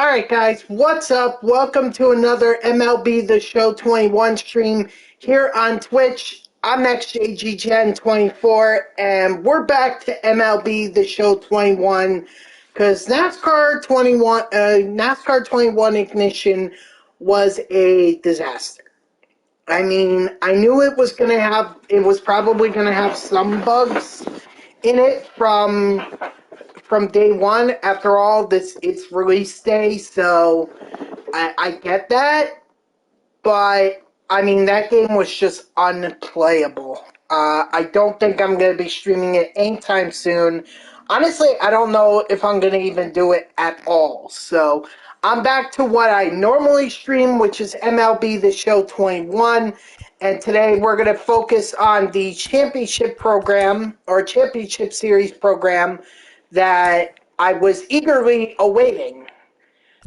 Alright guys, what's up? Welcome to another MLB The Show 21 stream here on Twitch. I'm XJGGen24 and we're back to MLB The Show 21 because NASCAR 21 Ignition was a disaster. I mean, I knew it was probably gonna have some bugs in it from day one. After all, it's release day, so I get that. But I mean, that game was just unplayable. I don't think I'm gonna be streaming it anytime soon. Honestly, I don't know if I'm gonna even do it at all. So I'm back to what I normally stream, which is MLB The Show 21. And today we're going to focus on the championship program, or championship series program, that I was eagerly awaiting.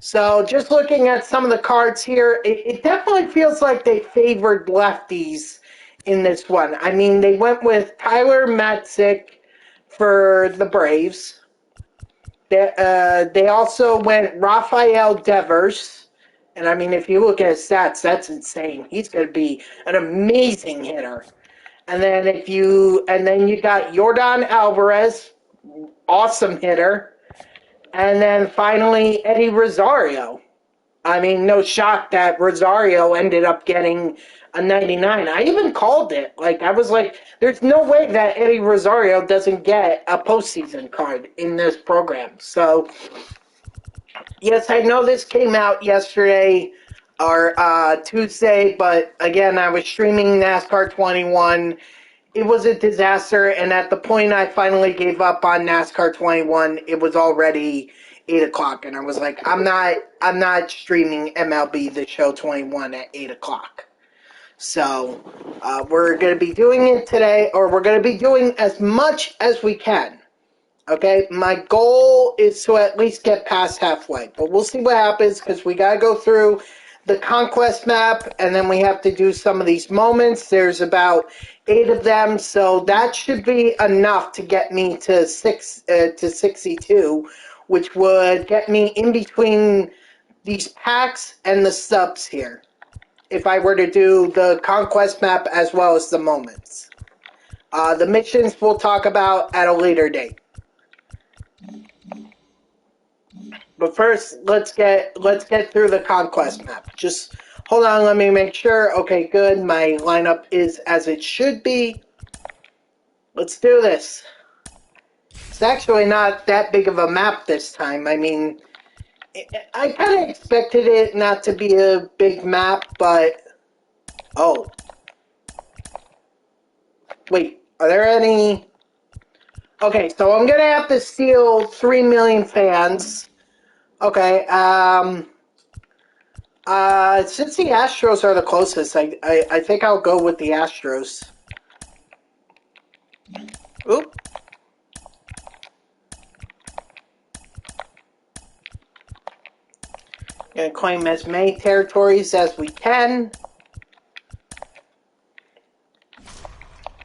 So just looking at some of the cards here, it definitely feels like they favored lefties in this one. I mean, they went with Tyler Matzik for the Braves. They also went Rafael Devers. And I mean, if you look at his stats, that's insane. He's going to be an amazing hitter. And then you got Yordan Alvarez, awesome hitter. And then finally, Eddie Rosario. I mean, no shock that Rosario ended up getting a 99. I even called it. I was like, there's no way that Eddie Rosario doesn't get a postseason card in this program. So, yes, I know this came out yesterday or Tuesday, but again, I was streaming NASCAR 21. It was a disaster, and at the point I finally gave up on NASCAR 21, it was already 8 o'clock, and I was like, I'm not streaming MLB The Show 21 at 8 o'clock. So, we're going to be doing it today, or we're going to be doing as much as we can. Okay, my goal is to at least get past halfway, but we'll see what happens because we got to go through the Conquest Map, and then we have to do some of these moments. There's about 8 of them, so that should be enough to get me to 62, which would get me in between these packs and the subs here, if I were to do the Conquest Map as well as the moments. The missions we'll talk about at a later date. But first, let's get through the Conquest Map. Just hold on, let me make sure. Okay, good. My lineup is as it should be. Let's do this. It's actually not that big of a map this time. I mean, I kind of expected it not to be a big map, but... Oh. Wait, are there any... Okay, so I'm going to have to steal 3 million fans. Okay, since the Astros are the closest, I think I'll go with the Astros. Oop. Gonna claim as many territories as we can.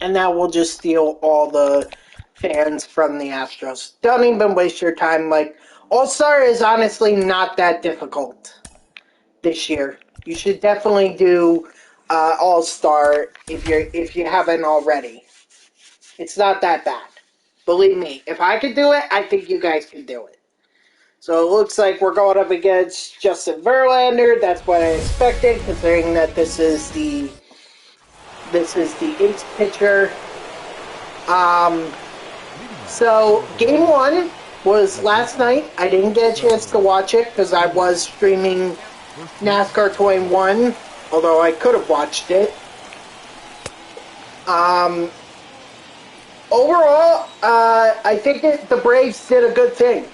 And now we'll just steal all the fans from the Astros. Don't even waste your time, All-Star is honestly not that difficult this year. You should definitely do All-Star if you haven't already. It's not that bad. Believe me, if I could do it, I think you guys can do it. So it looks like we're going up against Justin Verlander. That's what I expected, considering that this is the ace pitcher. So game 1 was last night. I didn't get a chance to watch it because I was streaming NASCAR 21, although I could have watched it. Overall, I think the Braves did a good thing.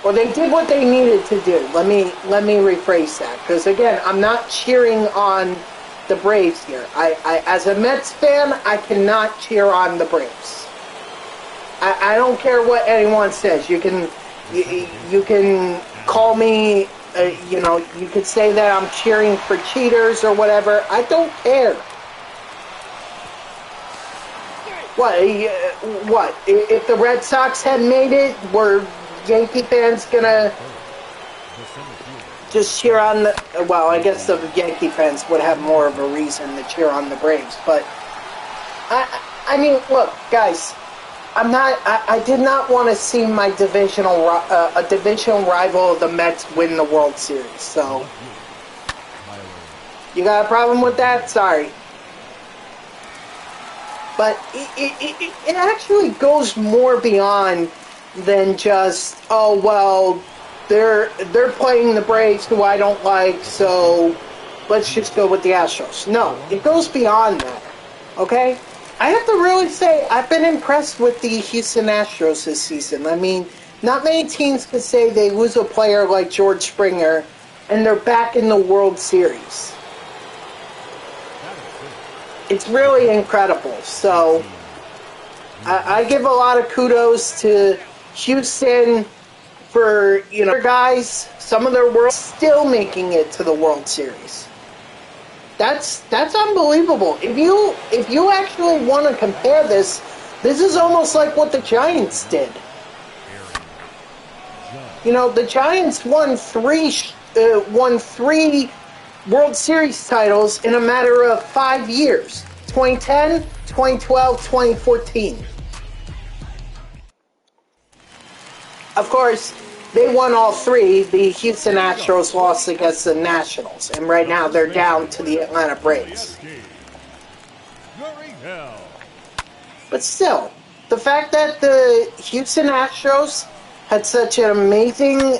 Well, they did what they needed to do. Let me rephrase that, because again, I'm not cheering on the Braves here. I as a Mets fan, I cannot cheer on the Braves. I don't care what anyone says. You can call me, you could say that I'm cheering for cheaters or whatever. I don't care. What? If the Red Sox had made it, were Yankee fans gonna just cheer on the... Well, I guess the Yankee fans would have more of a reason to cheer on the Braves, but... I mean, look, guys, I did not want to see my a divisional rival of the Mets win the World Series, so... You got a problem with that? Sorry. But it actually goes more beyond than just, oh, well, they're playing the Braves, who I don't like, so let's just go with the Astros. No, it goes beyond that, okay? I have to really say, I've been impressed with the Houston Astros this season. I mean, not many teams could say they lose a player like George Springer, and they're back in the World Series. It's really incredible. So, I give a lot of kudos to Houston for, you know, guys, some of their world still making it to the World Series. That's unbelievable. If you actually want to compare this is almost like what the Giants did. You know, the Giants won three World Series titles in a matter of 5 years. 2010, 2012, 2014. Of course, they won all three. The Houston Astros lost against the Nationals, and right now they're down to the Atlanta Braves. But still, the fact that the Houston Astros had such an amazing,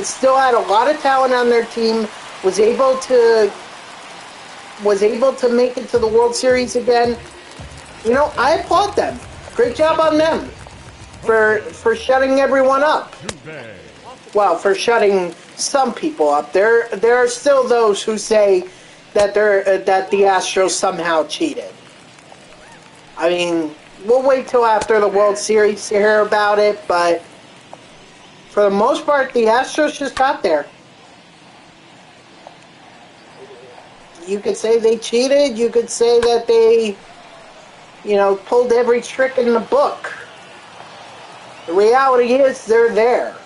still had a lot of talent on their team, was able to make it to the World Series again, you know, I applaud them. Great job on them for shutting everyone up. Well, for shutting some people up. There are still those who say that that the Astros somehow cheated. I mean, we'll wait till after the World Series to hear about it, but for the most part, the Astros just got there. You could say they cheated. You could say that they, you know, pulled every trick in the book. The reality is they're there.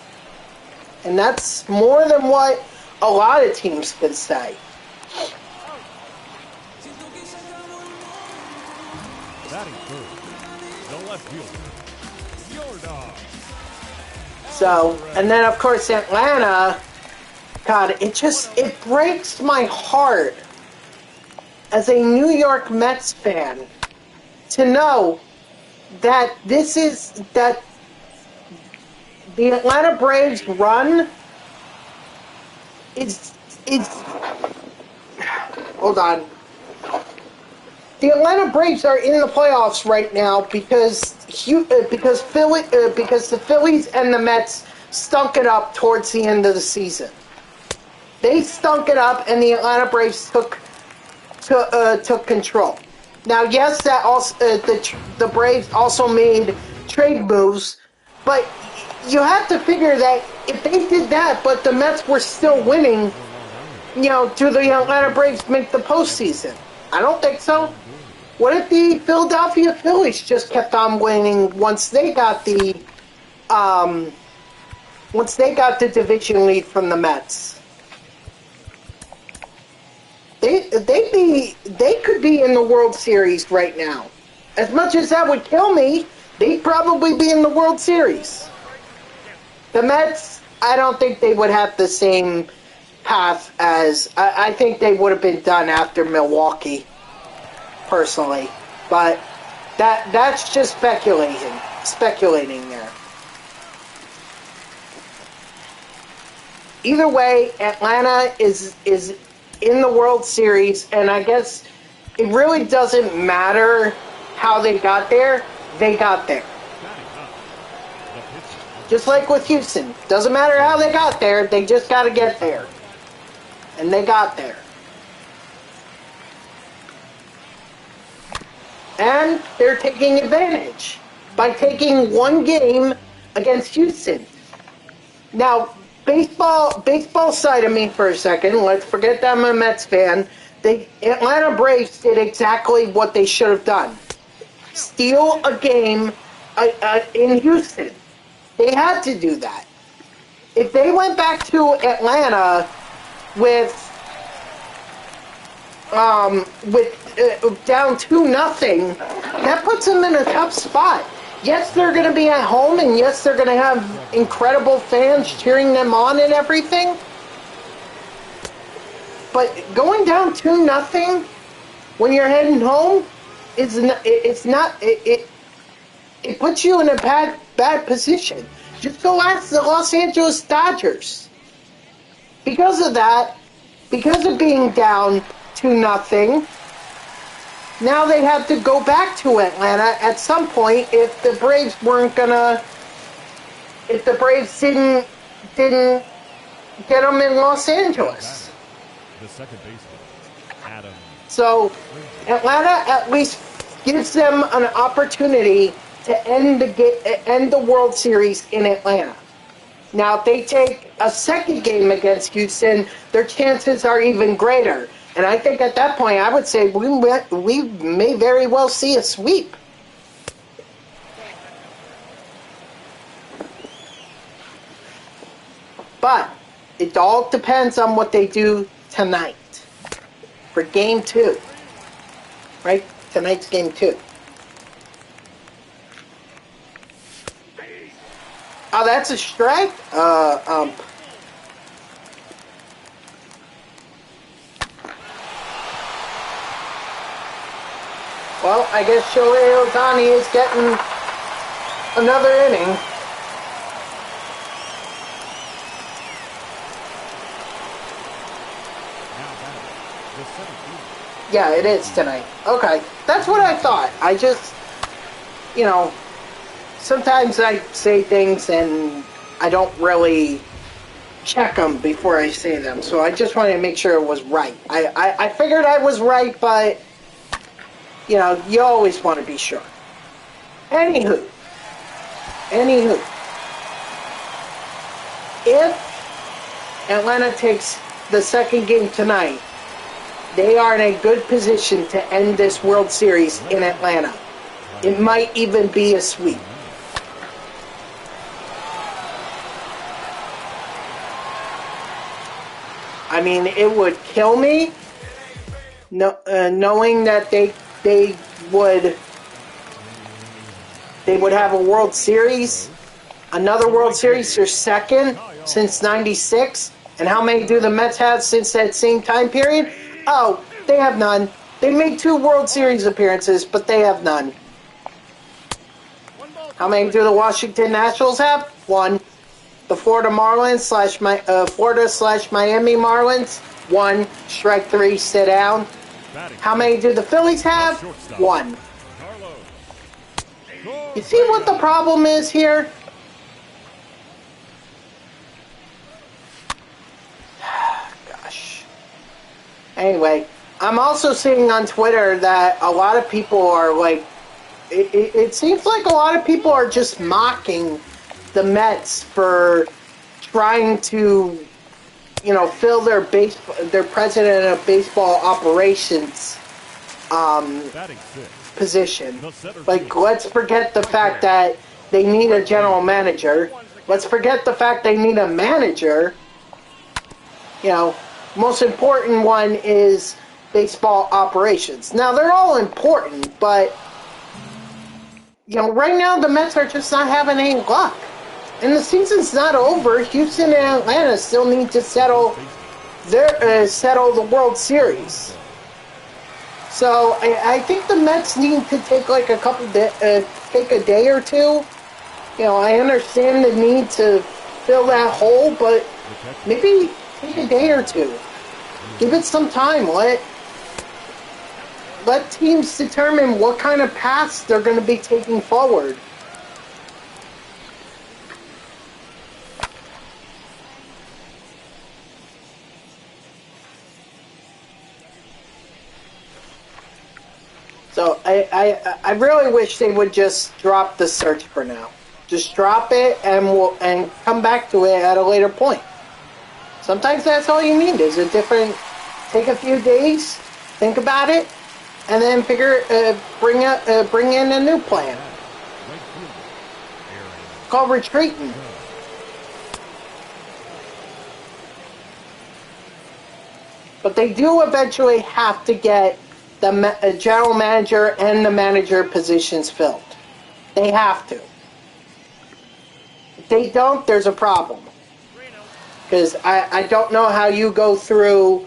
And that's more than what a lot of teams could say. So, and then of course Atlanta, God, it breaks my heart as a New York Mets fan to know that the Atlanta Braves run is hold on. The Atlanta Braves are in the playoffs right now because the Phillies and the Mets stunk it up towards the end of the season. They stunk it up, and the Atlanta Braves took control. Now, yes, that also the Braves also made trade moves, but you have to figure that if they did that, but the Mets were still winning, you know, do the Atlanta Braves make the postseason? I don't think so. What if the Philadelphia Phillies just kept on winning once they got the division lead from the Mets? They could be in the World Series right now. As much as that would kill me, they'd probably be in the World Series. The Mets, I don't think they would have the same path as... I think they would have been done after Milwaukee, personally. But that's just speculating there. Either way, Atlanta is in the World Series, and I guess it really doesn't matter how they got there. They got there. Just like with Houston. Doesn't matter how they got there, they just got to get there. And they got there. And they're taking advantage by taking one game against Houston. Now, baseball side of me for a second. Let's forget that I'm a Mets fan. The Atlanta Braves did exactly what they should have done. Steal a game in Houston. They had to do that. if they went back to Atlanta with down 2-0, that puts them in a tough spot. Yes, they're going to be at home, and yes, they're going to have incredible fans cheering them on and everything. But going down 2-0 when you're heading home it puts you in a bad position. Just go ask the Los Angeles Dodgers. Because of that, because of being down 2-0, now they have to go back to Atlanta at some point if the Braves didn't get them in Los Angeles. The second baseman, Adam. So Atlanta at least gives them an opportunity to end the World Series in Atlanta. Now, if they take a second game against Houston, their chances are even greater. And I think at that point, I would say we may very well see a sweep. But it all depends on what they do tonight for Game 2. Right? Tonight's Game 2. Oh, that's a strike? Well, I guess Shohei Ohtani is getting another inning. Yeah, it is tonight. Okay, that's what I thought. I just, sometimes I say things and I don't really check them before I say them. So I just wanted to make sure it was right. I figured I was right, but, you always want to be sure. Anywho. If Atlanta takes the second game tonight, they are in a good position to end this World Series in Atlanta. It might even be a sweep. I mean, it would kill me knowing that they would have a World Series, another World Series, their second since '96. And how many do the Mets have since that same time period? Oh, they have none. They made 2 World Series appearances, but they have none. How many do the Washington Nationals have? 1. The Florida Marlins Florida/Miami Marlins? 1. Strike 3, sit down. How many do the Phillies have? 1. You see what the problem is here? Gosh. Anyway, I'm also seeing on Twitter that a lot of people are like, it seems like a lot of people are just mocking the Mets for trying to, fill their president of baseball operations position. Like, let's forget the fact that they need a general manager. Let's forget the fact they need a manager. Most important one is baseball operations. Now, they're all important, but, right now the Mets are just not having any luck. And the season's not over. Houston and Atlanta still need to settle the World Series. So I think the Mets need to take like take a day or two. I understand the need to fill that hole, but maybe take a day or two. Give it some time. Let teams determine what kind of paths they're going to be taking forward. So I really wish they would just drop the search for now. Just drop it and come back to it at a later point. Sometimes that's all you need is take a few days, think about it, and then bring in a new plan. It's called retreating. But they do eventually have to get the general manager and the manager positions filled. They have to. If they don't, there's a problem. Because I don't know how you go through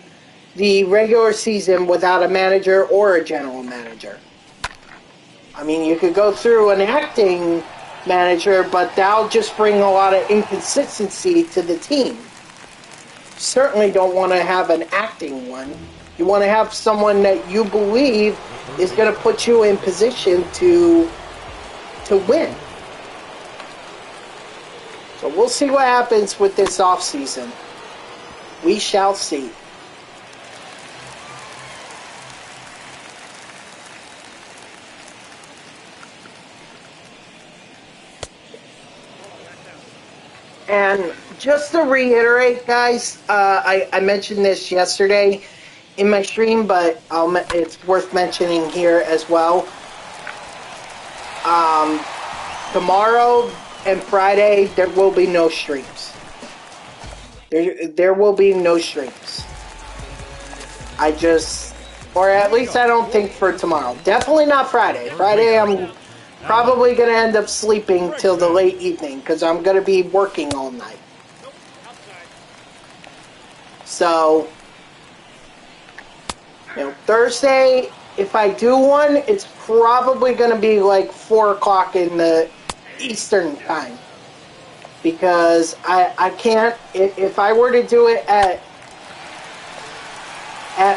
the regular season without a manager or a general manager. I mean, you could go through an acting manager, but that'll just bring a lot of inconsistency to the team. Certainly don't want to have an acting one. You want to have someone that you believe is going to put you in position to win. So we'll see what happens with this offseason. We shall see. And just to reiterate, guys, I mentioned this yesterday in my stream, but it's worth mentioning here as well. Tomorrow and Friday, there will be no streams. There will be no streams. Or at least I don't think for tomorrow. Definitely not Friday. Friday, I'm probably going to end up sleeping till the late evening because I'm going to be working all night. So, Thursday, if I do one, it's probably going to be like 4 o'clock in the Eastern time. Because I can't, if I were to do it at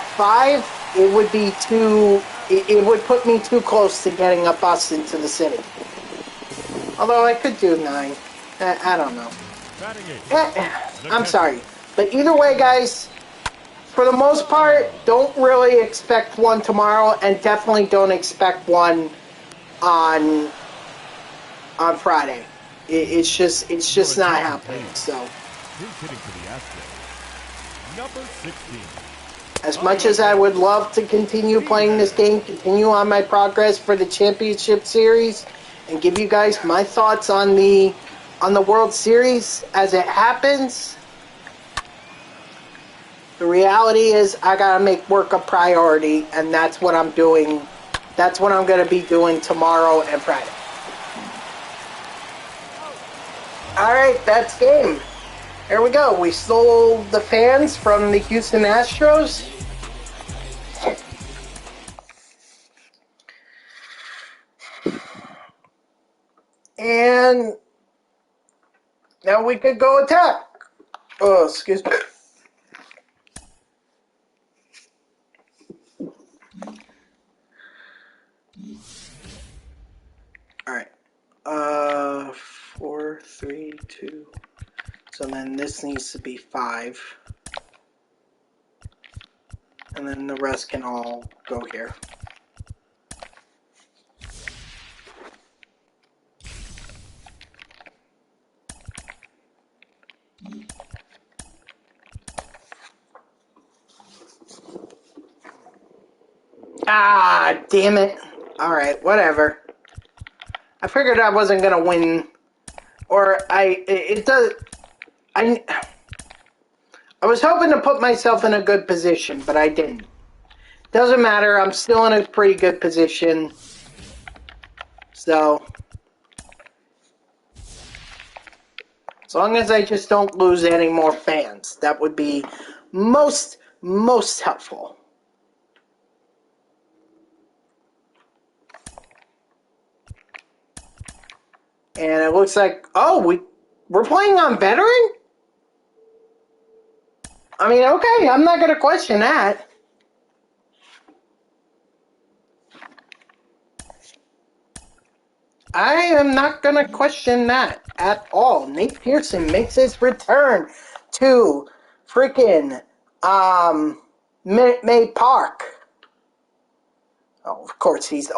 5, it would be it would put me too close to getting a bus into the city. Although I could do 9. I don't know. I'm sorry. But either way, guys, for the most part, don't really expect one tomorrow, and definitely don't expect one on Friday. It's just not happening. So, as much as I would love to continue playing this game, continue on my progress for the championship series, and give you guys my thoughts on the World Series as it happens, the reality is I gotta make work a priority, and that's what I'm doing. That's what I'm gonna be doing tomorrow and Friday. Alright, that's game. There we go. We stole the fans from the Houston Astros. And now we could go attack. Oh, excuse me. Alright. 4, 3, 2. So then this needs to be 5. And then the rest can all go here. Ah, damn it. Alright, whatever. I figured I wasn't gonna win. Or I was hoping to put myself in a good position, but I didn't. Doesn't matter, I'm still in a pretty good position. So, as long as I just don't lose any more fans, that would be most helpful. And it looks like, we're playing on veteran? I mean, okay, I'm not going to question that. I am not going to question that at all. Nate Pearson makes his return to freaking Minute Maid Park. Oh, of course, he's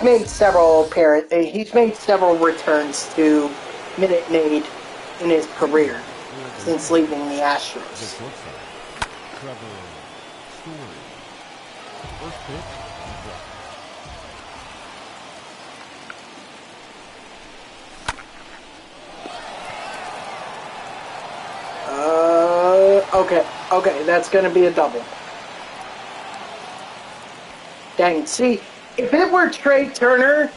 made several returns to Minute Maid in his career since leaving the Astros. Okay, that's going to be a double. Dang, see, if it were Trey Turner,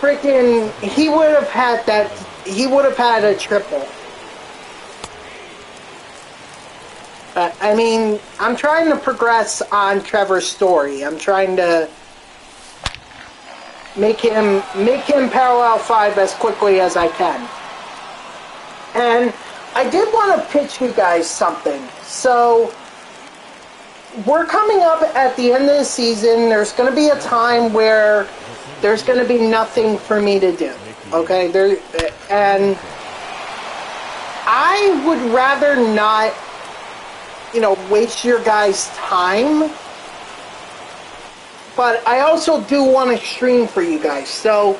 freaking, he would have had that, he would have had a triple. I mean, I'm trying to progress on Trevor's story. I'm trying to make him parallel 5 as quickly as I can. And I did want to pitch you guys something. So, we're coming up at the end of the season. There's going to be a time where there's going to be nothing for me to do. Okay? And I would rather not, waste your guys' time. But I also do want to stream for you guys. So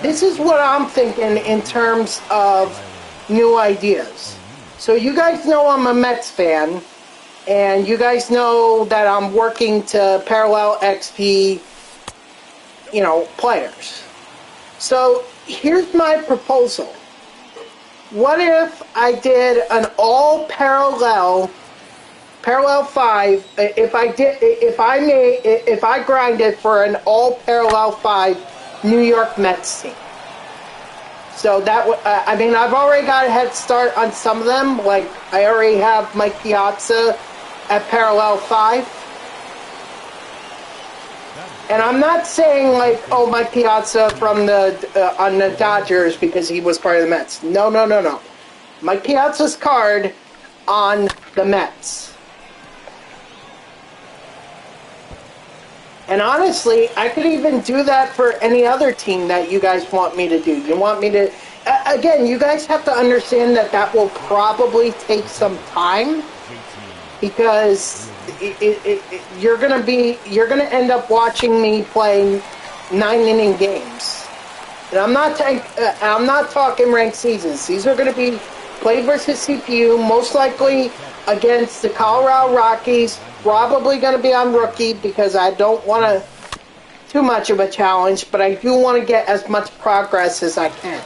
this is what I'm thinking in terms of new ideas. So you guys know I'm a Mets fan. And you guys know that I'm working to parallel XP, players. So here's my proposal. What if I did an all parallel 5, if I grinded for an all parallel 5 New York Mets team. So that I've already got a head start on some of them. Like, I already have Mike Piazza at parallel 5. And I'm not saying Mike Piazza from on the Dodgers because he was part of the Mets. No. Mike Piazza's card on the Mets. And honestly, I could even do that for any other team that you guys want me to do. You want me to... Again, you guys have to understand that will probably take some time. Because you're gonna end up watching me play 9-inning games. And I'm not talking ranked seasons. These are gonna be play versus CPU, most likely against the Colorado Rockies. Probably going to be on rookie because I don't want too much of a challenge, but I do want to get as much progress as I can.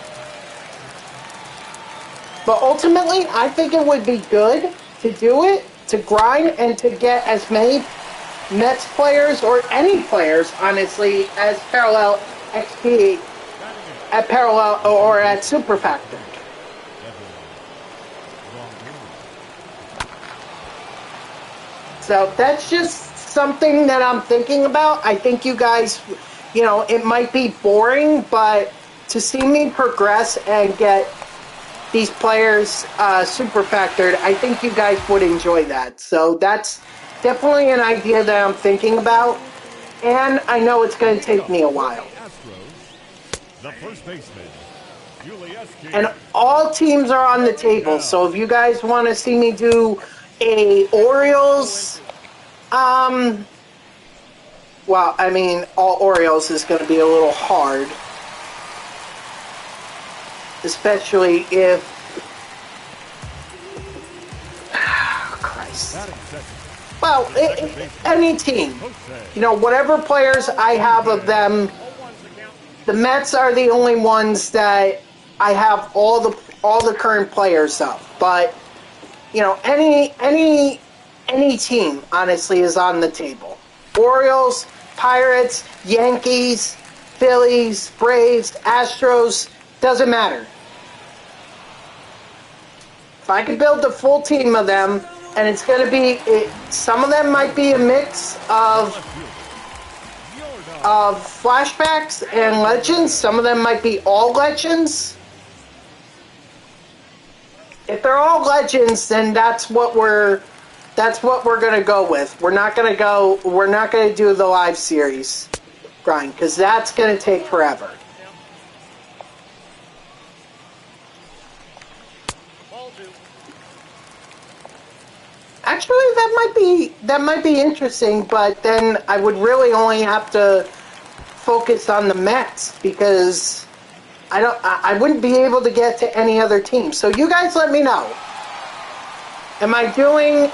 But ultimately, I think it would be good to do it, to grind, and to get as many Mets players, or any players, honestly, as parallel XP at parallel or at Super Factor. So that's just something that I'm thinking about. I think you guys, it might be boring, but to see me progress and get these players super factored, I think you guys would enjoy that. So that's definitely an idea that I'm thinking about, and I know it's going to take me a while. The first baseman, and all teams are on the table, so if you guys want to see me do a Orioles, all Orioles is going to be a little hard, especially if, Christ, any team, whatever players I have of them. The Mets are the only ones that I have all the current players of, but any team, honestly, is on the table. Orioles, Pirates, Yankees, Phillies, Braves, Astros, doesn't matter. If I could build a full team of them, and it's going to be, some of them might be a mix of flashbacks and legends. Some of them might be all legends. If they're all legends, then that's what we're gonna go with. We're not gonna do the live series grind, because that's gonna take forever. Actually, that might be interesting, but then I would really only have to focus on the Mets, because I wouldn't be able to get to any other team. So you guys let me know. Am I doing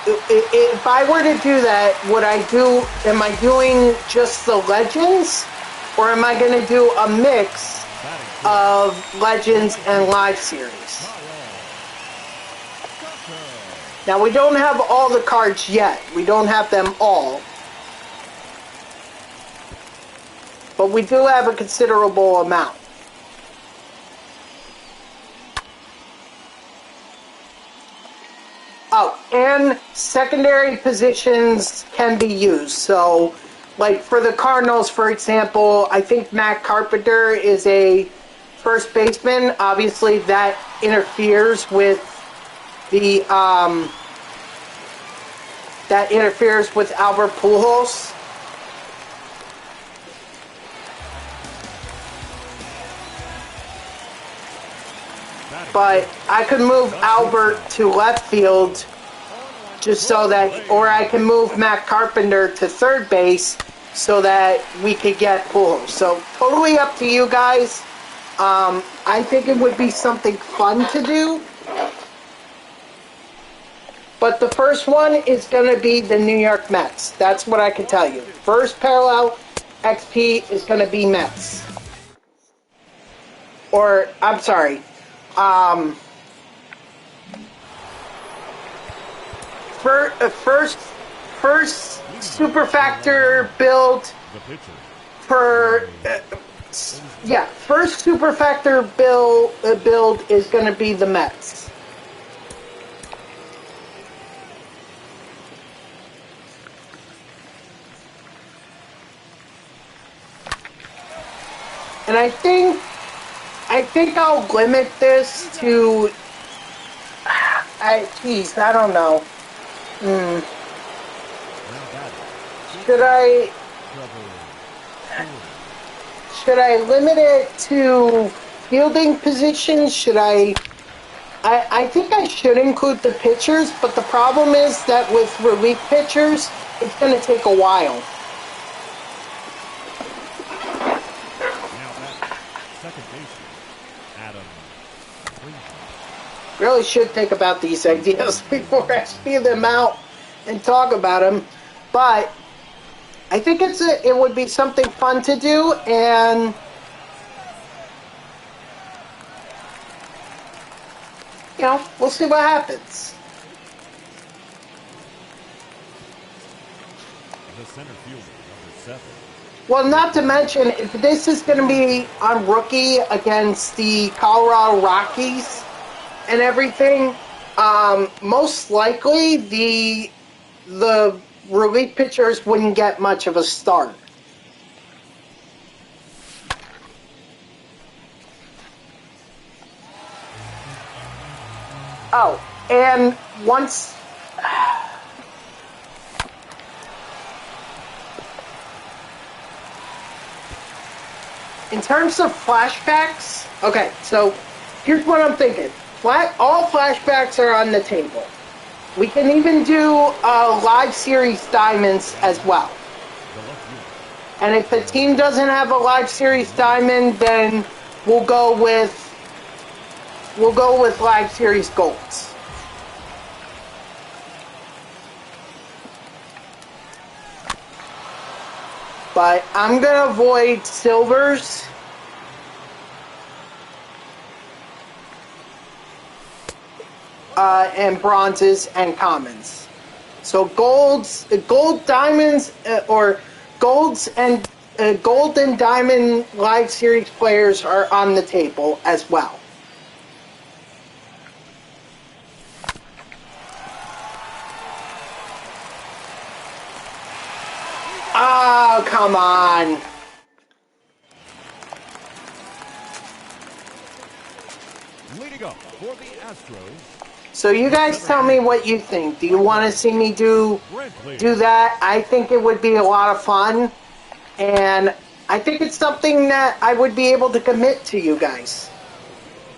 if I were to do that, am I doing just the legends, or am I going to do a mix of legends and live series? Now, we don't have all the cards yet. We don't have them all. But we do have a considerable amount. Oh, and secondary positions can be used. So, like for the Cardinals, for example, I think Matt Carpenter is a first baseman. Obviously, that interferes with the that interferes with Albert Pujols. But I could move Albert to left field just so that, or I can move Matt Carpenter to third base so that we could get Pujols. So totally up to you guys. I think it would be something fun to do. But the first one is going to be the New York Mets. That's what I can tell you. First parallel XP is going to be Mets. Or, I'm sorry. First super factor build for first super factor build is going to be the Mets. And I think I'll limit this to, I don't know. Should I limit it to fielding positions? I think I should include the pitchers, but the problem is that with relief pitchers, it's going to take a while. Really should think about these ideas before I spew them out and talk about them. But I think it would be something fun to do, and we'll see what happens. The center fielder, number 7. Well, not to mention, if this is going to be on rookie against the Colorado Rockies and everything, most likely the relief pitchers wouldn't get much of a start. Oh, and once... In terms of flashbacks, okay, so here's what I'm thinking. All flashbacks are on the table. We can even do live series diamonds as well. And if a team doesn't have a live series diamond, then we'll go with live series golds. But I'm gonna avoid silvers. And bronzes and commons. So gold diamonds, or golds and gold and diamond live series players are on the table as well. Oh, come on. Leading up for the Astros. So you guys tell me what you think. Do you want to see me do that? I think it would be a lot of fun. And I think it's something that I would be able to commit to you guys.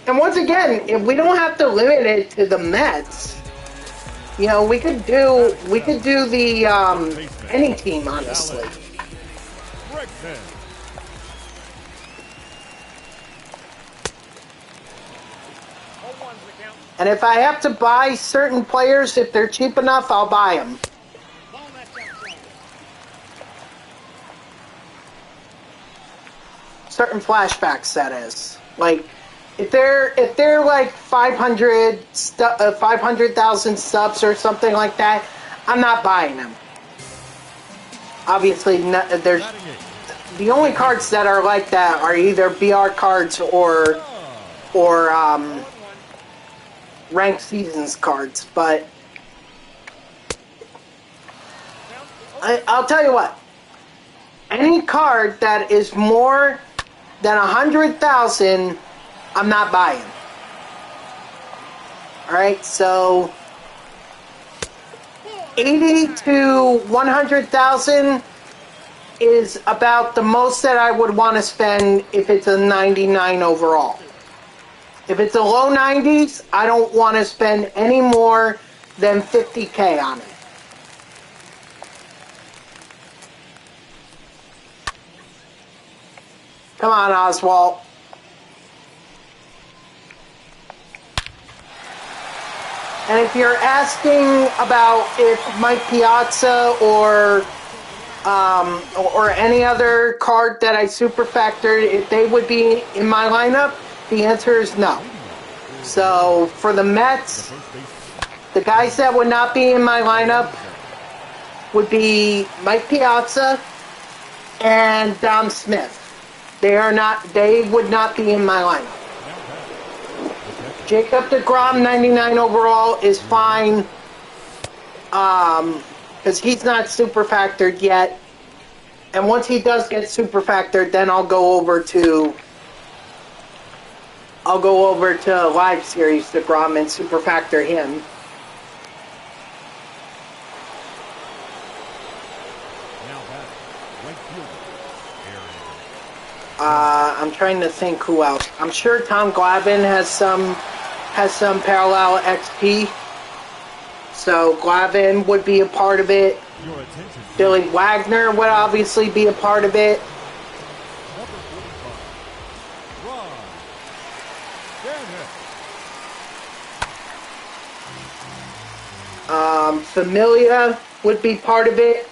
And once again, if we don't have to limit it to the Mets. We could do the any team, honestly. And if I have to buy certain players, if they're cheap enough, I'll buy them. Certain flashbacks, that is. Like, If they're like 500,000 subs or something like that, I'm not buying them. Obviously, there's the only cards that are like that are either BR cards or ranked seasons cards. But I'll tell you what, any card that is more than 100,000, I'm not buying. All right, so 80 to 100,000 is about the most that I would want to spend if it's a 99 overall. If it's a low 90s, I don't want to spend any more than 50K on it. Come on, Oswald. And if you're asking about if Mike Piazza or any other card that I super factored, if they would be in my lineup, the answer is no. So for the Mets, the guys that would not be in my lineup would be Mike Piazza and Dom Smith. They would not be in my lineup. Jacob deGrom, 99 overall, is fine. Because he's not super factored yet. And once he does get super factored, then I'll go over to live series deGrom and super factor him. I'm trying to think who else. I'm sure Tom Glavine has some parallel XP. So Glavine would be a part of it. Billy Wagner would obviously be a part of it. Familia would be part of it.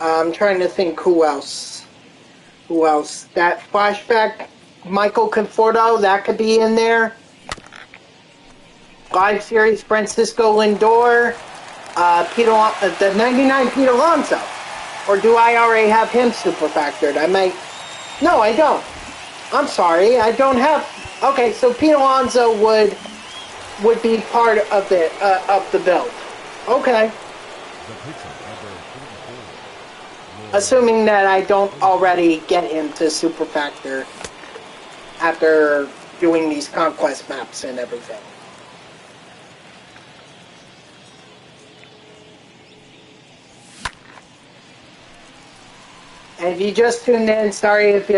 I'm trying to think who else. That flashback, Michael Conforto, that could be in there. Live series, Francisco Lindor, the 99 Pete Alonso. Or do I already have him super factored? No, I don't. I'm sorry, I don't have. Okay, so Pete Alonso would be part of the build. Okay. Assuming that I don't already get him to super factor after doing these conquest maps and everything. And if you just tuned in, sorry if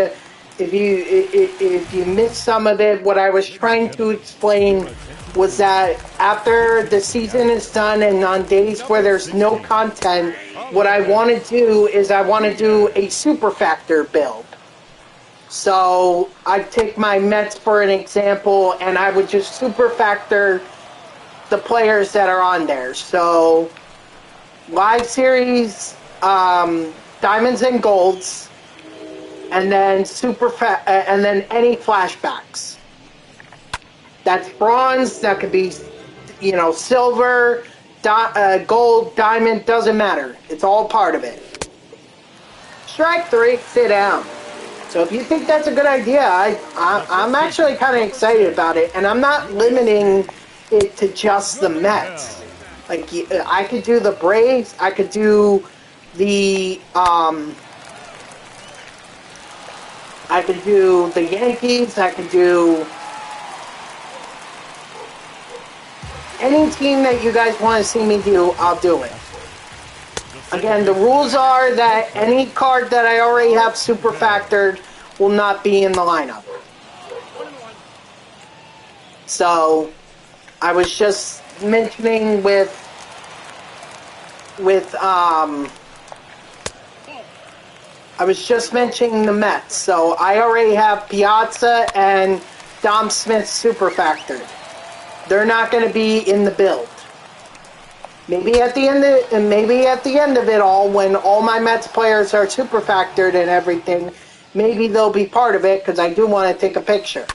you missed some of it. What I was trying to explain was that after the season is done and on days where there's no content, what I want to do is I want to do a super factor build. So I'd take my Mets for an example, and I would just super factor the players that are on there. So live series, diamonds and golds, and then and then any flashbacks. That's bronze. That could be, silver, gold, diamond. Doesn't matter. It's all part of it. Strike three. Sit down. So if you think that's a good idea, I'm actually kind of excited about it, and I'm not limiting it to just the Mets. Like I could do the Braves. I could do the Yankees. I could do any team that you guys want to see me do, I'll do it. Again, the rules are that any card that I already have super factored will not be in the lineup. So, I was just mentioning I was just mentioning the Mets. So I already have Piazza and Dom Smith super factored. They're not going to be in the build. Maybe at the end of it all, when all my Mets players are super factored and everything, maybe they'll be part of it because I do want to take a picture.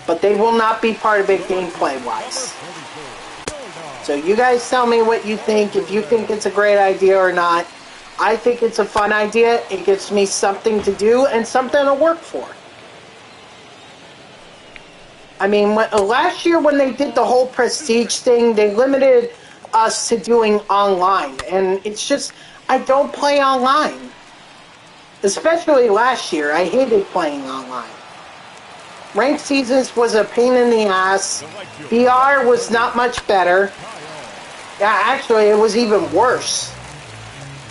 But they will not be part of it gameplay-wise. So you guys tell me what you think, if you think it's a great idea or not. I think it's a fun idea. It gives me something to do and something to work for. I mean, last year when they did the whole prestige thing, they limited us to doing online. And it's just, I don't play online. Especially last year. I hated playing online. Ranked seasons was a pain in the ass. VR was not much better. Yeah, actually, it was even worse.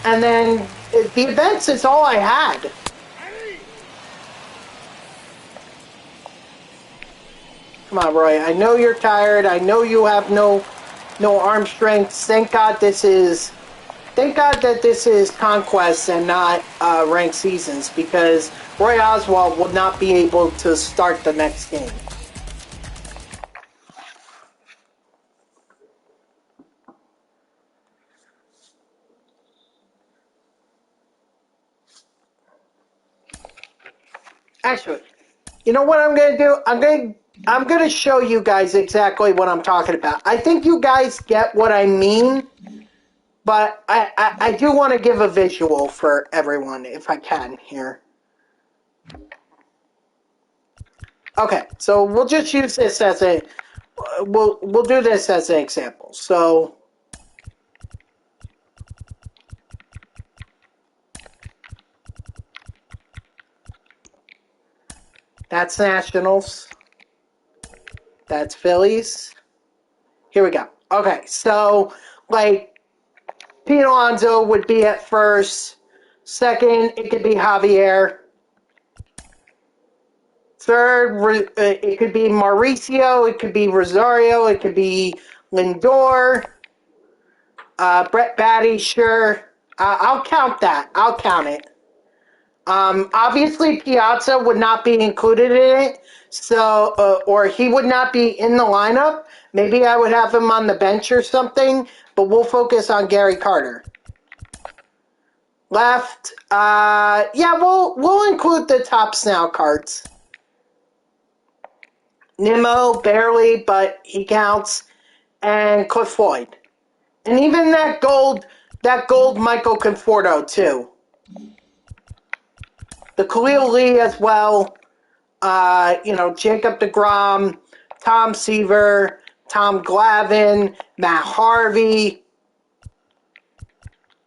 And then the events is all I had. Come on, Roy. I know you're tired. I know you have no arm strength. Thank God that this is Conquest and not ranked seasons, because Roy Oswald will not be able to start the next game. Actually, you know what I'm going to do? I'm going to show you guys exactly what I'm talking about. I think you guys get what I mean, but I do want to give a visual for everyone if I can here. Okay, so we'll just use this as we'll do this as an example. So that's Nationals. That's Phillies. Here we go. Okay, so like Pete Alonso would be at first. Second, it could be Javier. Third, it could be Mauricio. It could be Rosario. It could be Lindor. Brett Batty, sure. I'll count that. I'll count it. Obviously, Piazza would not be included in it, so or he would not be in the lineup. Maybe I would have him on the bench or something, but we'll focus on Gary Carter. Left, yeah, we'll include the top Snell cards. Nimmo, barely, but he counts, and Cliff Floyd. And even that gold Michael Conforto, too. The Khalil Lee as well, Jacob deGrom, Tom Seaver, Tom Glavine, Matt Harvey,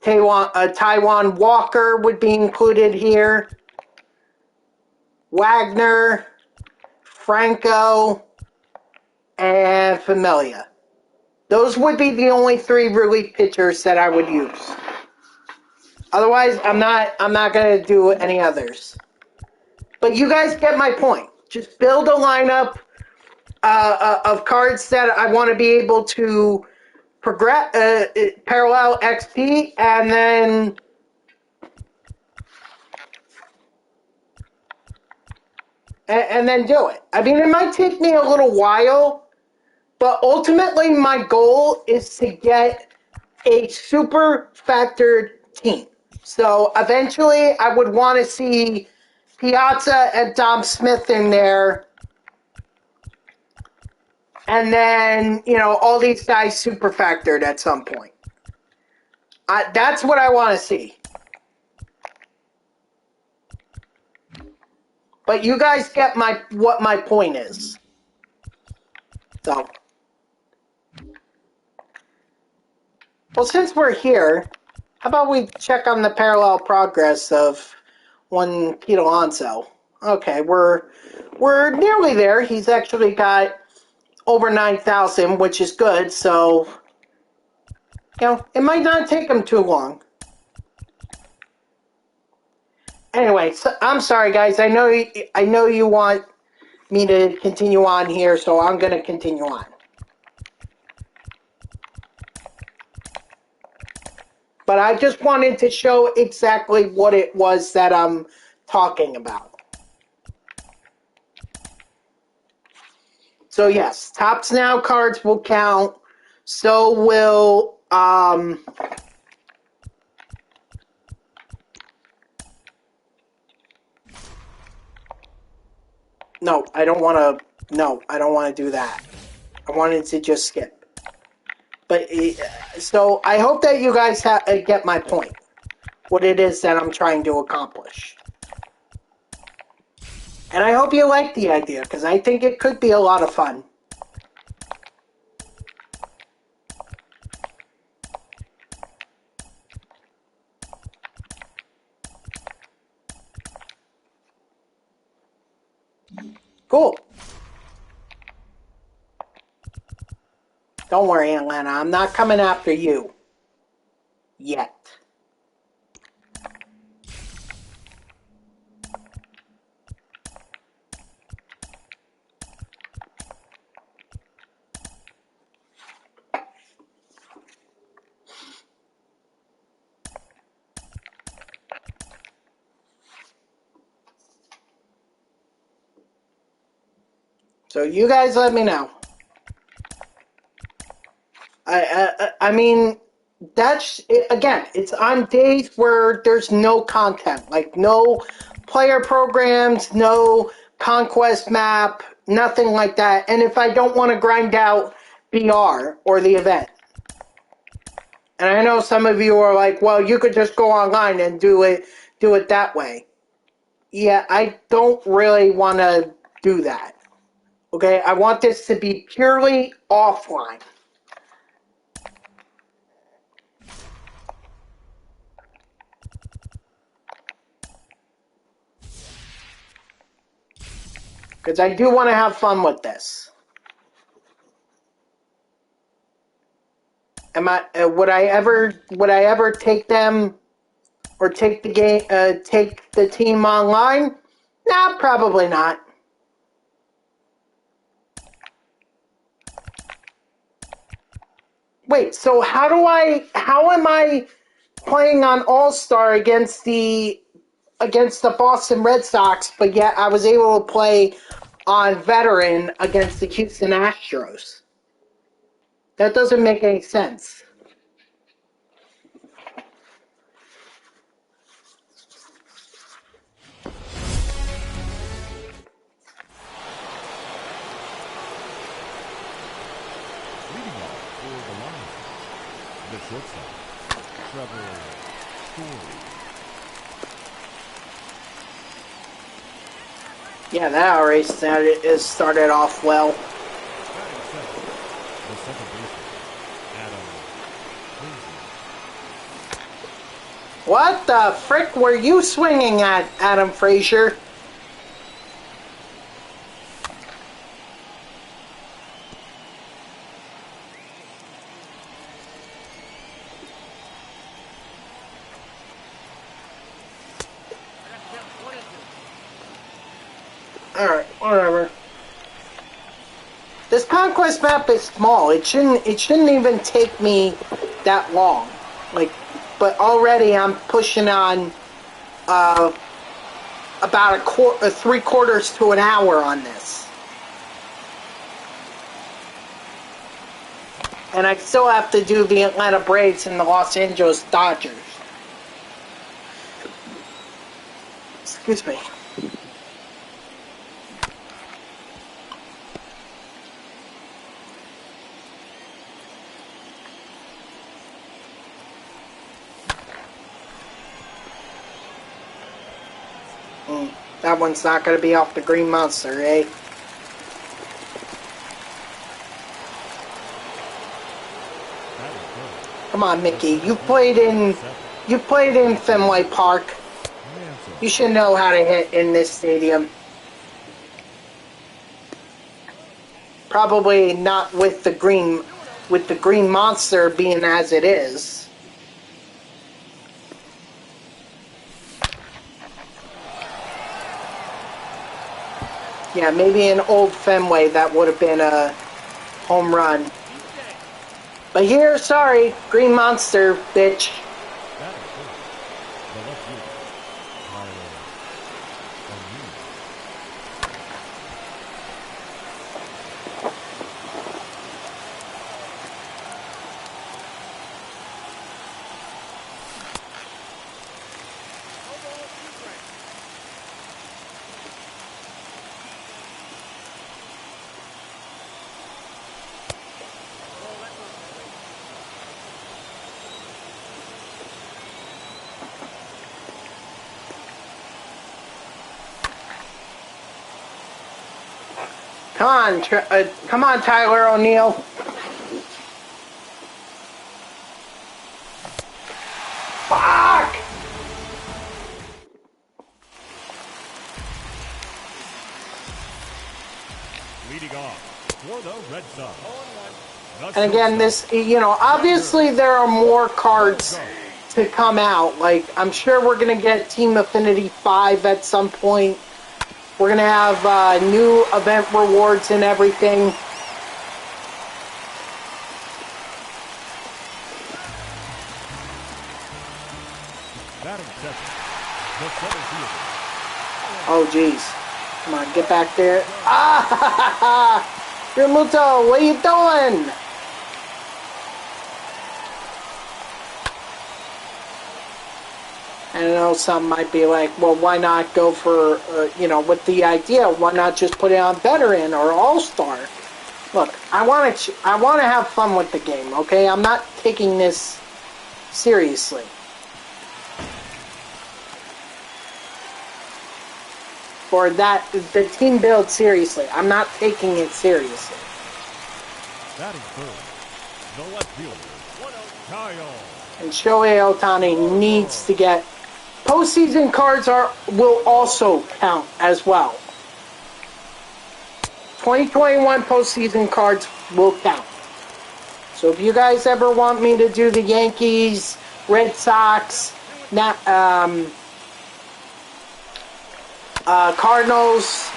Taiwan Walker would be included here, Wagner, Franco, and Familia. Those would be the only three relief pitchers that I would use. Otherwise, I'm not going to do any others. But you guys get my point. Just build a lineup of cards that I want to be able to progress, parallel XP, and then do it. I mean, it might take me a little while, but ultimately my goal is to get a super factored team. So eventually I would want to see Piazza and Dom Smith in there. And then, all these guys super factored at some point. That's what I want to see. But you guys get what my point is. So. Well, since we're here, how about we check on the parallel progress of one Pete Alonso? Okay, we're nearly there. He's actually got over 9,000, which is good. So, it might not take him too long. Anyway, so, I'm sorry, guys. I know you want me to continue on here, so I'm going to continue on. but I just wanted to show exactly what it was that I'm talking about. So yes, Tops Now cards will count. So will no, I don't want to do that. I wanted to just skip. But so I hope that you guys get my point. What it is that I'm trying to accomplish. And I hope you like the idea, because I think it could be a lot of fun. Cool. Don't worry, Atlanta. I'm not coming after you. Yet. So you guys let me know. I mean, that's, again, it's on days where there's no content. Like, no player programs, no Conquest Map, nothing like that. And if I don't want to grind out BR or the event. And I know some of you are like, well, you could just go online and do it that way. Yeah, I don't really want to do that. Okay, I want this to be purely offline. Because I do want to have fun with this. Would I ever take them or take the game take the team online? Nah, probably not. Wait, so how am I playing on All-Star against the Boston Red Sox, but yet I was able to play on Veteran against the Houston Astros? That doesn't make any sense. Leading off for the Lions, the shortstop, Trevor Story. Yeah, that already started off well. Batting second, the second baseman, Adam Frazier. What the frick were you swinging at, Adam Frazier? Alright, whatever. This Conquest Map is small. It shouldn't even take me that long. Like, but already I'm pushing on about 3/4 to an hour on this. And I still have to do the Atlanta Braves and the Los Angeles Dodgers. Excuse me. That one's not going to be off the Green Monster, eh? Come on, Mickey. You played in Fenway Park. You should know how to hit in this stadium. Probably not with the Green Monster being as it is. Yeah, maybe in old Fenway that would have been a home run. But here, sorry, Green Monster, bitch. left fielder, Tyler O'Neill. Come on, Tyler O'Neill. Fuck! Leading off for the Red Sox. And again, this, obviously there are more cards to come out. Like, I'm sure we're going to get Team Affinity 5 at some point. We're going to have new event rewards and everything. Oh, jeez. Come on, get back there. Ah! Rimuto, what are you doing? I know some might be like, well, why not go for, with the idea, why not just put it on Veteran or All-Star? Look, I want to have fun with the game, okay? I'm not taking this seriously. Or the team build seriously. I'm not taking it seriously. Batting third, the left fielder, Kyle. And Shohei Ohtani needs to get... Postseason cards will also count as well. 2021 postseason cards will count. So if you guys ever want me to do the Yankees, Red Sox, Cardinals,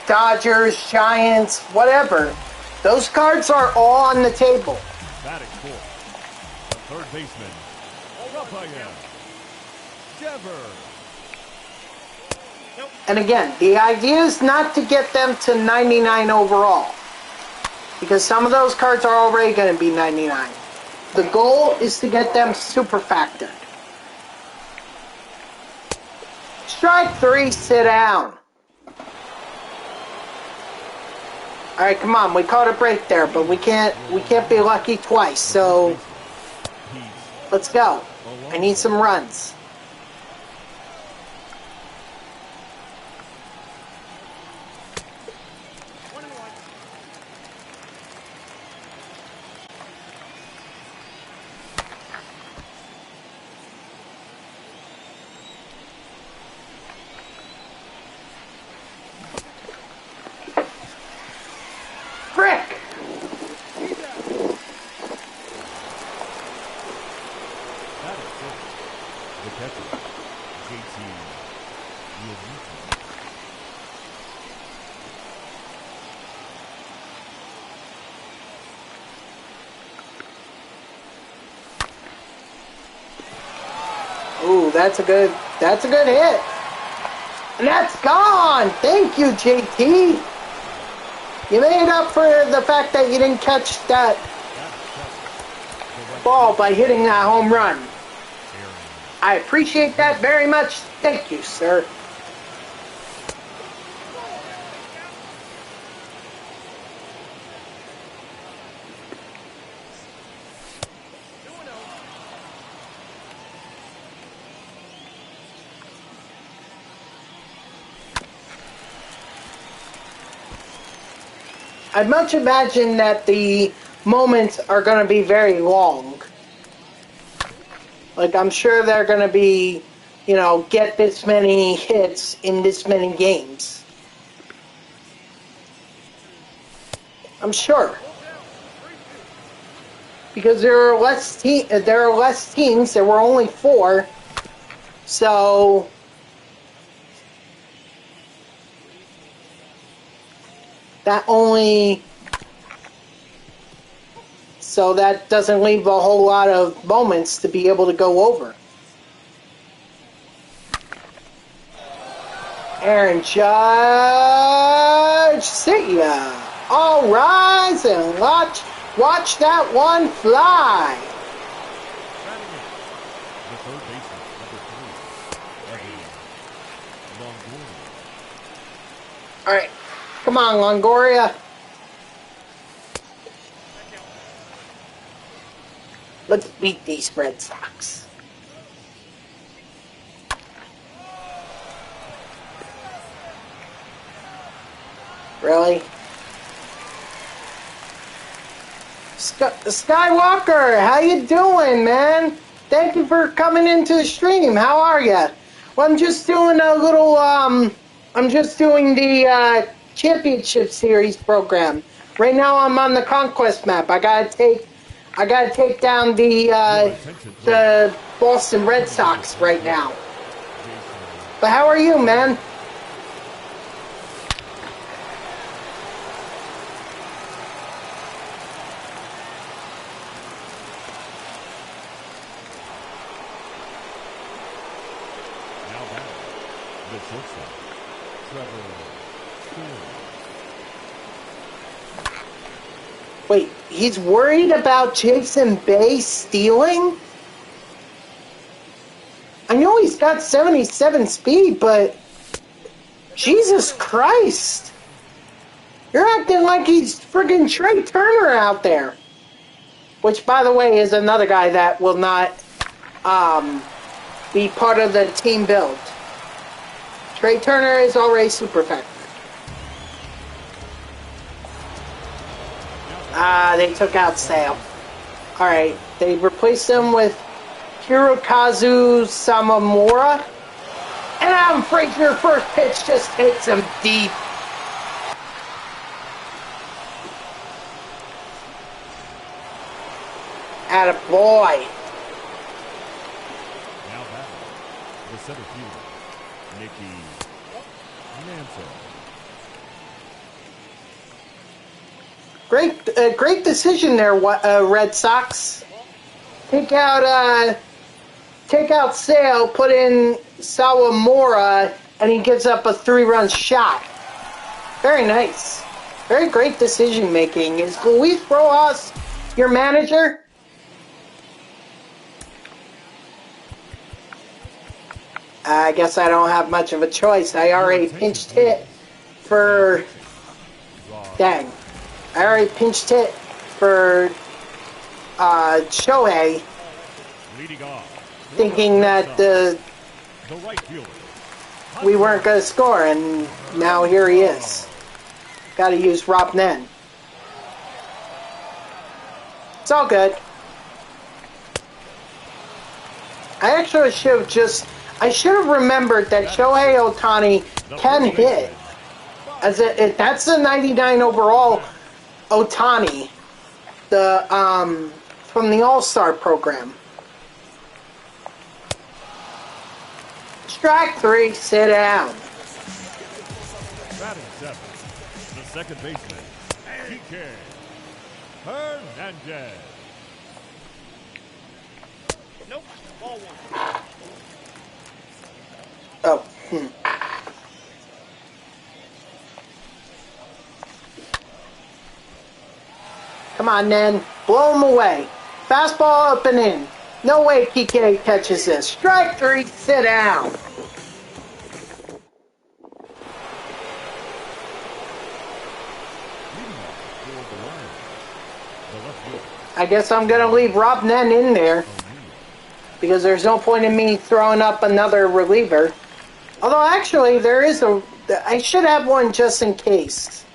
Dodgers, Giants, whatever, those cards are all on the table. Batting fourth, the third baseman, Rafael Devers. And again, the idea is not to get them to 99 overall, because some of those cards are already going to be 99. The goal is to get them super factored. Strike 3, sit down. All right, come on. We caught a break there, but we can't be lucky twice. So let's go. I need some runs. Frick! The catcher, JT. Ooh, that's a good hit. And that's gone. Thank you, JT. You made up for the fact that you didn't catch that ball by hitting that home run. I appreciate that very much. Thank you, sir. I'd much imagine that the moments are going to be very long. Like, I'm sure they're going to be, get this many hits in this many games. I'm sure. Because there are less teams. There were only 4. So that only So that doesn't leave a whole lot of moments to be able to go over. Aaron Judge, see ya. All rise and watch that one fly. The third baseman, number 3, All right, come on, Longoria. Let's beat these Red Sox. Really? Skywalker, how you doing, man? Thank you for coming into the stream. How are you? Well, I'm just doing a little, I'm just doing the championship series program. Right now I'm on the Conquest Map. I gotta take down the Boston Red Sox right now. But how are you, man? Wait, he's worried about Jason Bay stealing? I know he's got 77 speed, but Jesus Christ. You're acting like he's friggin' Trey Turner out there. Which, by the way, is another guy that will not be part of the team build. Trey Turner is already super effective. They took out Sale. Alright, they replaced him with Hirokazu Samamura. And Adam Frazier, first pitch just hits him deep. Attaboy. Now back, the center fielder, Nicky Manson. Great decision there, Red Sox. Take out Sale, put in Sawamura, and he gives up a 3-run shot. Very nice. Very great decision making. Is Luis Rojas your manager? I guess I don't have much of a choice. I already pinched hit for... Dang. I already pinched hit for Shohei, thinking that we weren't going to score, and now here he is. Got to use Rob Nen. It's all good. I actually should have remembered that Shohei Ohtani can hit. That's a 99 overall Ohtani, from the All-Star program. Strike 3, sit down. Batting 7, the second baseman, Kike Hernandez. Nope, ball 1. Oh, Come on, Nen. Blow him away. Fastball up and in. No way Kike catches this. Strike 3, sit down. I guess I'm going to leave Rob Nen in there, because there's no point in me throwing up another reliever. Although, actually, I should have one just in case.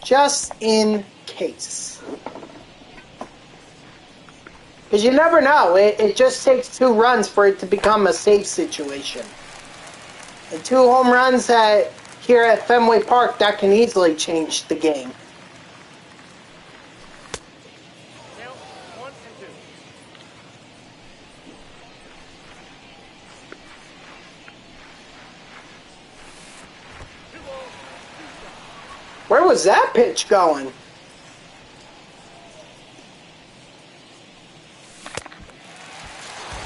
Just in case. Because you never know. It just takes 2 runs for it to become a safe situation. And 2 home runs here at Fenway Park, that can easily change the game. Where was that pitch going?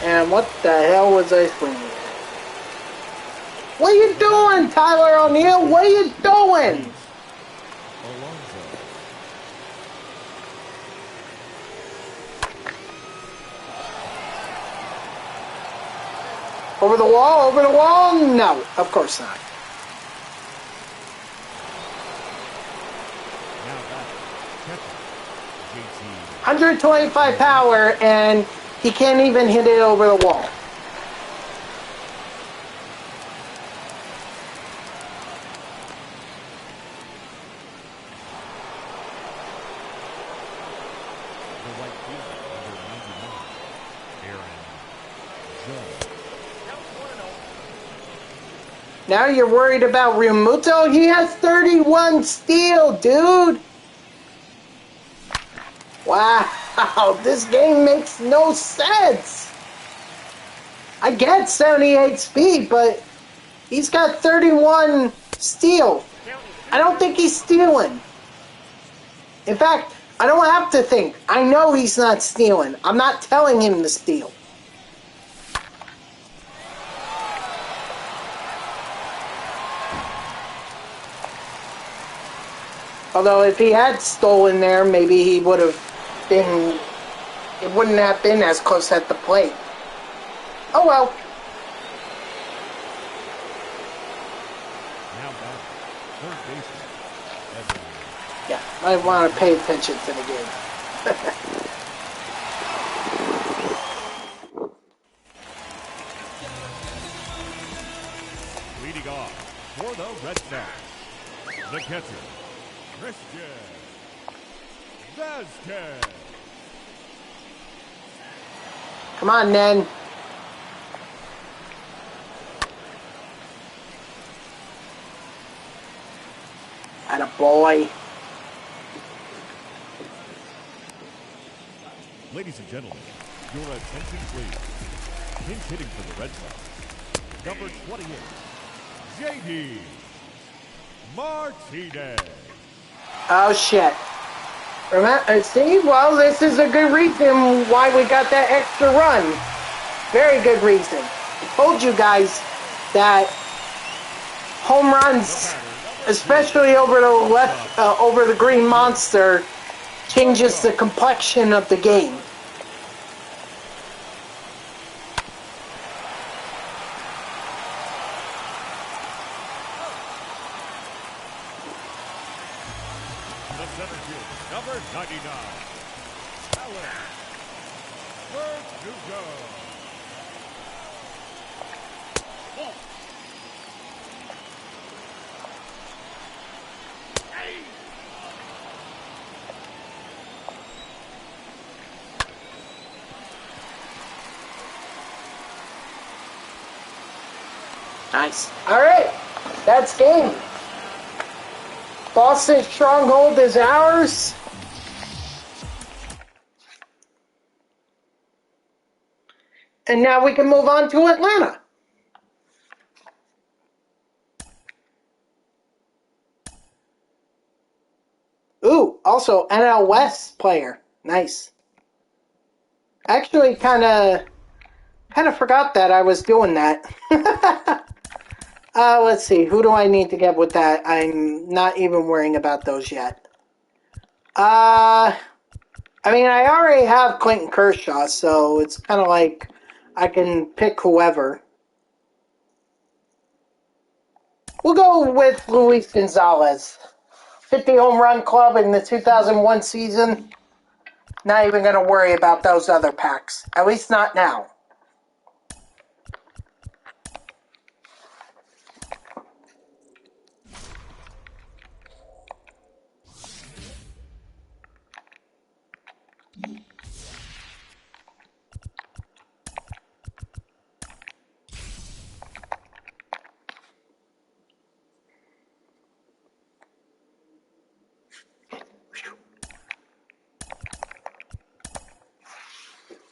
And what the hell was I swinging at? What are you doing, Tyler O'Neill? What are you doing? Over the wall? Over the wall? No, of course not. 125 power, and he can't even hit it over the wall. Now you're worried about Ryumuto? He has 31 steal, dude! Wow, this game makes no sense! I get 78 speed, but he's got 31 steal. I don't think he's stealing. In fact, I don't have to think. I know he's not stealing. I'm not telling him to steal. Although if he had stolen there, maybe he would have been... It wouldn't have been as close at the plate. Oh well. Yeah, I want to pay attention to the game. Leading off for the Red Sox, the catcher, Christian Vasquez. Come on, Nen. Attaboy. Ladies and gentlemen, your attention please. Pinch hitting for the Red Sox, number 28, J.D. Martinez. Oh, shit. Remember, see, well, this is a good reason why we got that extra run. Very good reason. I told you guys that home runs, especially over the left, over the green monster, changes the complexion of the game. The center field, number 99, Alex Verdugo. Nice. All right, that's game. Boston's stronghold is ours. And now we can move on to Atlanta. Ooh, also NL West player. Nice. Actually, kind of forgot that I was doing that. Let's see. Who do I need to get with that? I'm not even worrying about those yet. I mean, I already have Clayton Kershaw, so it's kind of like I can pick whoever. We'll go with Luis Gonzalez. 50 home run club in the 2001 season. Not even going to worry about those other packs. At least not now.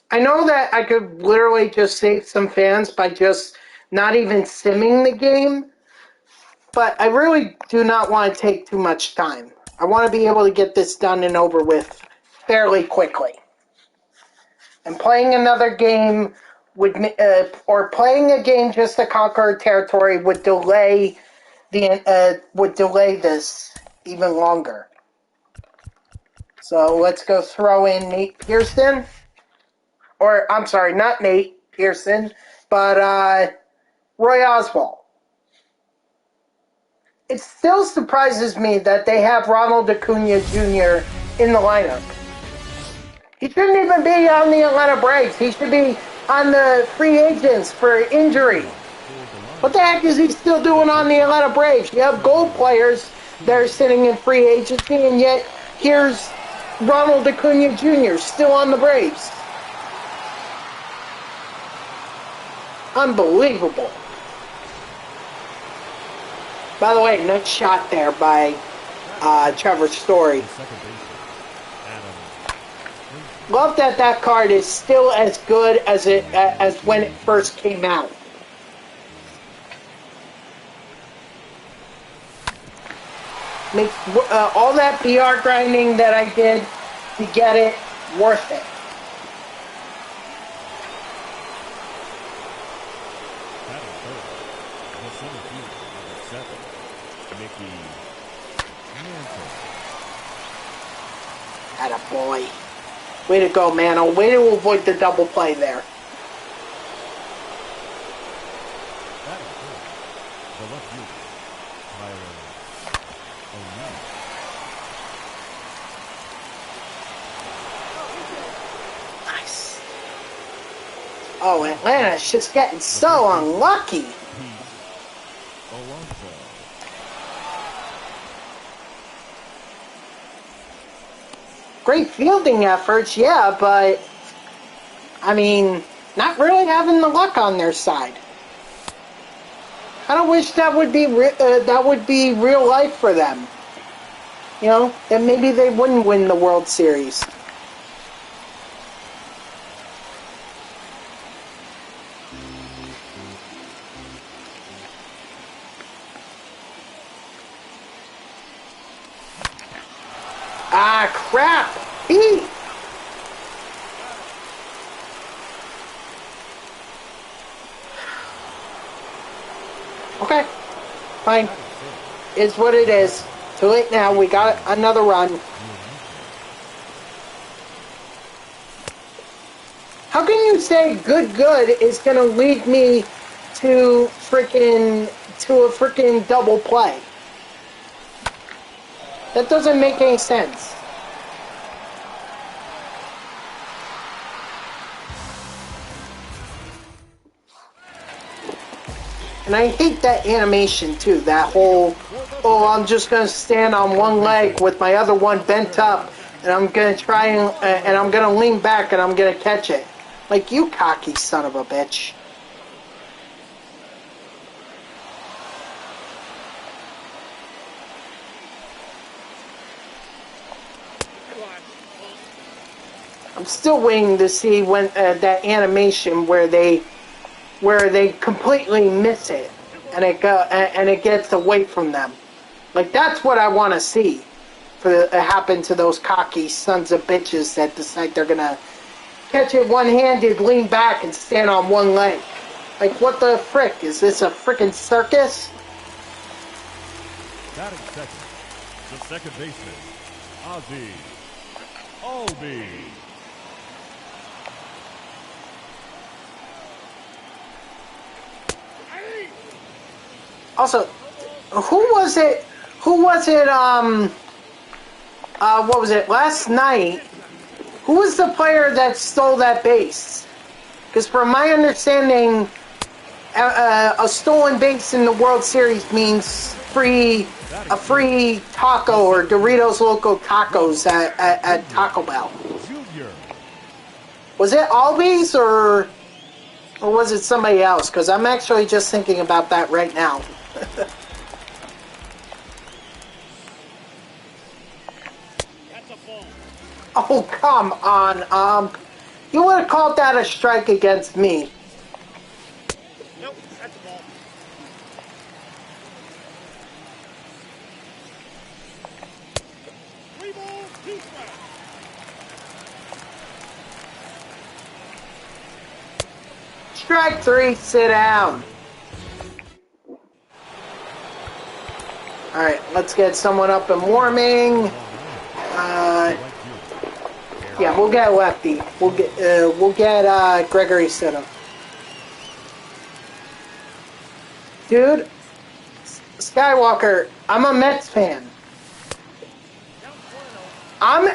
I know that I could literally just save some fans by just not even simming the game, but I really do not want to take too much time. I want to be able to get this done and over with fairly quickly. And playing another game or playing a game just to conquer a territory would delay this even longer. So let's go throw in Nate Pearson, or I'm sorry, not Nate Pearson, but Roy Oswalt. It still surprises me that they have Ronald Acuna Jr. in the lineup. He shouldn't even be on the Atlanta Braves. He should be on the free agents for injury. What the heck is he still doing on the Atlanta Braves? You have gold players that are sitting in free agency, and yet here's Ronald Acuna Jr. still on the Braves. Unbelievable. By the way, nice shot there by Trevor Story. Love that card is still as good as when it first came out. Makes all that PR grinding that I did to get it worth it. Attaboy. Way to go, man. Oh, way to avoid the double play there. Nice. Oh, Atlanta's just getting so unlucky. Great fielding efforts, yeah, but I mean, not really having the luck on their side. I don't wish that would be real life for them. You know, then maybe they wouldn't win the World Series. Ah, crap! Eat! Okay, fine. It's what it is. Too late now. We got another run. How can you say good is going to lead me to a freaking double play? That doesn't make any sense. And I hate that animation too, that whole, oh, I'm just going to stand on one leg with my other one bent up, and I'm going to try and I'm going to lean back and I'm going to catch it. Like, you cocky son of a bitch. I'm still waiting to see when that animation where they completely miss it and it gets away from them. Like, that's what I want to see happen to those cocky sons of bitches that decide they're gonna catch it one-handed, lean back, and stand on one leg. Like, what the frick? Is this a frickin' circus? Batting second, the second baseman, Ozzie Albies. Also, who was it, what was it, last night? Who was the player that stole that base? Because from my understanding, a stolen base in the World Series means a free taco or Doritos Loco Tacos at Taco Bell. Was it Albies or was it somebody else? Because I'm actually just thinking about that right now. Oh, come on, you would have called that a strike against me. Nope, that's a ball. Three balls, two strikes. Strike three, sit down. Alright, let's get someone up and warming. Yeah, we'll get lefty. We'll get Gregory Sittum. Dude, Skywalker, I'm a Mets fan. I'm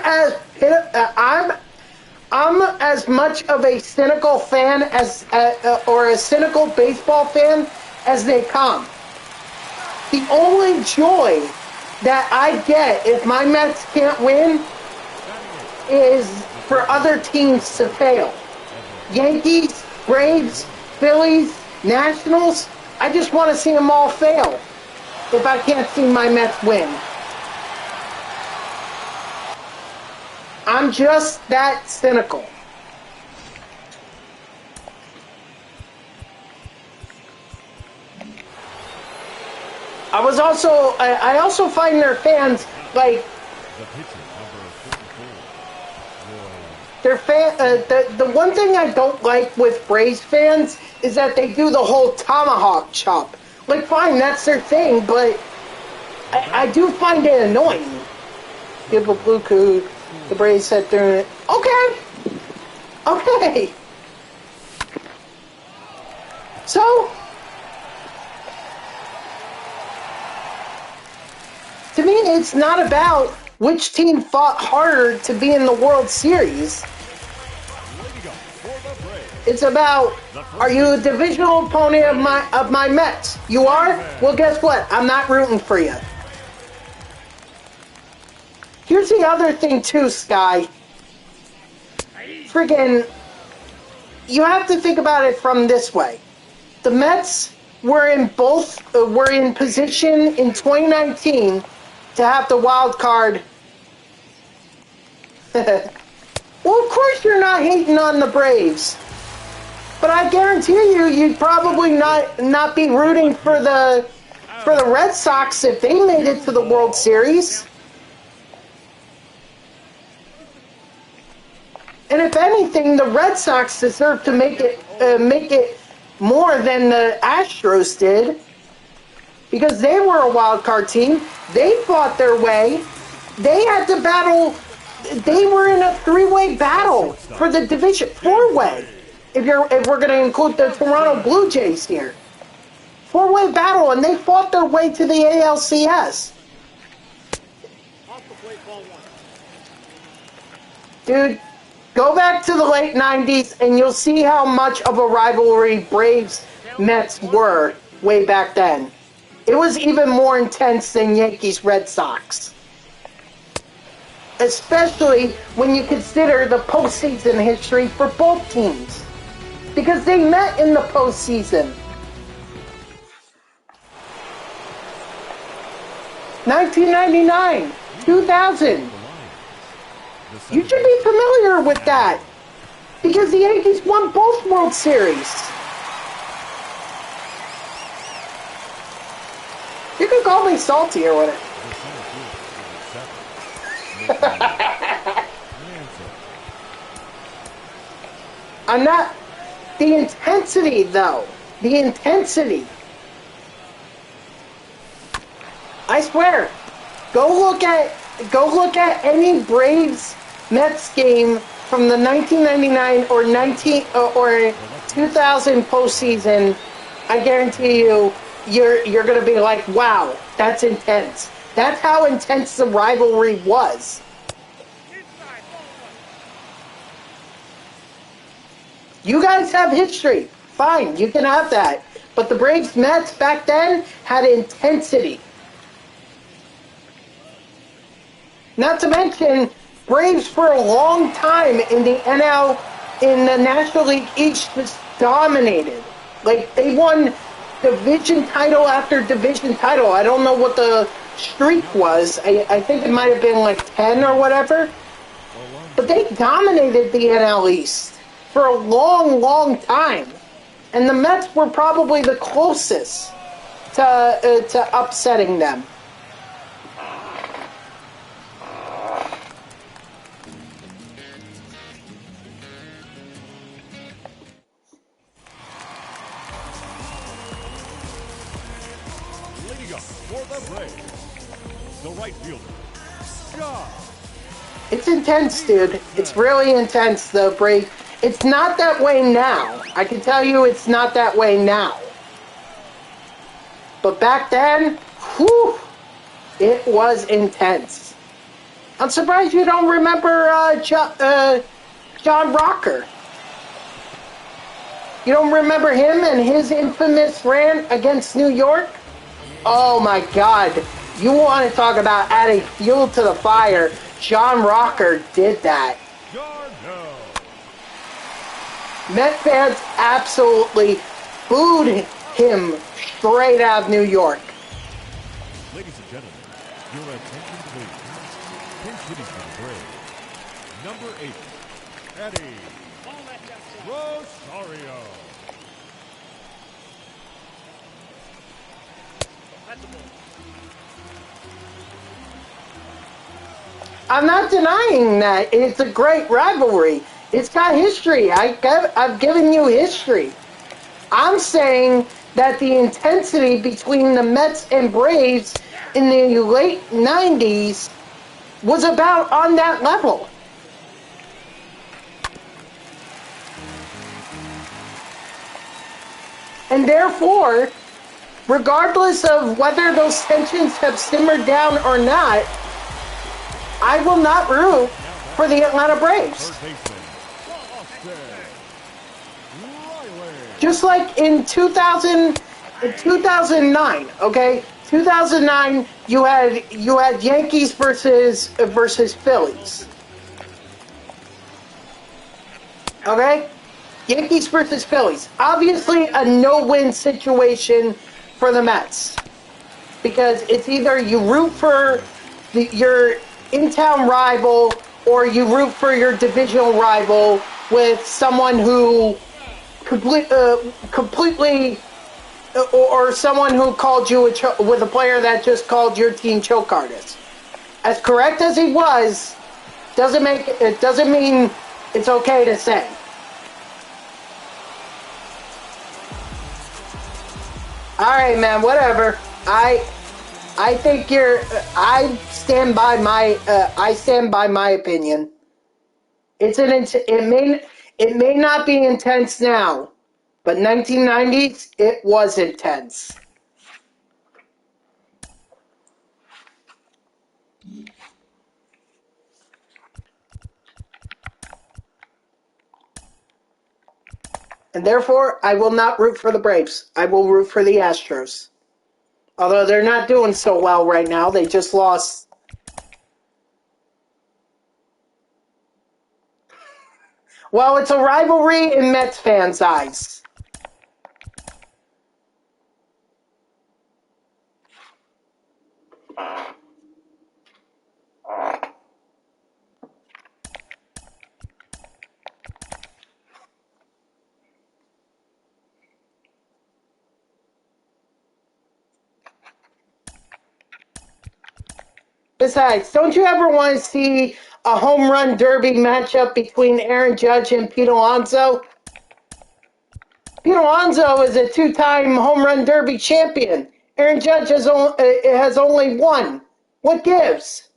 as much of a cynical fan as or a cynical baseball fan as they come. The only joy that I get if my Mets can't win is for other teams to fail. Yankees, Braves, Phillies, Nationals, I just want to see them all fail if I can't see my Mets win. I'm just that cynical. I also find their fans like their the one thing I don't like with Braves fans is that they do the whole tomahawk chop. Like, fine, that's their thing, but I do find it annoying. Give a blue coup. The Braves said through it. Okay. So, to me, it's not about which team fought harder to be in the World Series. It's about, are you a divisional opponent of my Mets? You are? Well, guess what? I'm not rooting for you. Here's the other thing too, Sky. Friggin', you have to think about it from this way. The Mets were in position in 2019 to have the wild card. Well, of course you're not hating on the Braves. But I guarantee you'd probably not be rooting for the Red Sox if they made it to the World Series. And if anything, the Red Sox deserve to make it more than the Astros did, because they were a wild card team. They fought their way. They had to battle. They were in a three-way battle for the division, four-way. If we're going to include the Toronto Blue Jays here, four-way battle, and they fought their way to the ALCS. Off the plate, ball one. Dude, go back to the late 90s, and you'll see how much of a rivalry Braves-Mets were way back then. It was even more intense than Yankees-Red Sox. Especially when you consider the postseason history for both teams. Because they met in the postseason. 1999, 2000. You should be familiar with that. Because the Yankees won both World Series. You can call me salty or whatever. I'm not. The intensity, though. The intensity. I swear. Go look at any Braves Mets game from the 1999 or 2000 postseason. I guarantee you're going to be like, wow, that's intense. That's how intense the rivalry was. You guys have history. Fine, you can have that. But the Braves Mets back then had intensity. Not to mention, Braves for a long time in the National League East just dominated. Like, they won division title after division title. I don't know what the streak was. I think it might have been like 10 or whatever. But they dominated the NL East for a long, long time. And the Mets were probably the closest to upsetting them. the Braves, the right fielder, John. It's intense, dude. It's really intense, though, Bree. It's not that way now. I can tell you it's not that way now. But back then, whew, it was intense. I'm surprised you don't remember John Rocker. You don't remember him and his infamous rant against New York? Oh my God. You want to talk about adding fuel to the fire. John Rocker did that. Met fans absolutely booed him straight out of New York. Ladies and gentlemen, your attention please. Pinch hitting for the Braves. Number 8, Eddie Rosario. I'm not denying that. It's a great rivalry. It's got history. I've given you history. I'm saying that the intensity between the Mets and Braves in the late 90s was about on that level. And therefore, regardless of whether those tensions have simmered down or not, I will not root for the Atlanta Braves. Just like in 2009, okay? 2009, you had Yankees versus Phillies. Okay? Yankees versus Phillies. Obviously a no-win situation for the Mets. Because it's either you root for your in-town rival or you root for your divisional rival with someone who completely or someone who called you with a player that just called your team choke artist. As correct as he was, doesn't mean it's okay to say. All right, man. Whatever. I think I stand by my opinion. It may not be intense now, but 1990s it was intense. And therefore, I will not root for the Braves. I will root for the Astros. Although they're not doing so well right now. They just lost. Well, it's a rivalry in Mets fans' eyes. Besides, don't you ever want to see a home run derby matchup between Aaron Judge and Pete Alonso? Pete Alonso is a two-time home run derby champion. Aaron Judge has only one. What gives?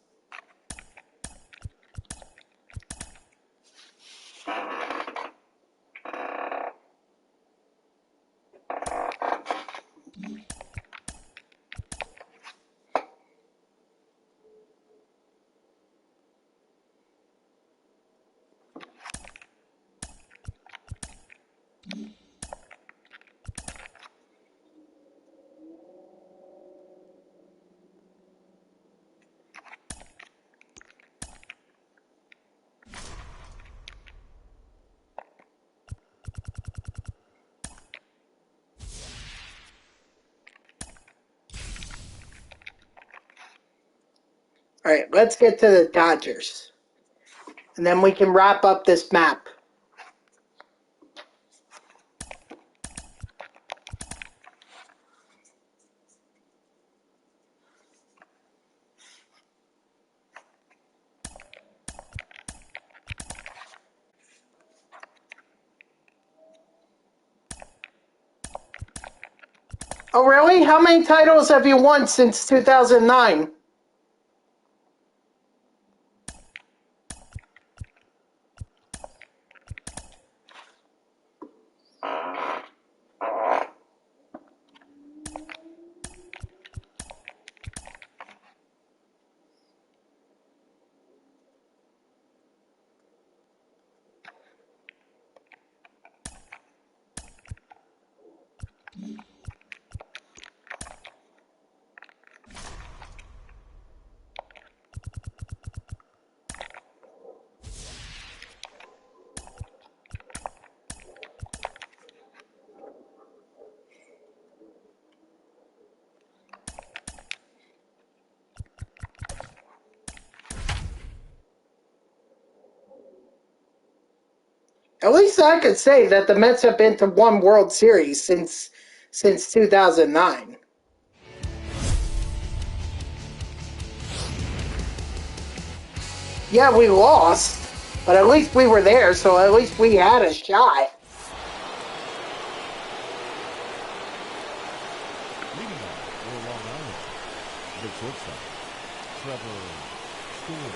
All right, let's get to the Dodgers. And then we can wrap up this map. Oh, really? How many titles have you won since 2009? At least I could say that the Mets have been to one World Series since 2009. Yeah, we lost, but at least we were there, so at least we had a shot. Leading off for Long Island, the shortstop, Trevor Story.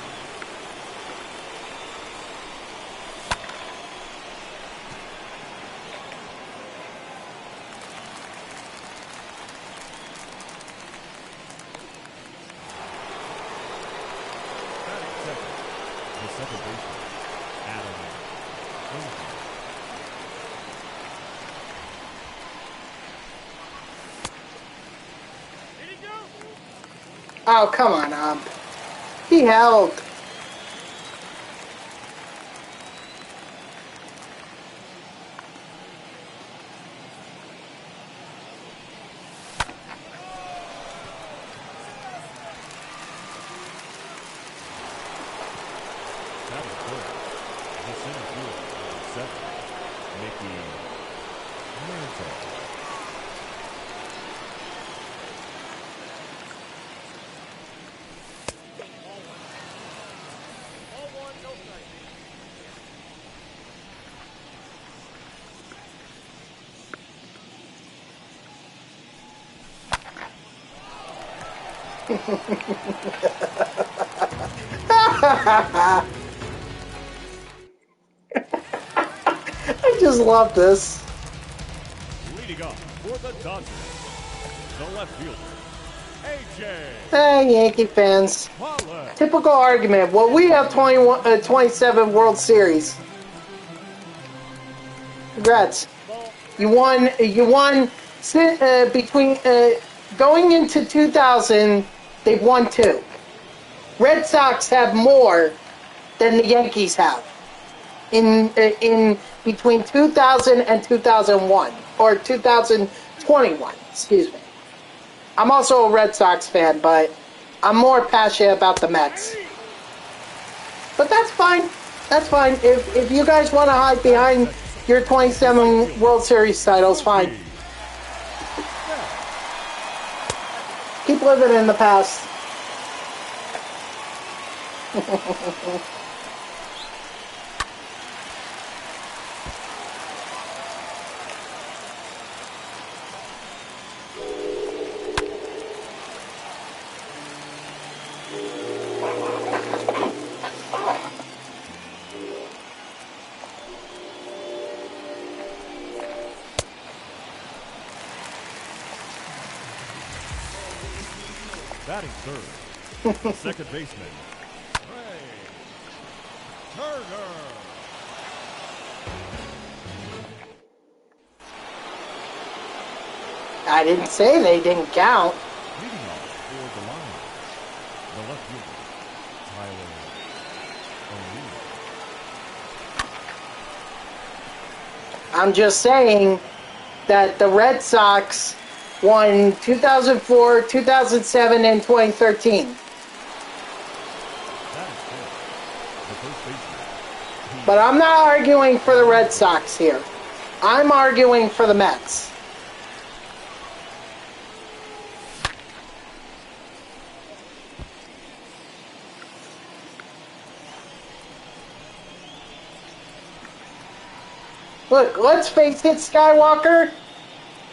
The second baseman, Adam Lincoln. Oh, come on, he held. That is good. The center fielder, number 7, Mickey Mantle. Ball one, no strike. I just love this. Leading up for the Dodgers, the left fielder, AJ Hey, Yankee fans. Pollock. Typical argument. Well, we have 27 World Series. Congrats. Ball. You won. Between going into 2000. They've won 2. Red Sox have more than the Yankees have in between 2000 and 2001 or 2021. Excuse me. I'm also a Red Sox fan, but I'm more passionate about the Mets. But that's fine. That's fine. If you guys want to hide behind your 27 World Series titles, fine. Keep living in the past. Batting third, the second baseman, Ray Turner. I didn't say they didn't count. Leading off for the Lions, the left fielder, Tyler O'Neill. I'm just saying that the Red Sox won 2004, 2007, and 2013. That is good. The first baseman, But I'm not arguing for the Red Sox here. I'm arguing for the Mets. Look, let's face it, Skywalker.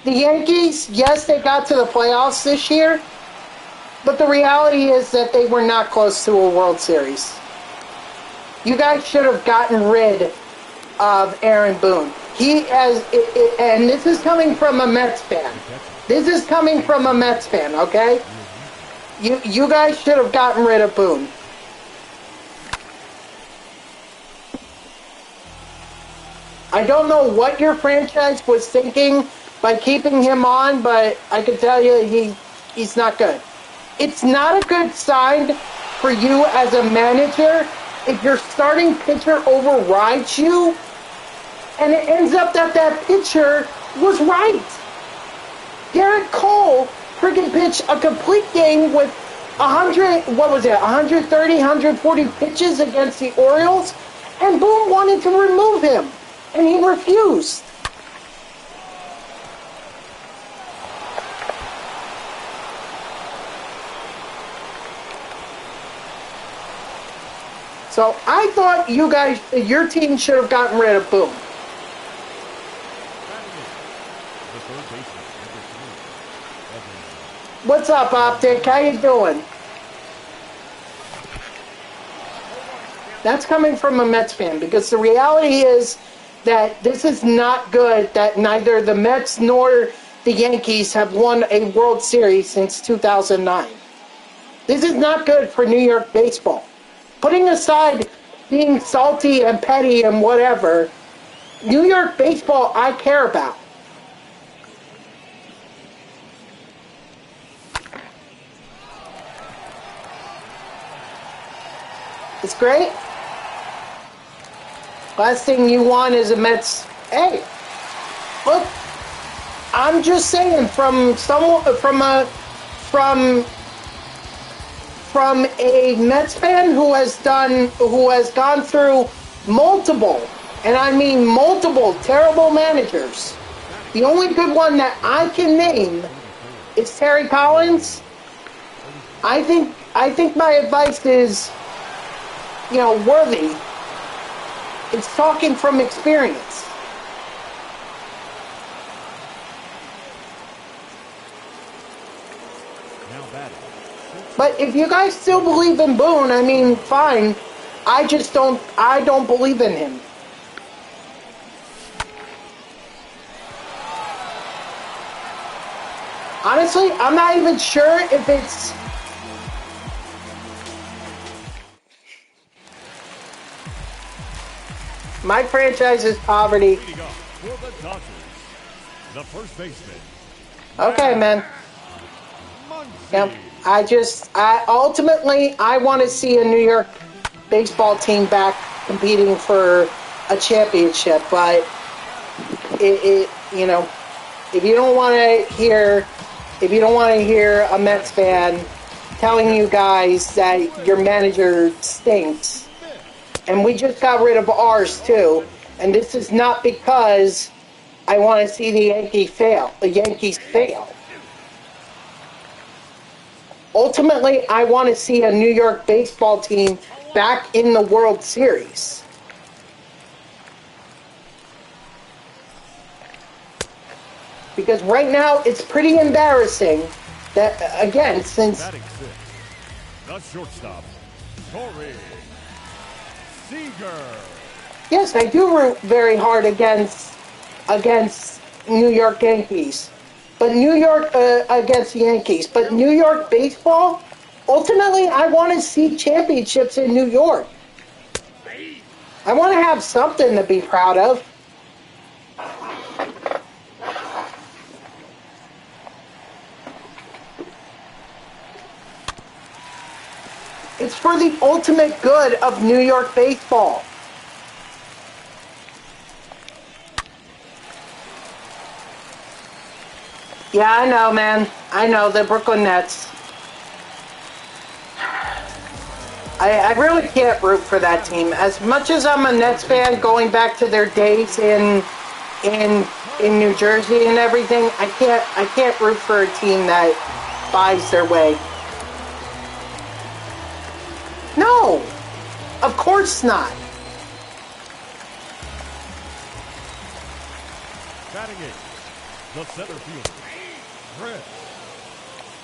the Yankees, yes, they got to the playoffs this year, but the reality is that they were not close to a World Series. You guys should have gotten rid of Aaron Boone. He has, and this is coming from a Mets fan. This is coming from a Mets fan, okay? You guys should have gotten rid of Boone. I don't know what your franchise was thinking by keeping him on, but I can tell you he's not good. It's not a good sign for you as a manager if your starting pitcher overrides you and it ends up that that pitcher was right. Garrett Cole freaking pitched a complete game with 130, 140 pitches against the Orioles, and Boone wanted to remove him, and he refused. So I thought you guys, your team should have gotten rid of Boone. What's up, Optic? How you doing? That's coming from a Mets fan, because the reality is that this is not good, that neither the Mets nor the Yankees have won a World Series since 2009. This is not good for New York baseball. Putting aside being salty and petty and whatever, New York baseball I care about. It's great. Last thing you want is a Mets. Hey, look, I'm just saying from a Mets fan who has gone through multiple, and I mean multiple, terrible managers. The only good one that I can name is Terry Collins. I think my advice is, worthy. It's talking from experience. But if you guys still believe in Boone, I mean, fine. I don't believe in him. Honestly, I'm not even sure if it's... My franchise is poverty. The first baseman. Okay, man. Yep. Ultimately, I want to see a New York baseball team back competing for a championship. But if you don't want to hear a Mets fan telling you guys that your manager stinks, and we just got rid of ours too, and this is not because I want to see the Yankees fail. Ultimately, I want to see a New York baseball team back in the World Series. Because right now, it's pretty embarrassing that, again, since... The shortstop, Corey Seager. Yes, I do root very hard against New York Yankees. But New York against the Yankees. But New York baseball, ultimately, I want to see championships in New York. I want to have something to be proud of. It's for the ultimate good of New York baseball. Yeah, I know, man. I know, the Brooklyn Nets. I really can't root for that team. As much as I'm a Nets fan, going back to their days in New Jersey and everything, I can't root for a team that buys their way. No, of course not. Batting it, The center fielder, Chris.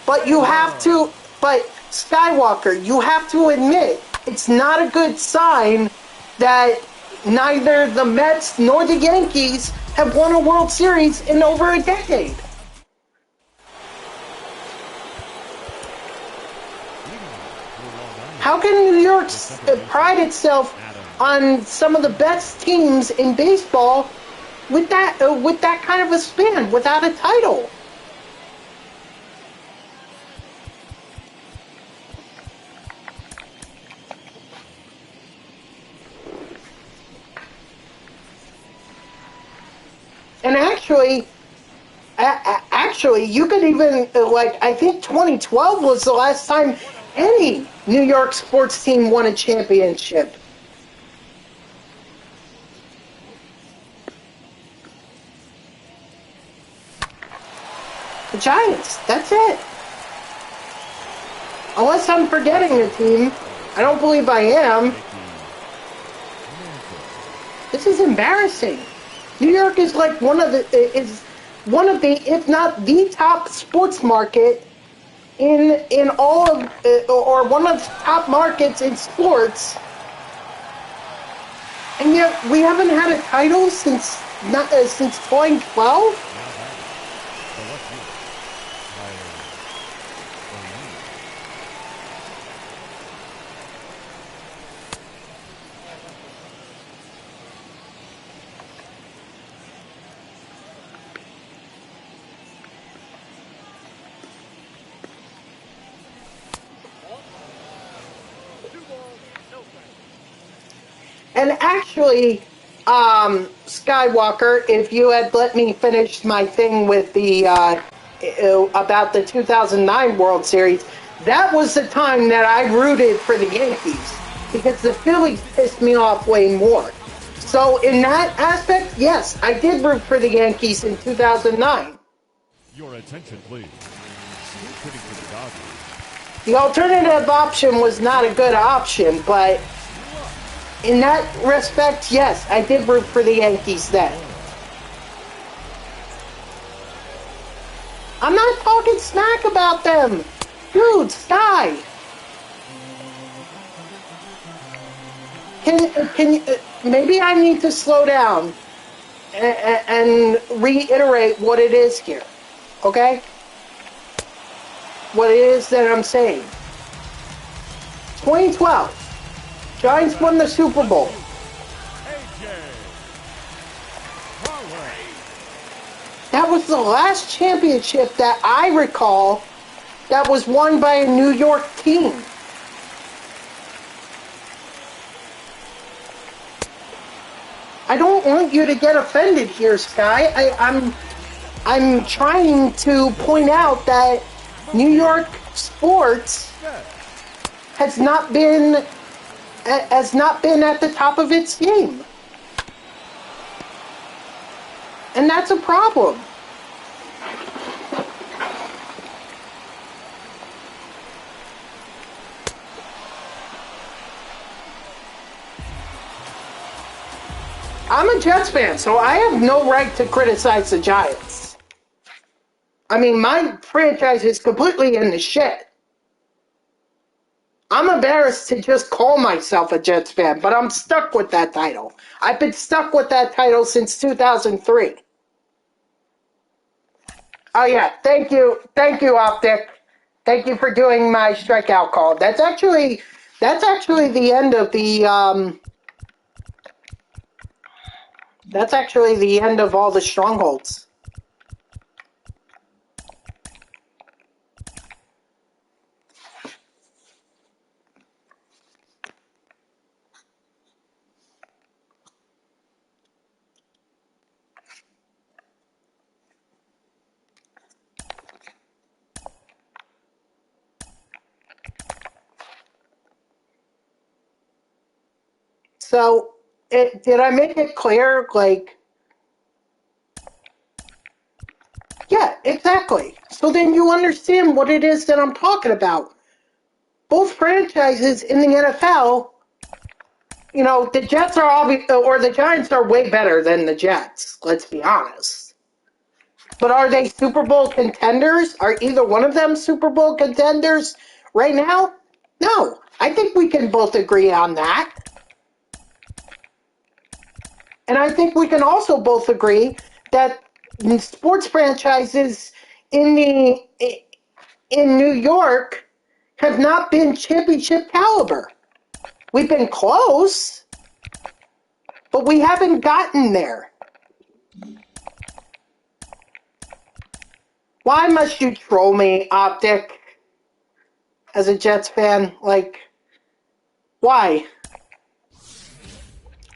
But you have to, but Skywalker, you have to admit, it's not a good sign that neither the Mets nor the Yankees have won a World Series in over a decade. How can New York pride itself on some of the best teams in baseball with that kind of a span, without a title? And actually, you could even, I think 2012 was the last time any New York sports team won a championship. The Giants, that's it. Unless I'm forgetting a team. I don't believe I am. This is embarrassing. New York is like one of the, if not the top sports market in all of, or one of the top markets in sports, and yet we haven't had a title since 2012. And actually, Skywalker, if you had let me finish my thing with the about the 2009 World Series, that was the time that I rooted for the Yankees because the Phillies pissed me off way more. So in that aspect, yes, I did root for the Yankees in 2009. Your attention, please. Who's hitting for the Dodgers? The alternative option was not a good option, but in that respect, yes, I did root for the Yankees then. I'm not talking smack about them. Dude, Sky. Can you, maybe I need to slow down and reiterate what it is here, okay? What it is that I'm saying. 2012. Giants won the Super Bowl. That was the last championship that I recall that was won by a New York team. I don't want you to get offended here, Sky. I'm trying to point out that New York sports has not been at the top of its game. And that's a problem. I'm a Jets fan, so I have no right to criticize the Giants. I mean, my franchise is completely in the shit. I'm embarrassed to just call myself a Jets fan, but I'm stuck with that title. I've been stuck with that title since 2003. Oh yeah, thank you, Optic. Thank you for doing my strikeout call. That's actually the end of the That's actually the end of all the strongholds. So, did I make it clear? Like, yeah, exactly. So then you understand what it is that I'm talking about. Both franchises in the NFL, you know, the Jets are or the Giants are way better than the Jets. Let's be honest. But are they Super Bowl contenders? Are either one of them Super Bowl contenders right now? No. I think we can both agree on that. And I think we can also both agree that sports franchises in New York have not been championship caliber. We've been close, but we haven't gotten there. Why must you troll me, Optic, as a Jets fan? Like, why?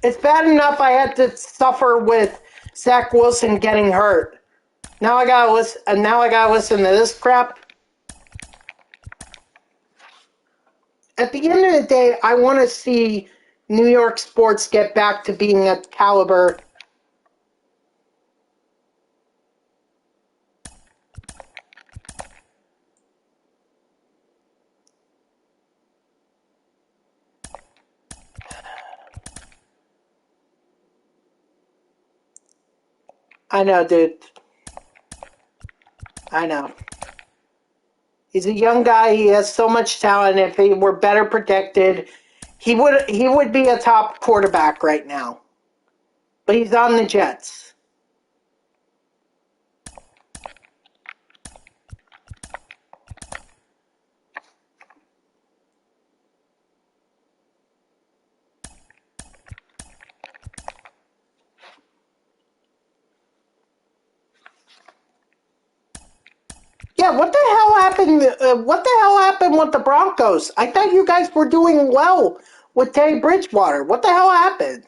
It's bad enough I had to suffer with Zach Wilson getting hurt. Now I gotta listen to this crap. At the end of the day, I want to see New York sports get back to being a caliber. I know, dude. I know. He's a young guy. He has so much talent. If he were better protected, he would be a top quarterback right now. But he's on the Jets. Yeah, what the hell happened? What the hell happened with the Broncos? I thought you guys were doing well with Teddy Bridgewater. What the hell happened?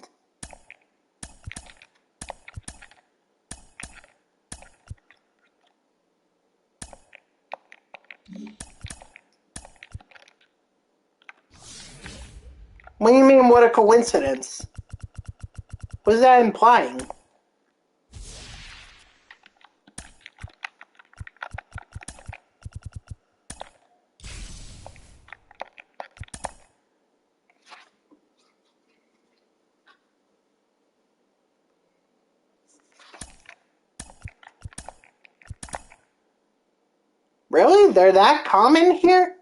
What do you mean, what a coincidence? What is that implying? Really? They're that common here?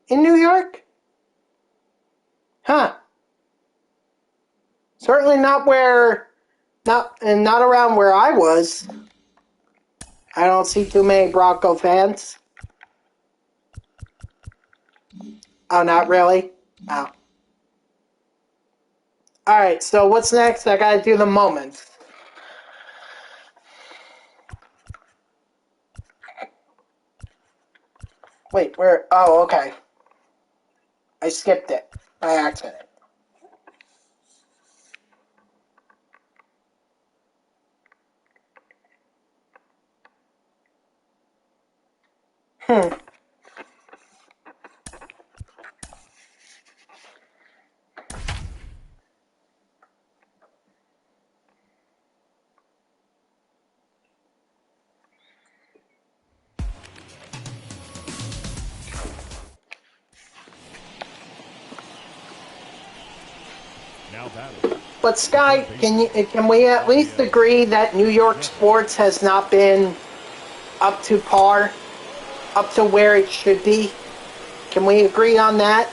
In New York? Huh. Certainly not not around where I was. I don't see too many Bronco fans. Oh, not really? Oh. Alright, so what's next? I gotta do the moments. Wait, where? Oh, okay. I skipped it by accident. Hmm. Now battle. But Sky, can we at least agree that New York sports has not been up to par, up to where it should be? Can we agree on that?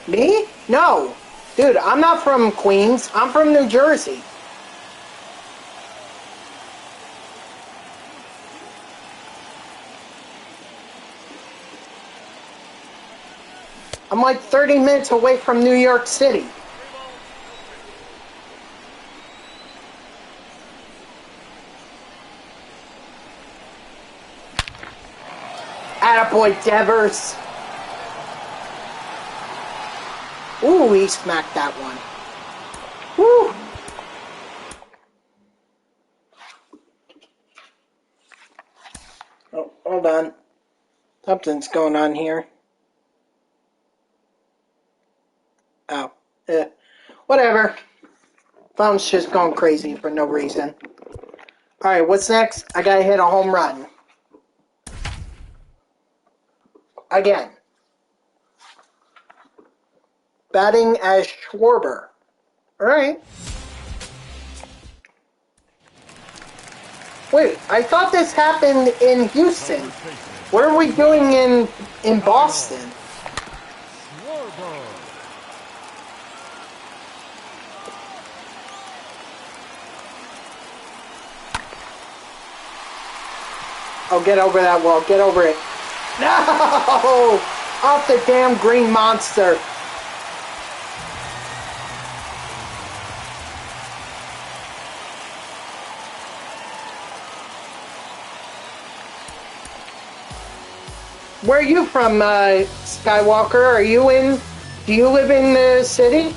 Me? No. Dude, I'm not from Queens. I'm from New Jersey. I'm like 30 minutes away from New York City. Attaboy Devers. Ooh, he smacked that one. Woo! Oh, hold on. Something's going on here. Oh, whatever. Phone's just going crazy for no reason. Alright, what's next? I gotta hit a home run. Again. Batting as Schwarber. Alright. Wait, I thought this happened in Houston. What are we doing in Boston? Oh, get over that wall. Get over it. No! Off the damn green monster. Where are you from, Skywalker? Are you in... Do you live in the city?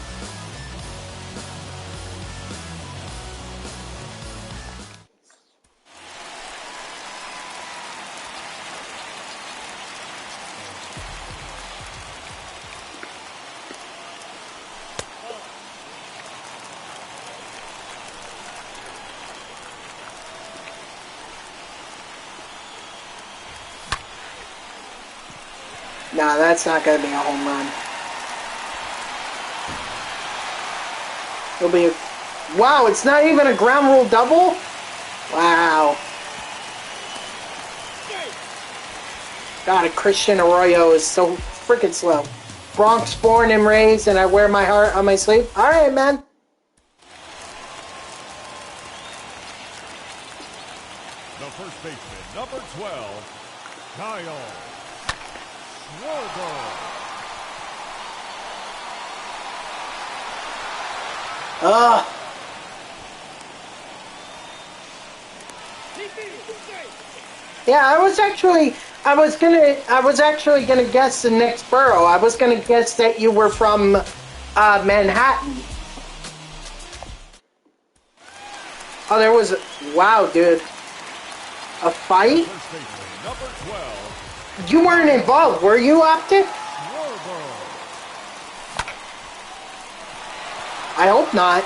Nah, that's not going to be a home run. It'll be a... Wow, it's not even a ground rule double? Wow. God, Christian Arroyo is so freaking slow. Bronx born and raised, and I wear my heart on my sleeve. Alright, man. The first baseman, number 12, Kyle Schwarber. Ugh. Yeah, I was actually gonna guess the next borough. I was gonna guess that you were from Manhattan. Oh, there was wow, dude. A fight? Number 12. You weren't involved, were you, Optic? I hope not.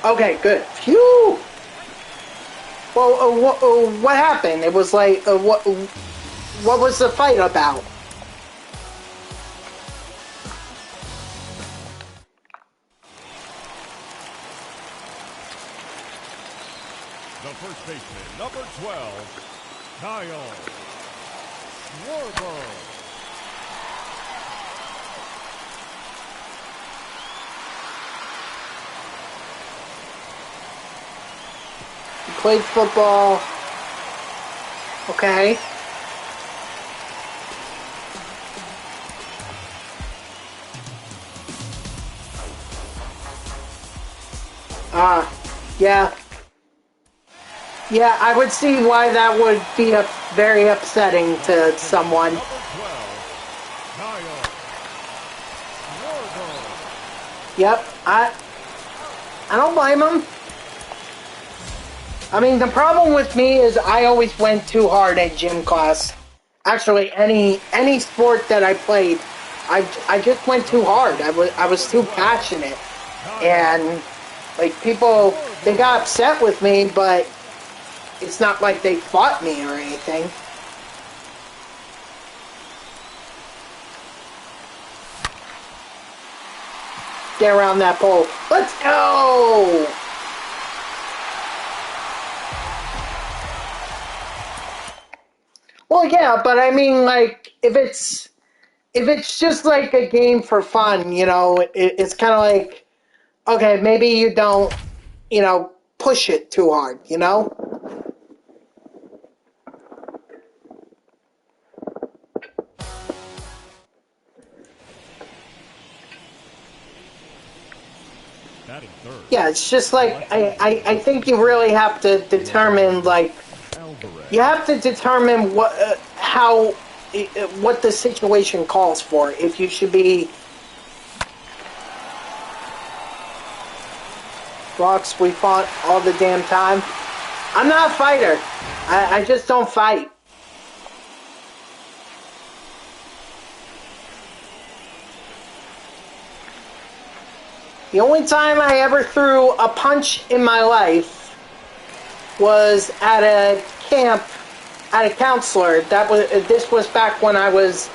Okay, good. Phew! Well, what happened? It was like, what was the fight about? The first baseman, number 12, Kyle Schwarber. Played football. Okay. Yeah. Yeah, I would see why that would be very upsetting to someone. Number 12, Kyle Schwarber. Yep, I don't blame him. I mean, the problem with me is I always went too hard at gym class. Actually, any sport that I played, I just went too hard. I was too passionate, and like people, they got upset with me, but it's not like they fought me or anything. Get around that pole. Let's go! Well, yeah, but I mean, like, if it's just like a game for fun, you know, it's kind of like, okay, maybe you don't, you know, push it too hard, you know? Batting third. Yeah, it's just like, I think you really have to determine, like, you have to determine what the situation calls for. If you should be Rocks, we fought all the damn time. I'm not a fighter. I just don't fight. The only time I ever threw a punch in my life was at a camp, at a counselor. This was back when I was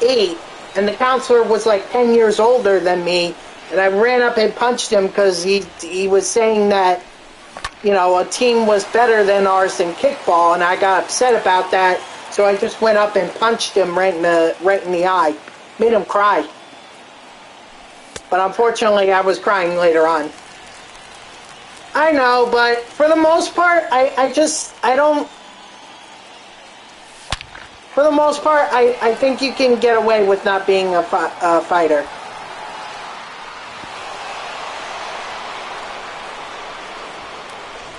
8, and the counselor was like 10 years older than me, and I ran up and punched him because he was saying that, you know, a team was better than ours in kickball, and I got upset about that, so I just went up and punched him right in the eye. Made him cry. But unfortunately, I was crying later on. I know, but for the most part, I think you can get away with not being a fighter.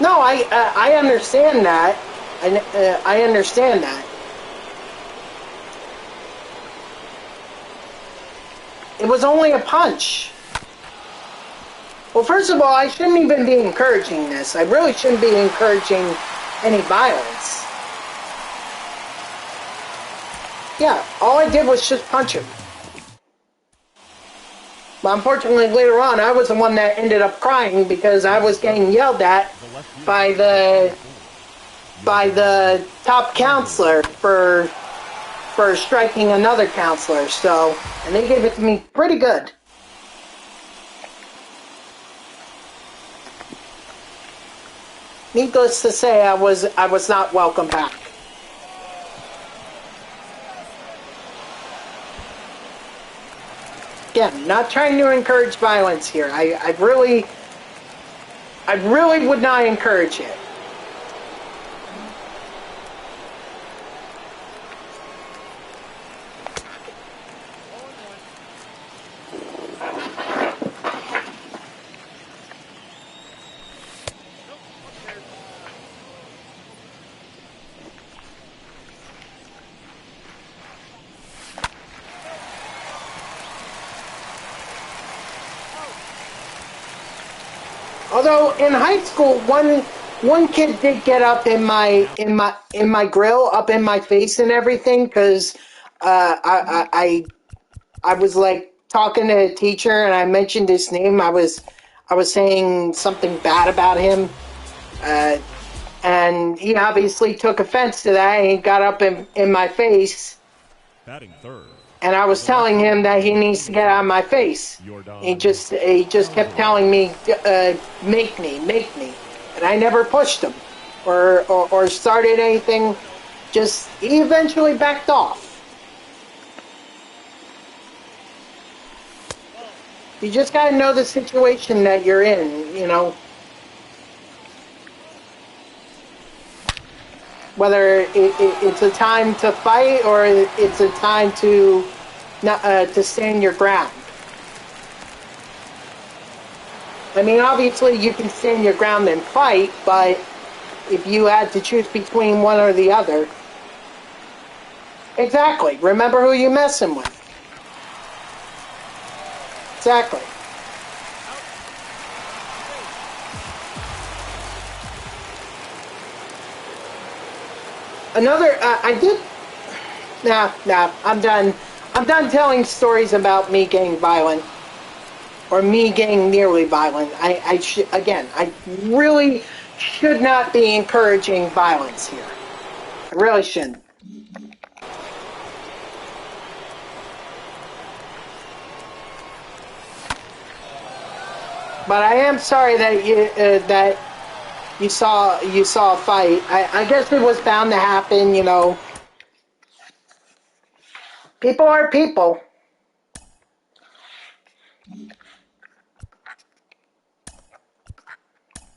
No, I understand that. I understand that. It was only a punch. Well, first of all, I shouldn't even be encouraging this. I really shouldn't be encouraging any violence. Yeah, all I did was just punch him. But unfortunately, later on, I was the one that ended up crying because I was getting yelled at by the top counselor for striking another counselor. So, and they gave it to me pretty good. Needless to say, I was not welcome back. Again, not trying to encourage violence here. I really would not encourage it. Although in high school, one kid did get up in my grill, up in my face and everything, because I was like talking to a teacher and I mentioned his name. I was saying something bad about him, and he obviously took offense to that. And he got up in my face. Batting third. And I was telling him that he needs to get out of my face. He just kept telling me, make me. And I never pushed him or started anything. Just, he eventually backed off. You just gotta know the situation that you're in, you know. Whether it's a time to fight or it's a time to to stand your ground. I mean, obviously you can stand your ground and fight, but if you had to choose between one or the other, exactly. Remember who you're messing with. Exactly. Another, I'm done. I'm done telling stories about me getting violent, or me getting nearly violent. I really should not be encouraging violence here. I really shouldn't. But I am sorry that you saw a fight. I guess it was bound to happen, you know. People are people.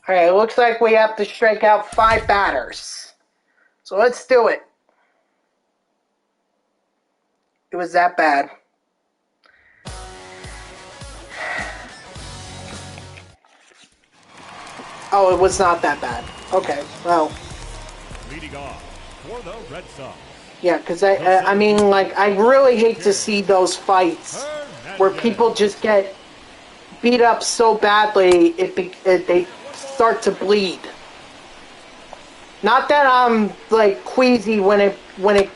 Alright, it looks like we have to strike out 5 batters. So let's do it. It was that bad. Oh, it was not that bad. Okay, well. Leading off for the Red Sox. Yeah, because I mean, like, I really hate to see those fights where people just get beat up so badly they start to bleed. Not that I'm like queasy when it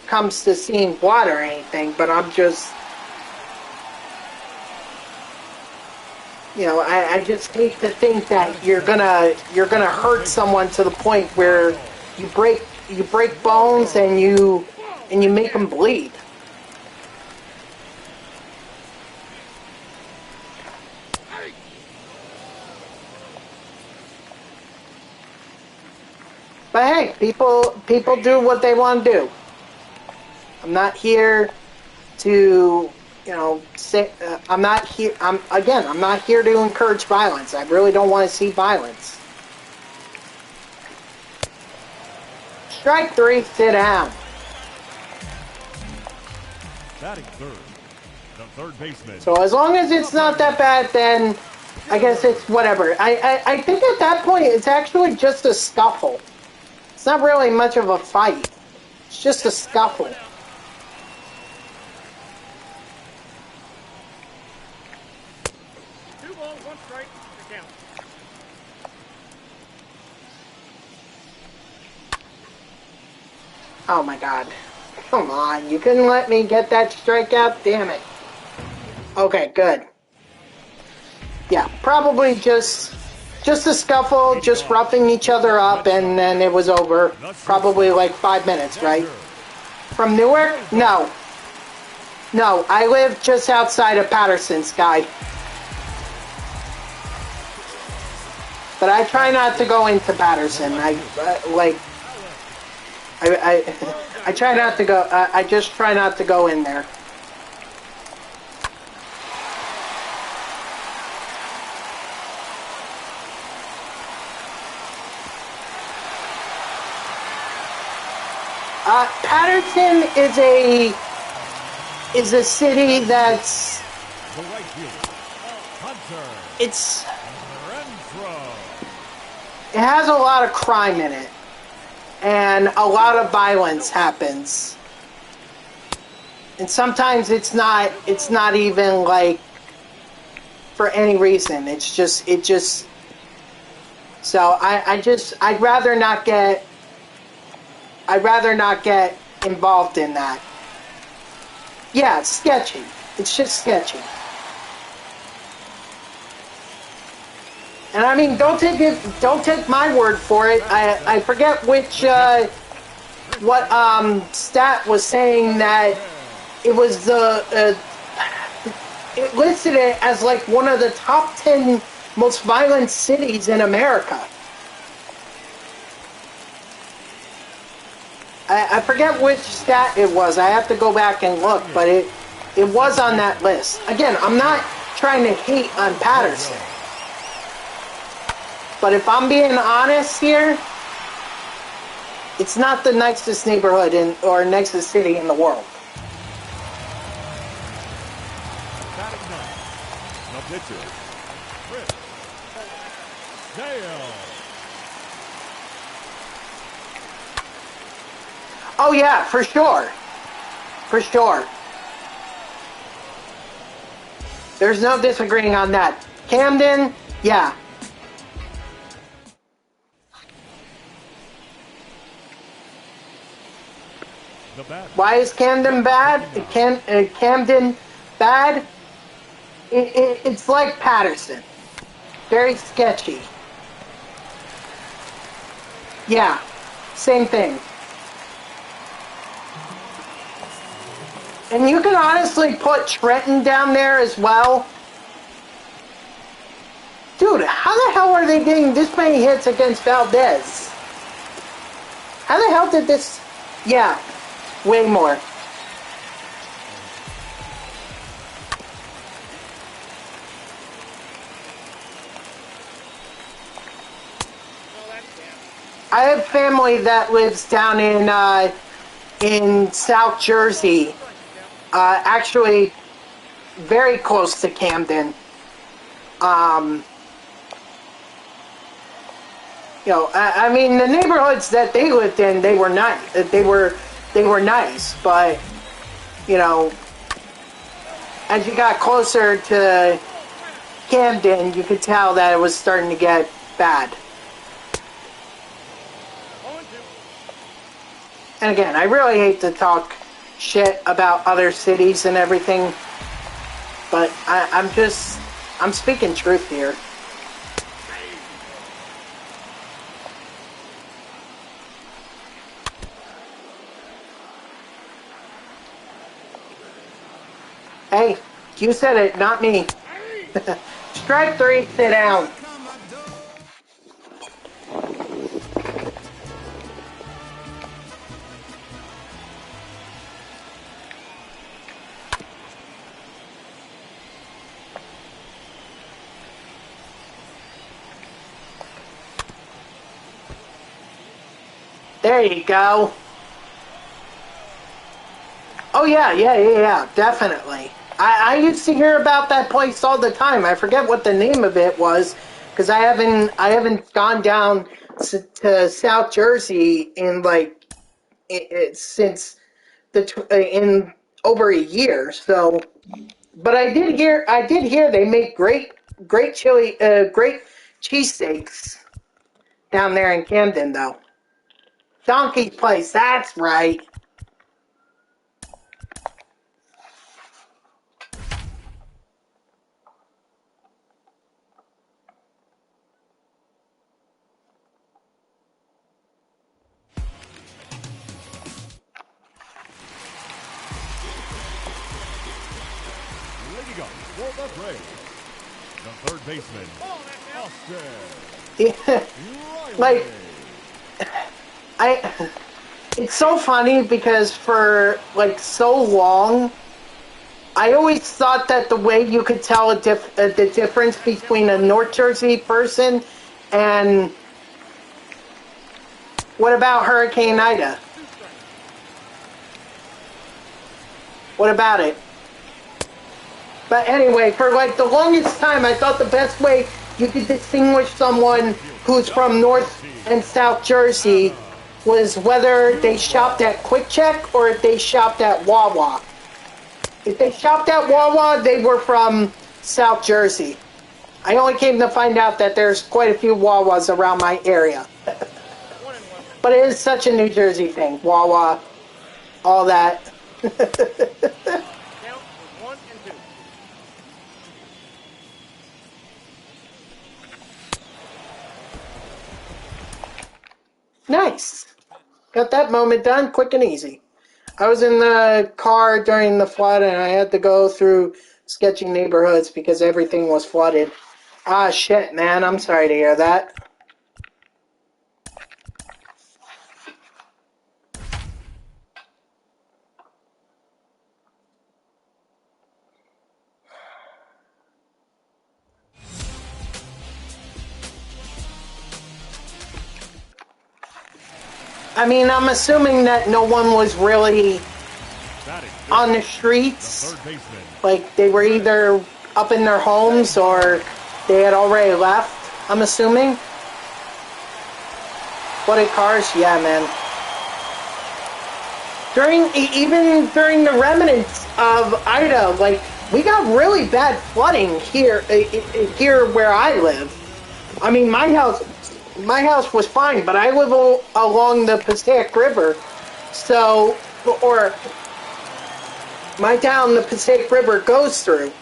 comes to seeing blood or anything, but I'm just, you know, I just hate to think that you're gonna hurt someone to the point where you break bones and you make them bleed. people do what they want to do. I'm not here to, say, I'm not here, I'm not here to encourage violence. I really don't want to see violence. Strike 3, sit down. Batting third, the third baseman. So as long as it's not that bad, then I guess it's whatever. I think at that point it's actually just a scuffle. It's not really much of a fight. It's just a scuffle. 2 balls, 1 strike, the count. Oh my god. Come on, you couldn't let me get that strikeout? Damn it. Okay, good. Yeah, probably just a scuffle, just roughing each other up, and then it was over. Probably like 5 minutes, right? From Newark? No. No, I live just outside of Patterson, Sky. But I try not to go into Patterson. I try not to go. I just try not to go in there. Patterson is a city that's it has a lot of crime in it, and a lot of violence happens, and sometimes it's not even like for any reason. It's just so I'd rather not get involved in that. Yeah, it's sketchy. It's just sketchy. And I mean, don't take my word for it. I forget which what stat was saying that it was it listed it as like one of the top 10 most violent cities in America. I forget which stat it was. I have to go back and look, but it was on that list. Again, I'm not trying to hate on Patterson. But if I'm being honest here, it's not the nicest neighborhood or nicest city in the world. Batting ninth, the pitcher, Chris Dale. Oh yeah, for sure. For sure. There's no disagreeing on that. Camden, yeah. Why is Camden bad? Camden bad? It's like Patterson. Very sketchy. Yeah, same thing. And you can honestly put Trenton down there as well. Dude, how the hell are they getting this many hits against Valdez? How the hell did this... Yeah, way more. I have family that lives down in South Jersey. Actually, very close to Camden. You know, I mean, the neighborhoods that they lived in, they were nice. They were nice, but you know, as you got closer to Camden, you could tell that it was starting to get bad. And again, I really hate to talk shit about other cities and everything, but I'm speaking truth here. Hey, you said it, not me. Strike 3, sit down. There you go. Oh yeah, definitely. I used to hear about that place all the time. I forget what the name of it was because I haven't gone down to South Jersey in like since in over a year. So, but I did hear they make great chili great cheesesteaks down there in Camden though. Donkey's Place, that's right. Lady Guns for the Braves. The third baseman, Austin Yeah, Riley. like it's so funny because for like so long, I always thought that the way you could tell the difference between a North Jersey person and what about Hurricane Ida? What about it? But anyway, for like the longest time, I thought the best way you could distinguish someone who's from North and South Jersey was whether they shopped at Quick Check or if they shopped at Wawa. If they shopped at Wawa, they were from South Jersey. I only came to find out that there's quite a few Wawas around my area. But it is such a New Jersey thing. Wawa, all that. Count was 1 and 2. Nice. Got that moment done quick and easy. I was in the car during the flood and I had to go through sketchy neighborhoods because everything was flooded. Ah, shit, man. I'm sorry to hear that. I mean, I'm assuming that no one was really on the streets. Third baseman, Like, they were either up in their homes or they had already left, I'm assuming. Flooded cars? Yeah, man. Even during the remnants of Ida, like, we got really bad flooding here where I live. I mean, my house was fine, but I live along the Passaic River, so, or my town, the Passaic River goes through.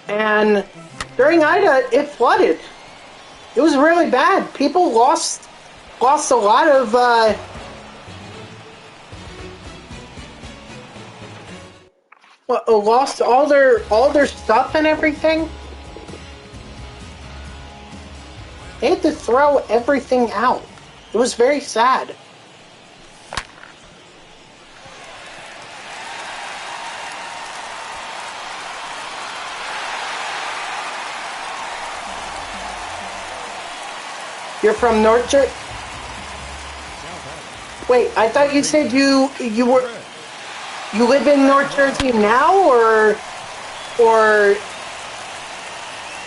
And during Ida, it flooded. It was really bad. People lost a lot of, lost all their stuff and everything. They had to throw everything out. It was very sad. You're from North Jersey? Wait, I thought you said you live in North Jersey now, or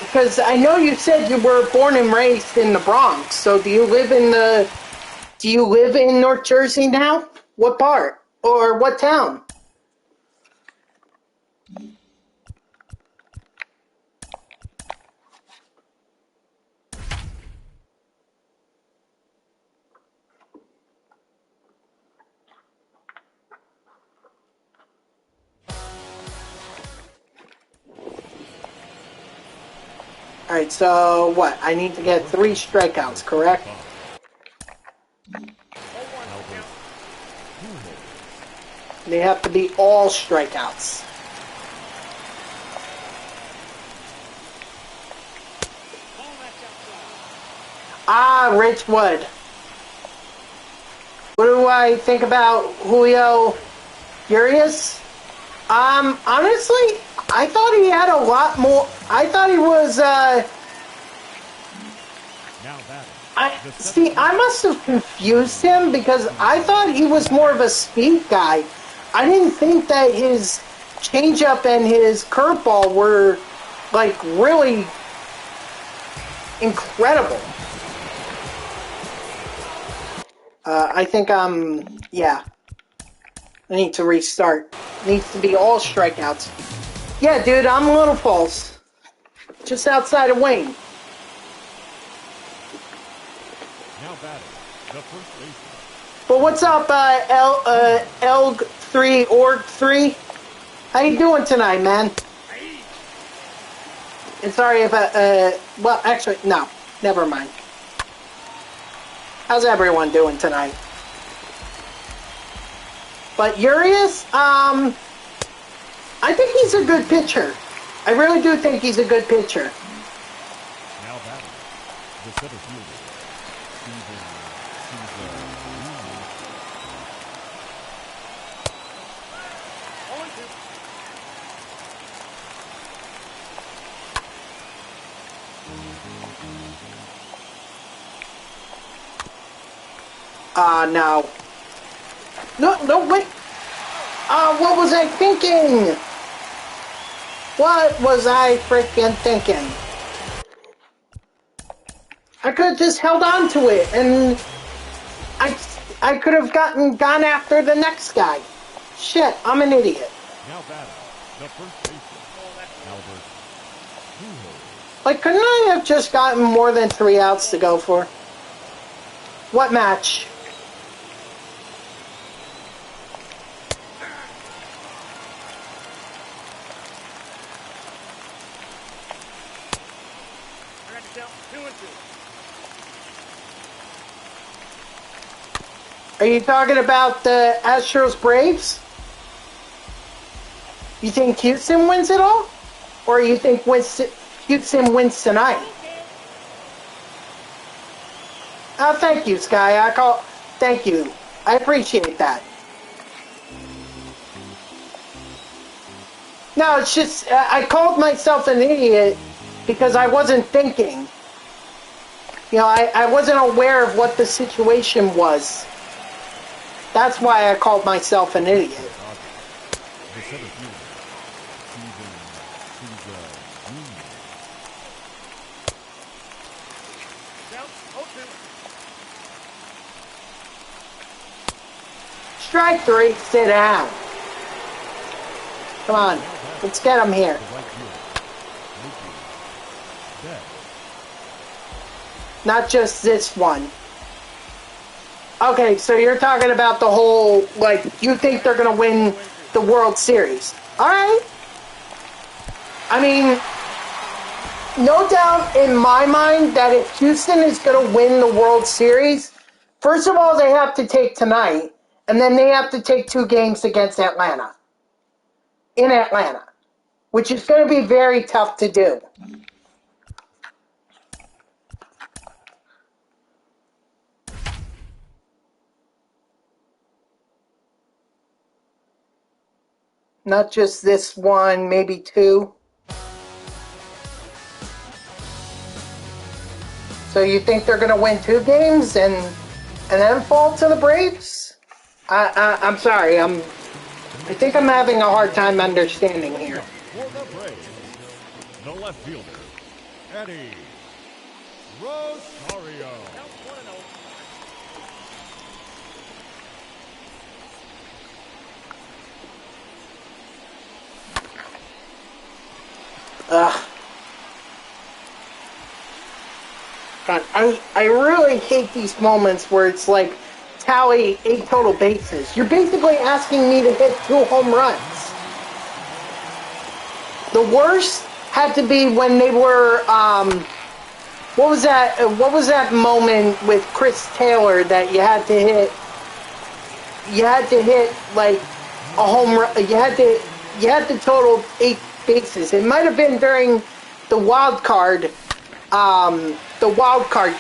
because I know you said you were born and raised in the Bronx. So do you live in North Jersey now? What part or what town? Alright, so what? I need to get 3 strikeouts, correct? They have to be all strikeouts. Ah, Rich Wood. What do I think about Julio Urias? Honestly, I thought he had a lot more. I thought he was, now batting, I must have confused him because I thought he was more of a speed guy. I didn't think that his changeup and his curveball were like really incredible. I think yeah. I need to restart. Needs to be all strikeouts. Yeah, dude, I'm a little false. Just outside of Wayne. Now batting, the first baseman. But what's up, Elg3 Org 3? How you doing tonight, man? And sorry if well, actually, no, never mind. How's everyone doing tonight? But Urias, I think he's a good pitcher. I really do think he's a good pitcher. Now batting, the center fielder. No. No, wait. What was I thinking? What was I freaking thinking? I could have just held on to it, and I could have gone after the next guy. Shit, I'm an idiot. Now batting, the first baseman, Albert. Like, couldn't I have just gotten more than 3 outs to go for? What match? Are you talking about the Astros Braves? You think Houston wins it all? Or you think Houston wins tonight? Oh, thank you, Sky. Thank you. I appreciate that. No, it's just, I called myself an idiot because I wasn't thinking. You know, I wasn't aware of what the situation was. That's why I called myself an idiot. Strike 3, sit down. Come on, let's get him here. Not just this one. Okay, so you're talking about the whole, like, you think they're going to win the World Series. Alright. I mean, no doubt in my mind that if Houston is going to win the World Series, first of all, they have to take tonight, and then they have to take 2 games against Atlanta. In Atlanta. Which is going to be very tough to do. Not just this one, maybe 2. So you think they're going to win 2 games and then fall to the Braves? I'm sorry. I think I'm having a hard time understanding here. For the Braves, the left fielder, Eddie Rosario. God, I really hate these moments where it's like tally 8 total bases. You're basically asking me to hit 2 home runs. The worst had to be when they were what was that moment with Chris Taylor that you had to hit like a home run. You had to total 8 bases. It might have been during the wild card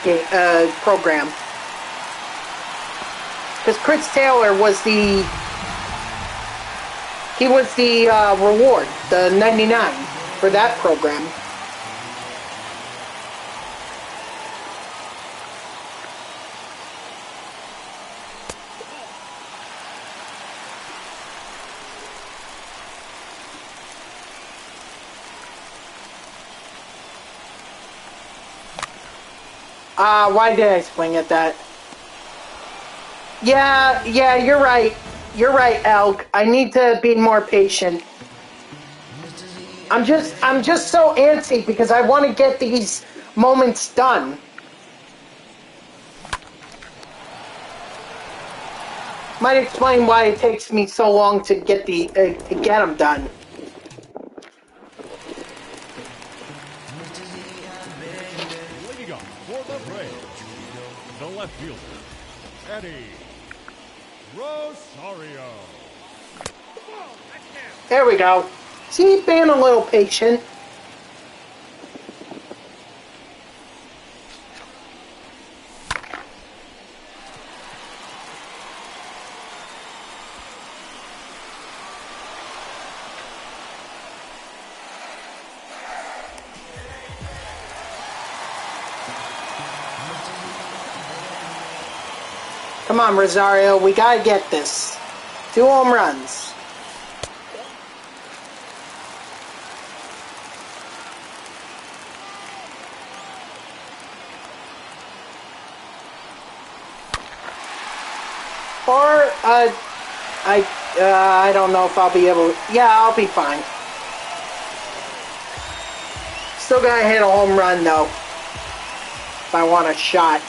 game program, because Chris Taylor was the reward, the 99 for that program. Why did I swing at that? Yeah, you're right. You're right, Elk. I need to be more patient. I'm just so antsy because I want to get these moments done. Might explain why it takes me so long to get them done. Leading off for the Braves, the left fielder, Eddie Rosario. There we go. See, being a little patient. Come on, Rosario. We gotta get this. 2 home runs. Or, I don't know if I'll be able to... Yeah, I'll be fine. Still gotta hit a home run, though. If I want a shot.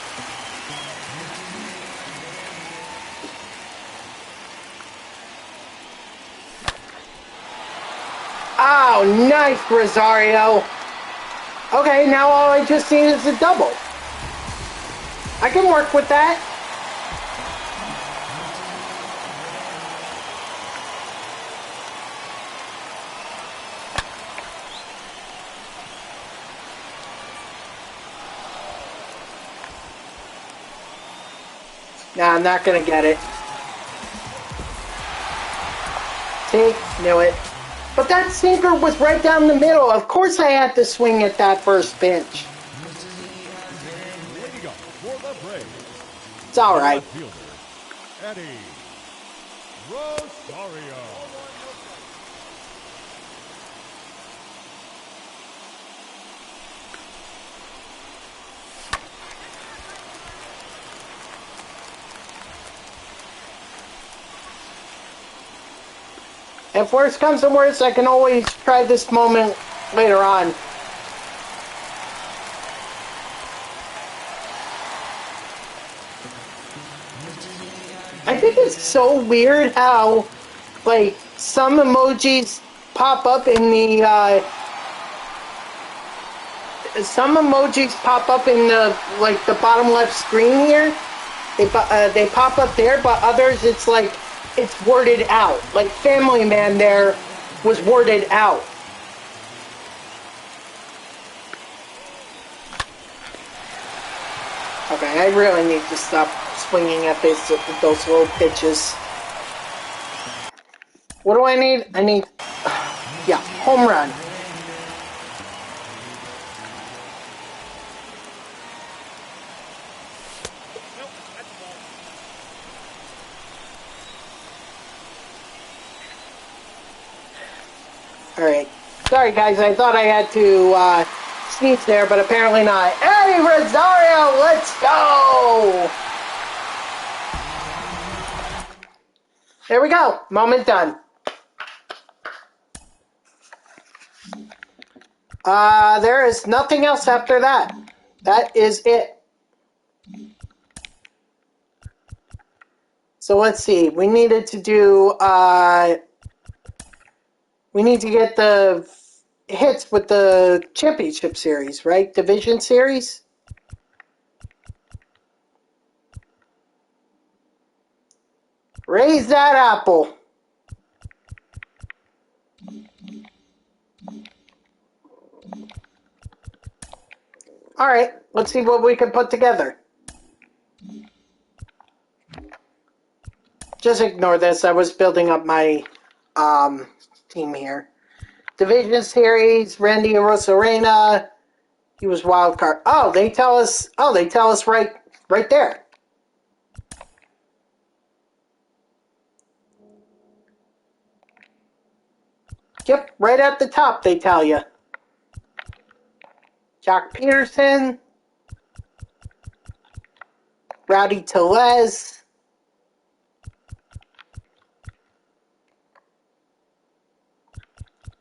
Oh, nice, Rosario. Okay, now all I just need is a double. I can work with that. Nah, I'm not gonna get it. See? Knew it. But that sinker was right down the middle. Of course I had to swing at that first pitch. It's alright. Eddie Rosario. If worse comes to worse, I can always try this moment later on. I think it's so weird how, like, some emojis pop up in the, like, the bottom left screen here. They pop up there, but others, it's like, it's worded out. Like Family Man there was worded out. Okay, I really need to stop swinging at those little pitches. What do I need? I need... Yeah, home run. Alright. Sorry guys, I thought I had to sneeze there, but apparently not. Eddie Rosario, let's go! There we go. Moment done. There is nothing else after that. That is it. So let's see. We needed to do... we need to get the hits with the championship series, right? Division series? Raise that apple. Alright, let's see what we can put together. Just ignore this. I was building up my team here. Division series, Randy Rosarena. He was wild card. Oh, they tell us right there. Yep, right at the top they tell you. Jock Peterson. Rowdy Tellez.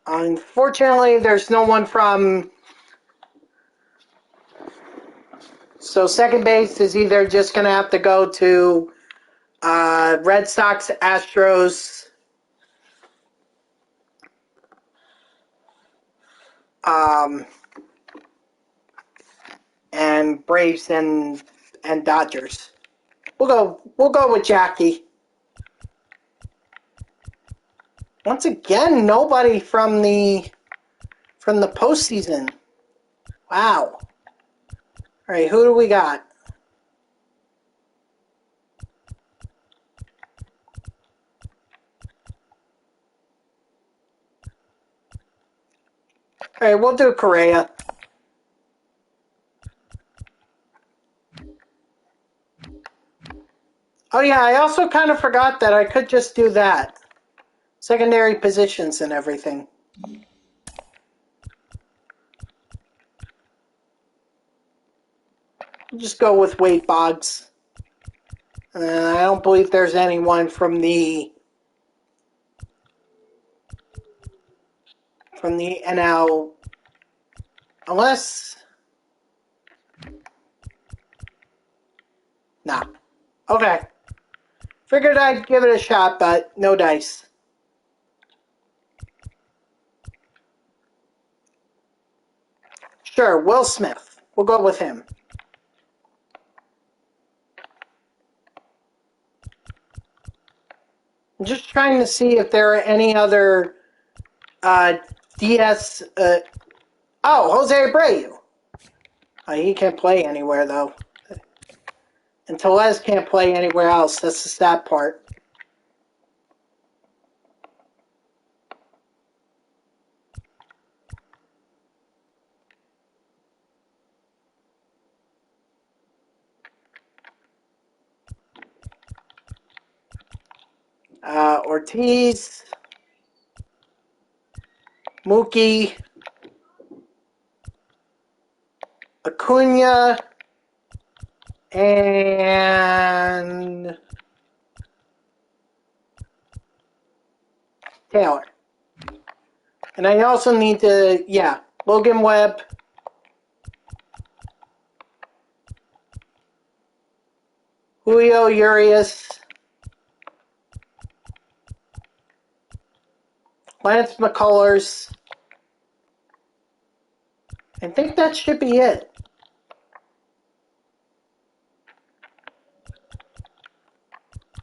Unfortunately, there's no one from... So second base is either just going to have to go to Red Sox, Astros, and Braves and Dodgers. We'll go with Jackie. Once again, nobody from the postseason. Wow. All right, who do we got? All right, we'll do Correa. Oh yeah, I also kind of forgot that I could just do that. Secondary positions and everything. We'll just go with Wade Boggs. I don't believe there's anyone from the NL, unless... Nah. Okay. Figured I'd give it a shot, but no dice. Sure, Will Smith. We'll go with him. I'm just trying to see if there are any other DS... Jose Abreu. He can't play anywhere, though. And Tellez can't play anywhere else. That's the sad part. Ortiz, Mookie, Acuna, and Taylor. And I also need to, Logan Webb, Julio Urias, Lance McCullers. I think that should be it.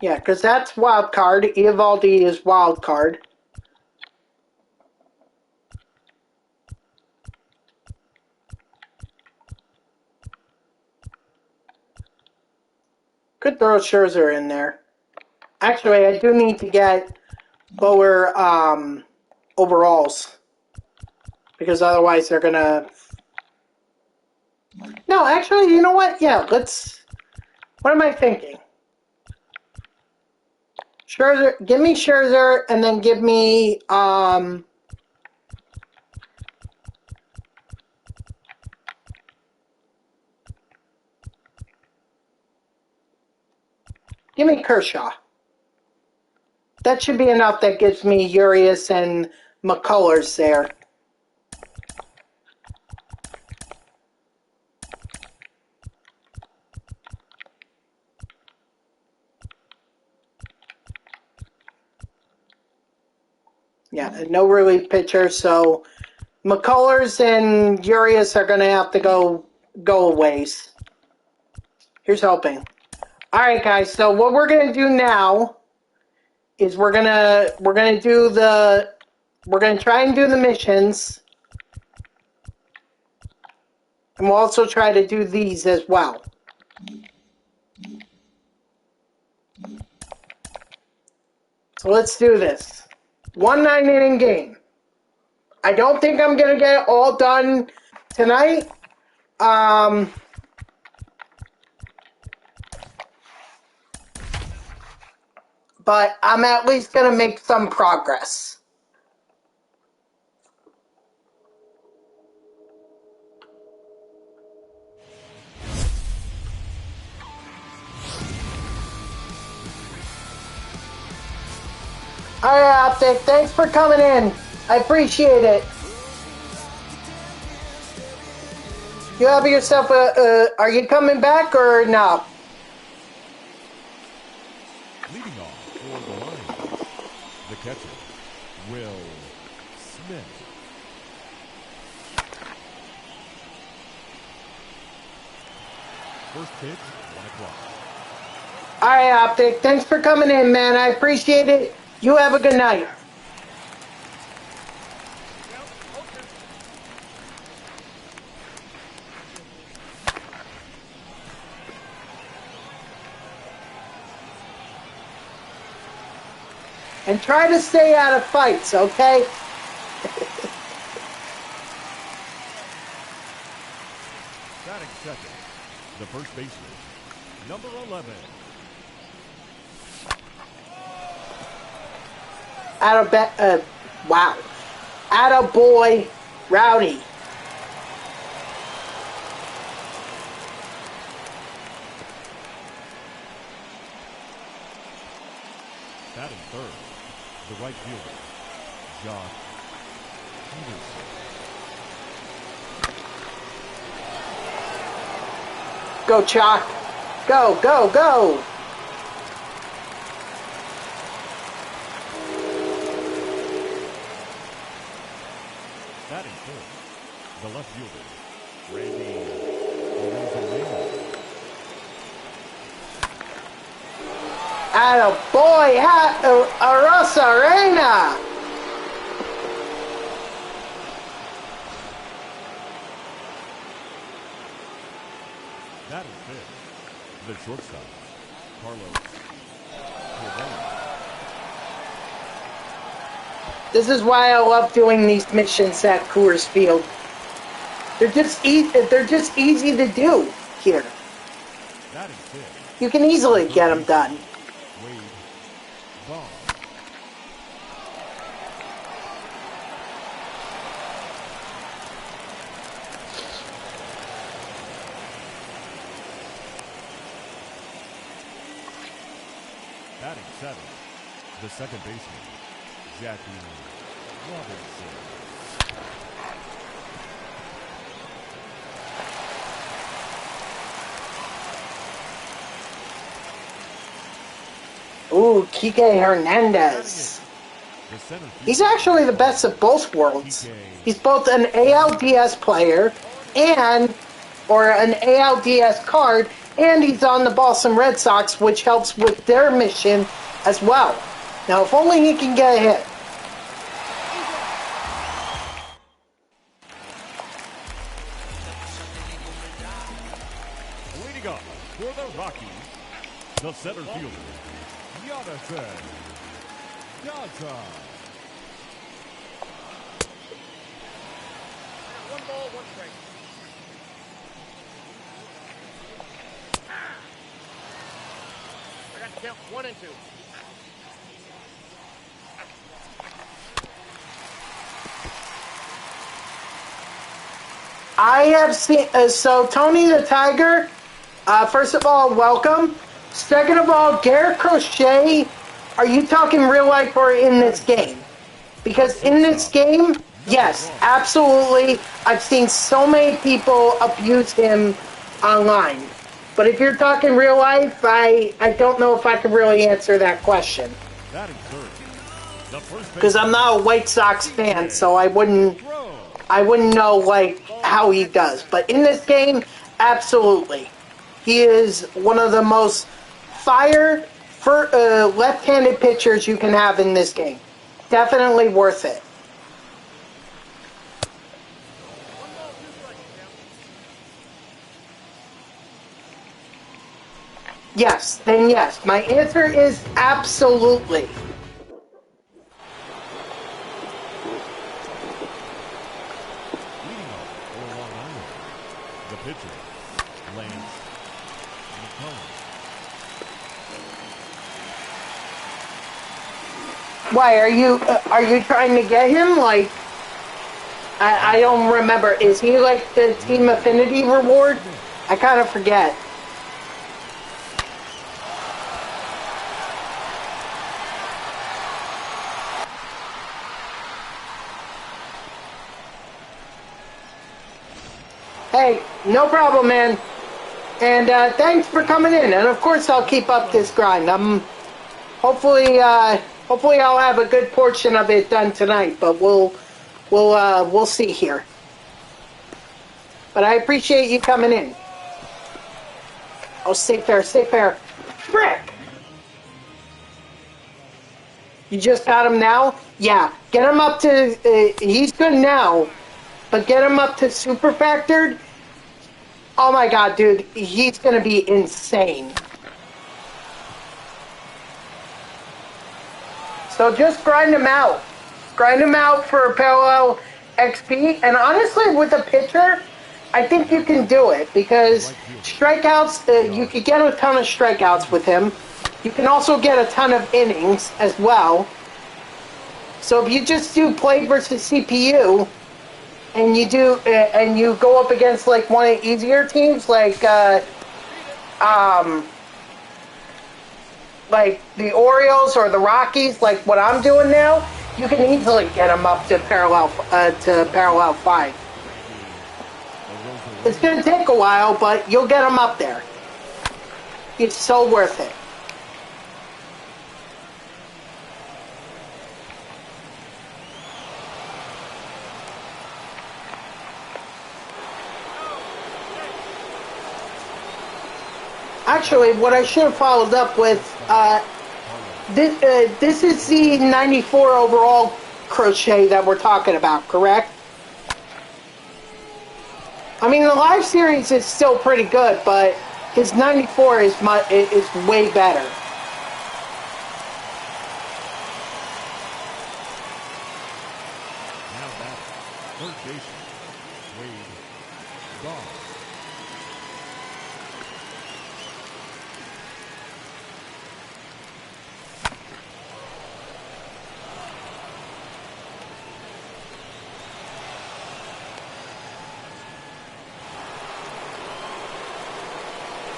Yeah, because that's wild card. Eovaldi is wild card. Could throw Scherzer in there. Actually, I do need to get lower overalls. Because otherwise they're going to... No, actually, you know what? Yeah, let's... What am I thinking? Scherzer, give me Scherzer, and then give me, give me Kershaw. That should be enough. That gives me Urias and McCullers there. Yeah, no relief pitcher, so McCullers and Urias are going to have to go a ways. Here's hoping. All right, guys. So what we're going to do now is we're going to try and do the missions, and we'll also try to do these as well. So let's do this. 1 9-inning game. I don't think I'm going to get it all done tonight. But I'm at least going to make some progress. All right, Optic. Thanks for coming in. I appreciate it. You have yourself are you coming back or no? Leading off for the Lions, the catcher, Will Smith. First pitch, 1 o'clock. All right, Optic. Thanks for coming in, man. I appreciate it. You have a good night. And try to stay out of fights, okay? Batting second, the first baseman, number 11. Wow. Attaboy, Rowdy. Batting third, the right fielder, Josh Peterson. Go, Chalk. Go, go, go. Batting fourth, the left fielder, Randy Rosario. Attaboy, Rosario. Batting fifth, the shortstop, Carlos Correa. This is why I love doing these missions at Coors Field. They're just easy to do here. Batting fifth, You can easily get them done. Wade Ball. Batting seventh, the second baseman, Jackie Robinson. Ooh, Kike Hernandez. The center He's fielder, actually the best of both worlds. Kike He's both an ALDS player or an ALDS card, and he's on the Boston Red Sox, which helps with their mission as well. Now, if only he can get a hit. leading up for the Rockies, the center fielder, Jonathan Danta. 1 ball, 1 strike. I got to count 1 and 2. I have seen, so Tony the Tiger, first of all, welcome. Second of all, Garrett Crochet, are you talking real life or in this game? Because in this game, yes, absolutely. I've seen so many people abuse him online. But if you're talking real life, I don't know if I can really answer that question. Batting third, the first Because I'm not a White Sox fan, so I wouldn't know like how he does. But in this game, absolutely. He is one of the most fire for left-handed pitchers you can have in this game. Definitely worth it. Yes, then yes. My answer is absolutely. leading off for Long Island, the pitcher, Lance McCullers. Why are you trying to get him? Like, I don't remember. Is he like the Team Affinity reward? I kind of forget. Hey, no problem, man. And thanks for coming in. And of course, I'll keep up this grind. Hopefully I'll have a good portion of it done tonight. But we'll see here. But I appreciate you coming in. Oh, stay fair, stay fair. Frick! You just got him now? Yeah, get him up to... he's good now, but get him up to super factored. Oh my god, dude, he's gonna be insane. So just grind him out. Grind him out for parallel XP. And honestly, with a pitcher, I think you can do it because strikeouts, you could get a ton of strikeouts with him. You can also get a ton of innings as well. So if you just do play versus CPU, and you do, and you go up against like one of the easier teams, like the Orioles or the Rockies, like what I'm doing now, you can easily get them up to parallel 5. It's gonna take a while, but you'll get them up there. It's so worth it. Actually, what I should have followed up with, this is the 94 overall crochet that we're talking about, correct? I mean, the live series is still pretty good, but his 94 is way better. Now back, third baseman, Wade Dahl.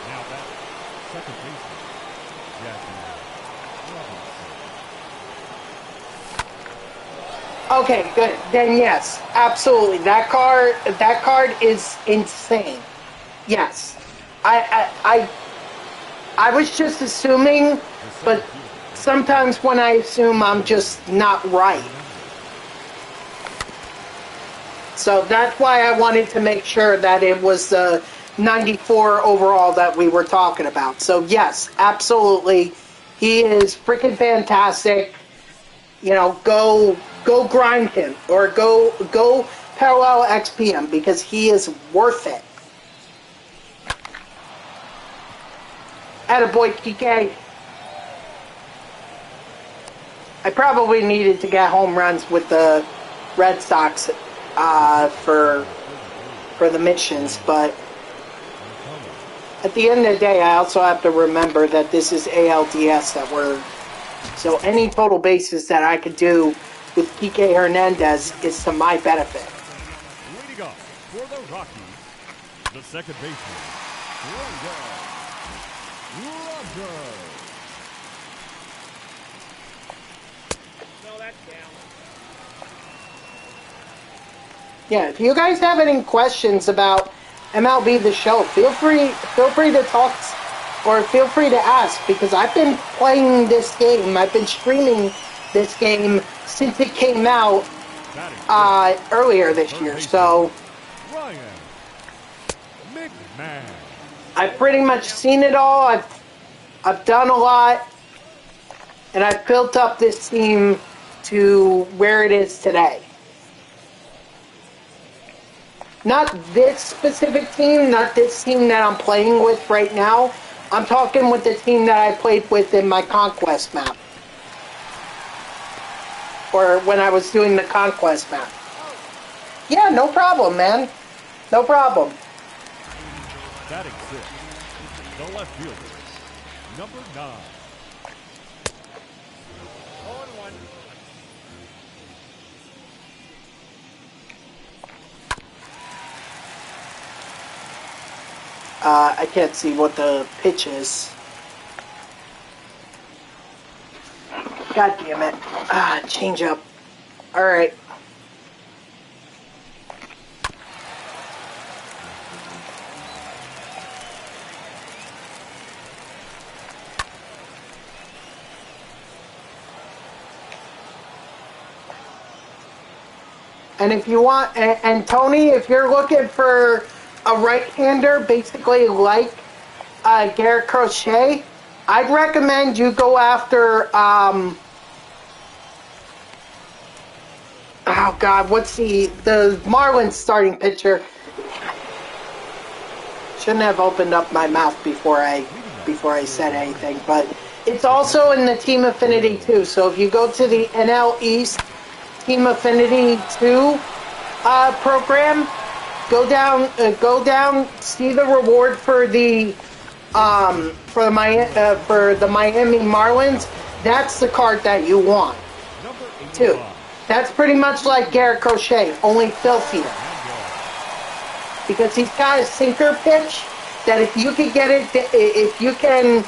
Now back, second baseman, Jackie Robinson. Okay, good. Then yes, absolutely. That card is insane. Yes, I was just assuming, but sometimes when I assume, I'm just not right. So that's why I wanted to make sure that it was the 94 overall that we were talking about. So yes, absolutely, he is freaking fantastic. You know, go grind him or go parallel XPM because he is worth it. Attaboy, Kike. I probably needed to get home runs with the Red Sox for the missions, but at the end of the day, I also have to remember that this is ALDS that we're... So any total bases that I could do with Kike Hernandez is to my benefit. Leading off for the Rockies, the second baseman, Roger. No, that's down. Yeah, if you guys have any questions about MLB The Show, feel free to talk or feel free to ask, because I've been playing this game, I've been streaming this game since it came out earlier this year, so Ryan McMahon. I've pretty much seen it all, I've done a lot, and I've built up this team to where it is today. Not this specific team, not this team that I'm playing with right now. I'm talking with the team that I played with in my Conquest Map. Or when I was doing the Conquest Map. Yeah, no problem, man. No problem. Batting sixth, the left fielder, number 9. 0-1. I can't see what the pitch is. God damn it. Change up. Alright. And if you want, and Tony, if you're looking for a right-hander, basically like Garrett Crochet, I'd recommend you go after, oh God, what's the Marlins starting pitcher? Shouldn't have opened up my mouth before I said anything, but it's also in the Team Affinity too. So if you go to the NL East Team Affinity 2 program, go down, see the reward for the Miami Marlins. That's the card that you want too. That's pretty much like Garrett Crochet, only filthier. Because he's got a sinker pitch that if you could get it, if you can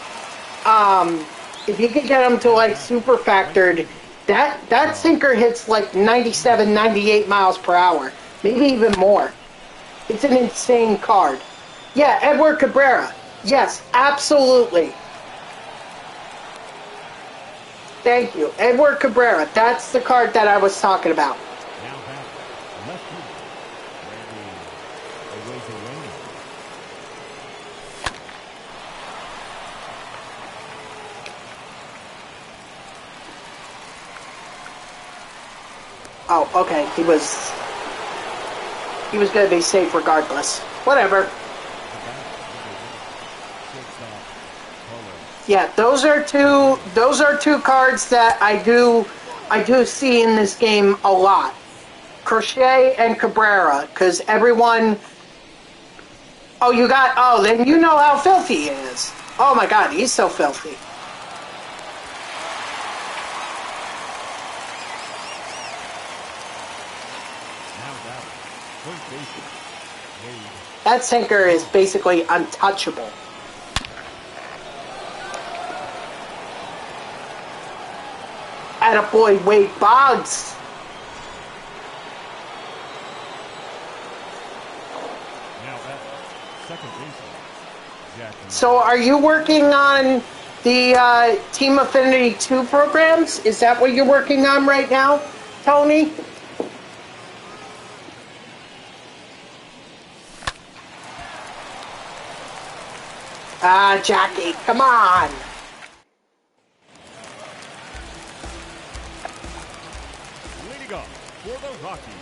get him to like super factored, that sinker hits like 97, 98 miles per hour, maybe even more. It's an insane card. Yeah, Edward Cabrera. Yes, absolutely. Thank you, Edward Cabrera. That's the card that I was talking about. Oh, okay. He was going to be safe regardless. Whatever. Yeah, those are two cards that I do see in this game a lot. Crochet and Cabrera, because everyone. Oh, then you know how filthy he is. Oh my God, he's so filthy. That sinker is basically untouchable. Attaboy Wade Boggs. So are you working on the Team Affinity 2 programs? Is that what you're working on right now, Tony? Jackie, come on. Leading up for the Rockies,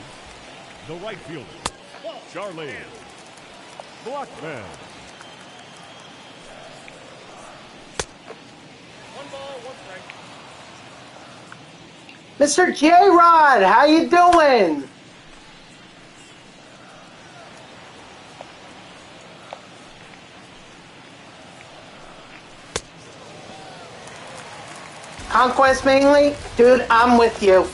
the right fielder, Charlie Blackman. 1 ball, 1 strike. Mr. J-Rod, how you doing? Conquest mainly? Dude, I'm with you.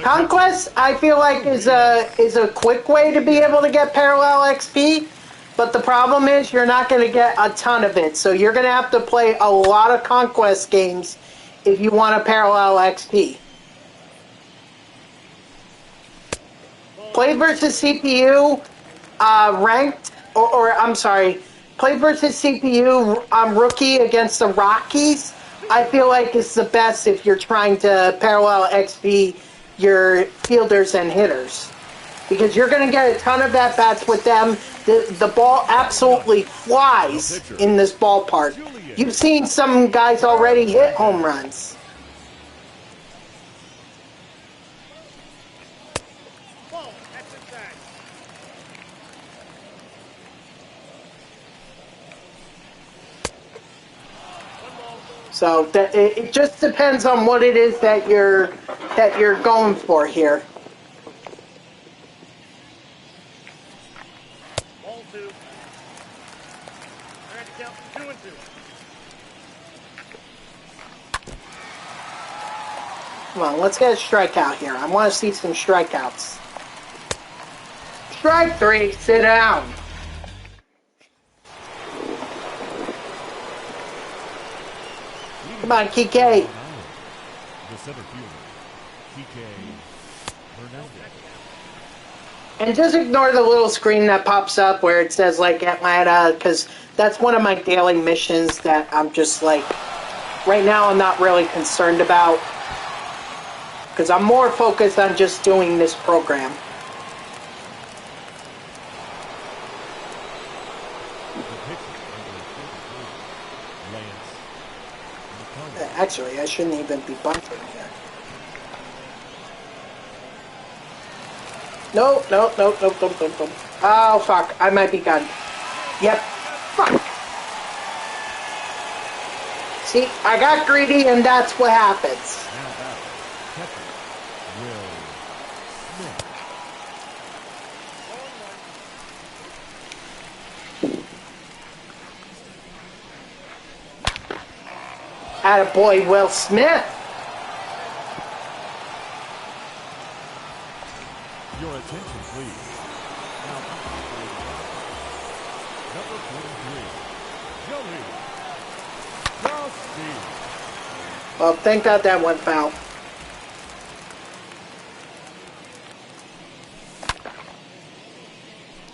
Conquest, I feel like, is a quick way to be able to get parallel XP, but the problem is you're not going to get a ton of it, so you're going to have to play a lot of Conquest games if you want a parallel XP. Play versus CPU ranked, or I'm sorry, play versus CPU rookie against the Rockies. I feel like it's the best if you're trying to parallel XP your fielders and hitters. Because you're going to get a ton of at-bats with them. The ball absolutely flies in this ballpark. You've seen some guys already hit home runs. So it just depends on what it is that you're going for here. Ball 2. I had to count 2 and 2. Come on, let's get a strikeout here. I want to see some strikeouts. Strike 3, sit down. Come on, Kike. The center fielder, Kike Hernandez. And just ignore the little screen that pops up where it says, like, Atlanta, because that's one of my daily missions that I'm just, like, right now I'm not really concerned about. Because I'm more focused on just doing this program. Actually, I shouldn't even be bunting here. No. Oh, fuck. I might be gunned. Yep. Fuck. See, I got greedy, and that's what happens. Attaboy, Will Smith. Your attention, please. Now, number 43, Joey. Well, thank God that went foul.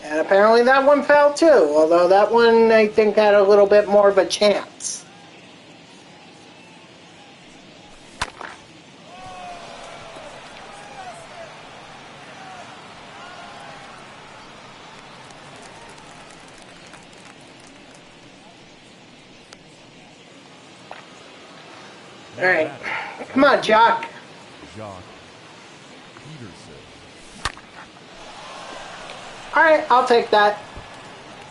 And apparently that one fell too, although that one I think had a little bit more of a chance. All right, come on, Jock. All right, I'll take that.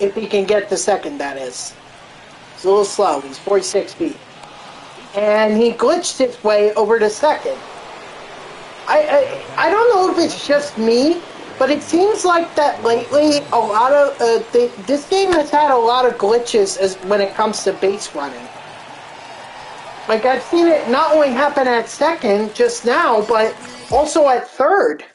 If he can get the second, that is. He's a little slow. He's 46 feet. And he glitched his way over to second. I don't know if it's just me, but it seems like that lately a lot of this game has had a lot of glitches as when it comes to base running. Like, I've seen it not only happen at second just now, but also at third.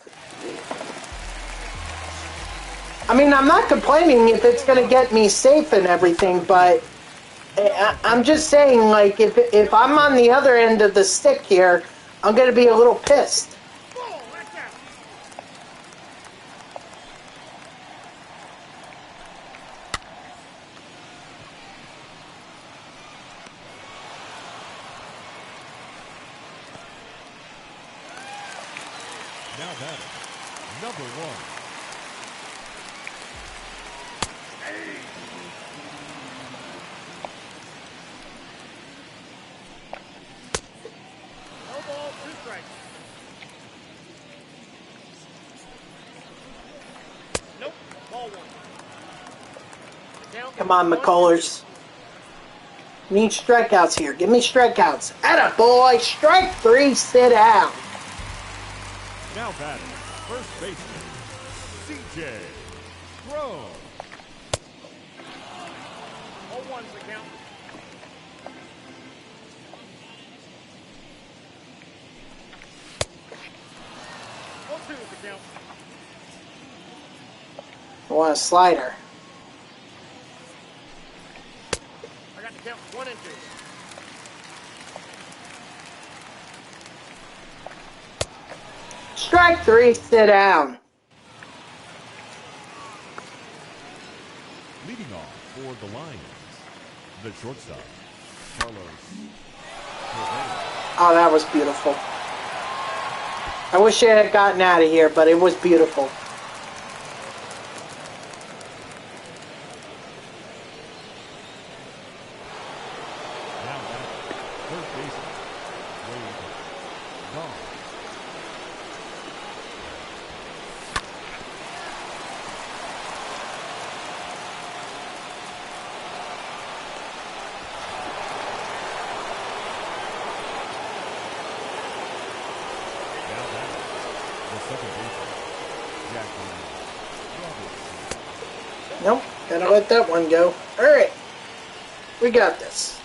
I mean, I'm not complaining if it's going to get me safe and everything, but I'm just saying, like, if I'm on the other end of the stick here, I'm going to be a little pissed. Now that is number 1. No ball, 2 strikes. Nope, ball 1. Come on, McCullers. Need strikeouts here. Give me strikeouts. Attaboy, strike 3, sit down. Now batting, first baseman, CJ Crow. 0-1's the count. 0-2's the count. I want a slider. I got the count 1 and 2. Strike 3, sit down. Leading off for the Lions, the shortstop, Carlos. Oh, that was beautiful. I wish I had gotten out of here, but it was beautiful. Now back, third baseman, Wade Dahl. Nope, gotta let that one go. Alright, we got this.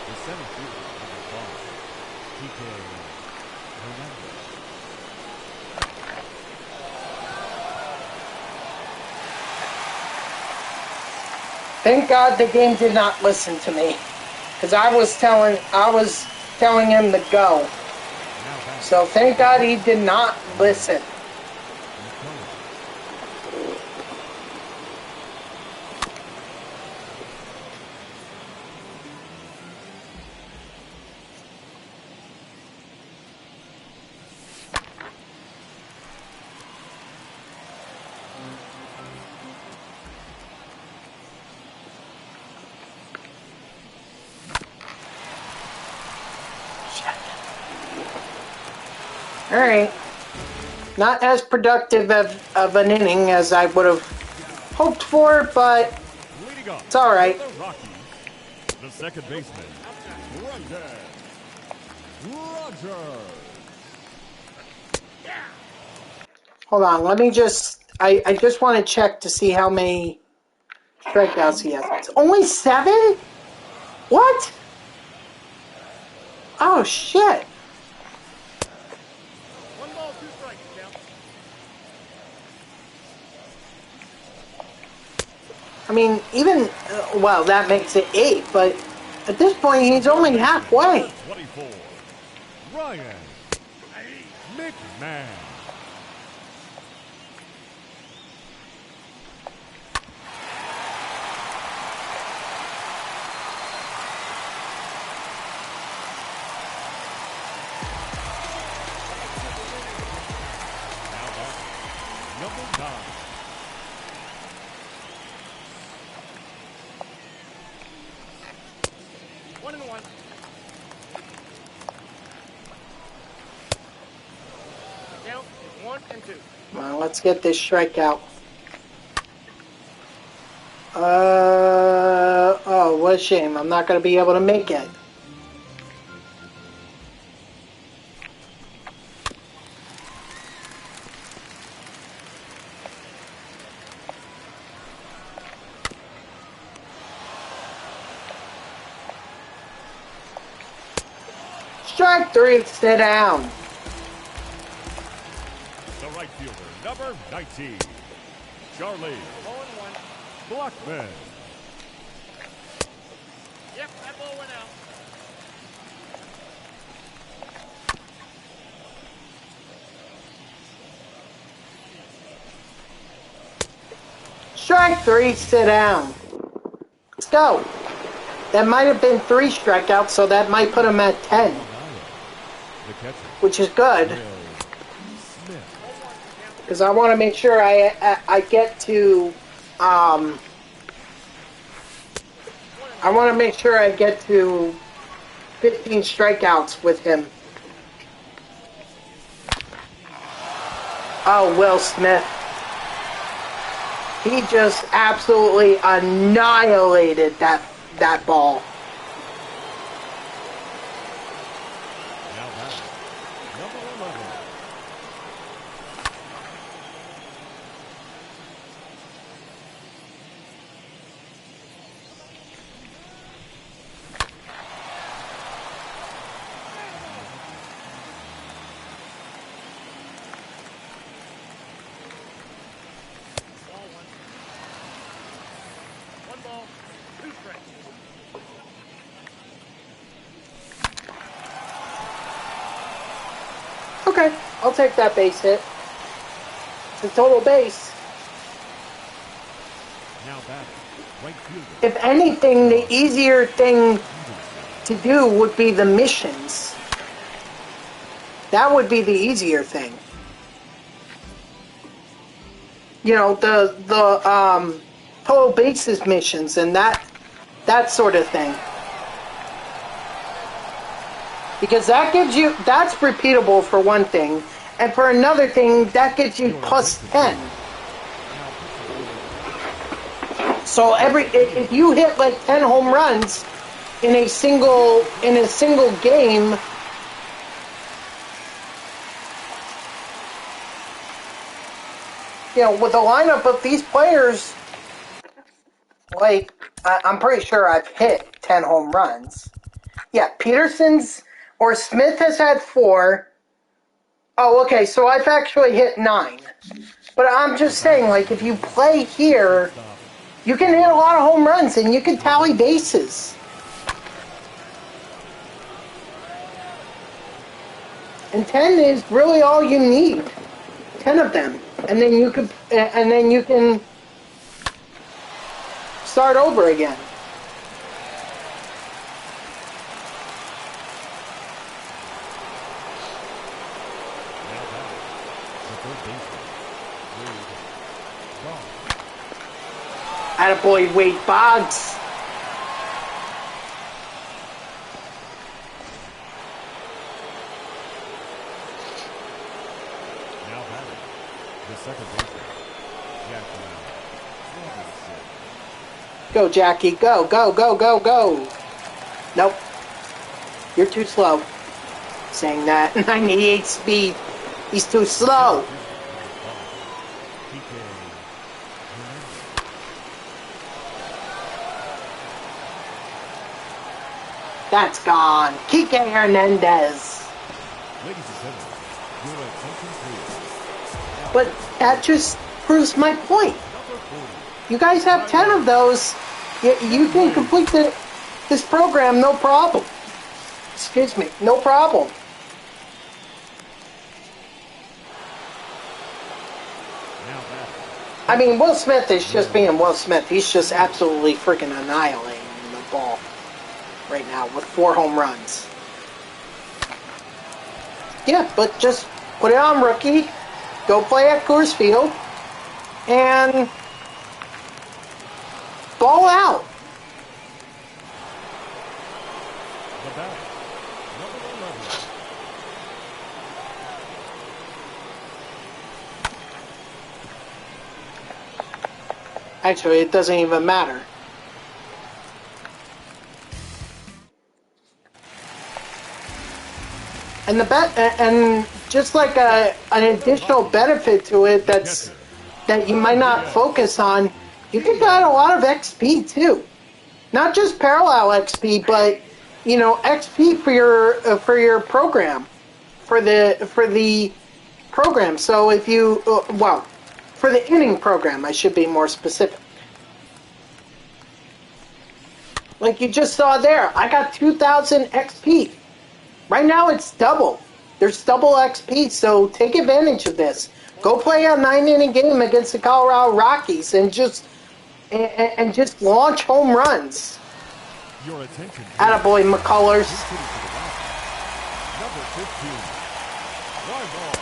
The center fielder of the ball, TK Hernandez. Thank God the game did not listen to me, because I was telling him to go. So thank God he did not listen. Alright. Not as productive of an inning as I would have hoped for, but it's alright. The second baseman, Brandon Rogers. Hold on, let me just... I just want to check to see how many strikeouts he has. It's only 7? What? Oh, shit. 1 ball, 2 strikes, count. I mean, even... well, that makes it 8, but at this point, he's only halfway. 24, Ryan McMahon. Number 9. One and one. Count is 1 and 2. Come on, let's get this strikeout. Oh, what a shame. I'm not going to be able to make it. Strike 3, sit down. The right fielder, number 19, Charlie 0 and 1. Blackman. Yep, that ball went out. Strike 3, sit down. Let's go. That might have been 3 strikeouts, so that might put him at 10, The catcher, which is good. Will Smith. Because I want to make sure I get to, I want to make sure I get to 15 strikeouts with him. Oh, Will Smith. He just absolutely annihilated that ball. Now back, number 11. Ball 1. 1 ball, 2 strikes. Okay, I'll take that base hit. It's a total base. Now back, right fielder. If anything, the easier thing to do would be the missions. That would be the easier thing. You know, the total bases missions and that sort of thing. Because that gives you, that's repeatable for one thing, and for another thing, that gives you plus 10. So if you hit like 10 home runs in a single game, you know, with a lineup of these players, like, I'm pretty sure I've hit 10 home runs. Yeah, Peterson's or Smith has had 4. Oh, okay, so I've actually hit 9. But I'm just saying, like, if you play here, you can hit a lot of home runs and you can tally bases. And 10 is really all you need. 10 of them. And then you can start over again. Attaboy, Wade Boggs. Now batting, the second baseman, Jackie. Go, Jackie. Go, go, go, go, go. Nope. You're too slow. Saying that. 98 speed. He's too slow. That's gone. Kike Hernandez. Ladies and gentlemen, your attention please. But that just proves my point. You guys have 10 of those. You can complete this program no problem. Excuse me, no problem. I mean, Will Smith is just being Will Smith. He's just absolutely freaking annihilating the ball right now with 4 home runs. Yeah, but just put it on rookie, go play at Coors Field, and ball out. The batter, number 11. Actually, it doesn't even matter. And and just like an additional benefit to it that you might not focus on, you can get a lot of XP too. Not just parallel XP, but you know, XP for your program, for the program. So if you for the inning program, I should be more specific. Like you just saw there, I got 2,000 XP. Right now it's double. There's double XP, so take advantage of this. Go play a 9-inning game against the Colorado Rockies and just launch home runs. Your attention. Attaboy, McCullers. Number 15. Live ball.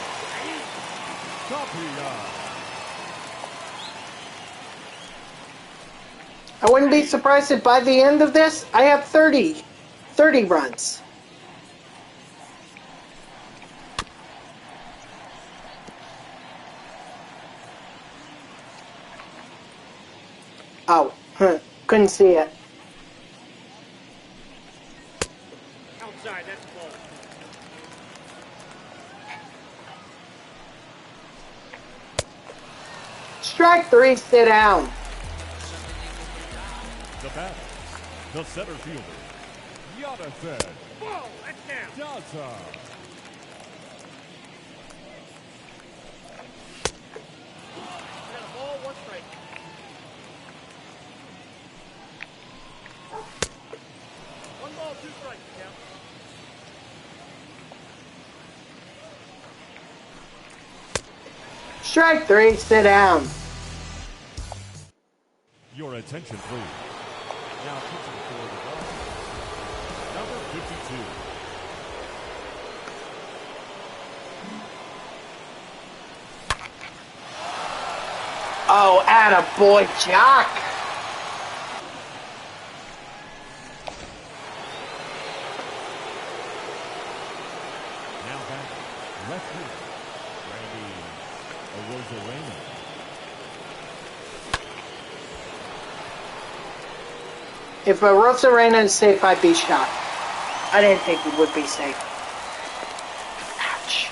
I wouldn't be surprised if by the end of this, I have 30 runs. Oh, couldn't see it. Outside, that's ball. Strike 3, sit down. The batter, the center fielder, Yonathan Ball, that's down. Daza. Got a ball, 1 strike. One ball, 2 strikes, count. Strike 3, sit down. Your attention, please. Now pitching for the Dodgers, number 52. Oh, attaboy, Jock. Now back, left field, Rosario. If a Rosario is safe, I'd be shocked. I didn't think he would be safe. Ouch.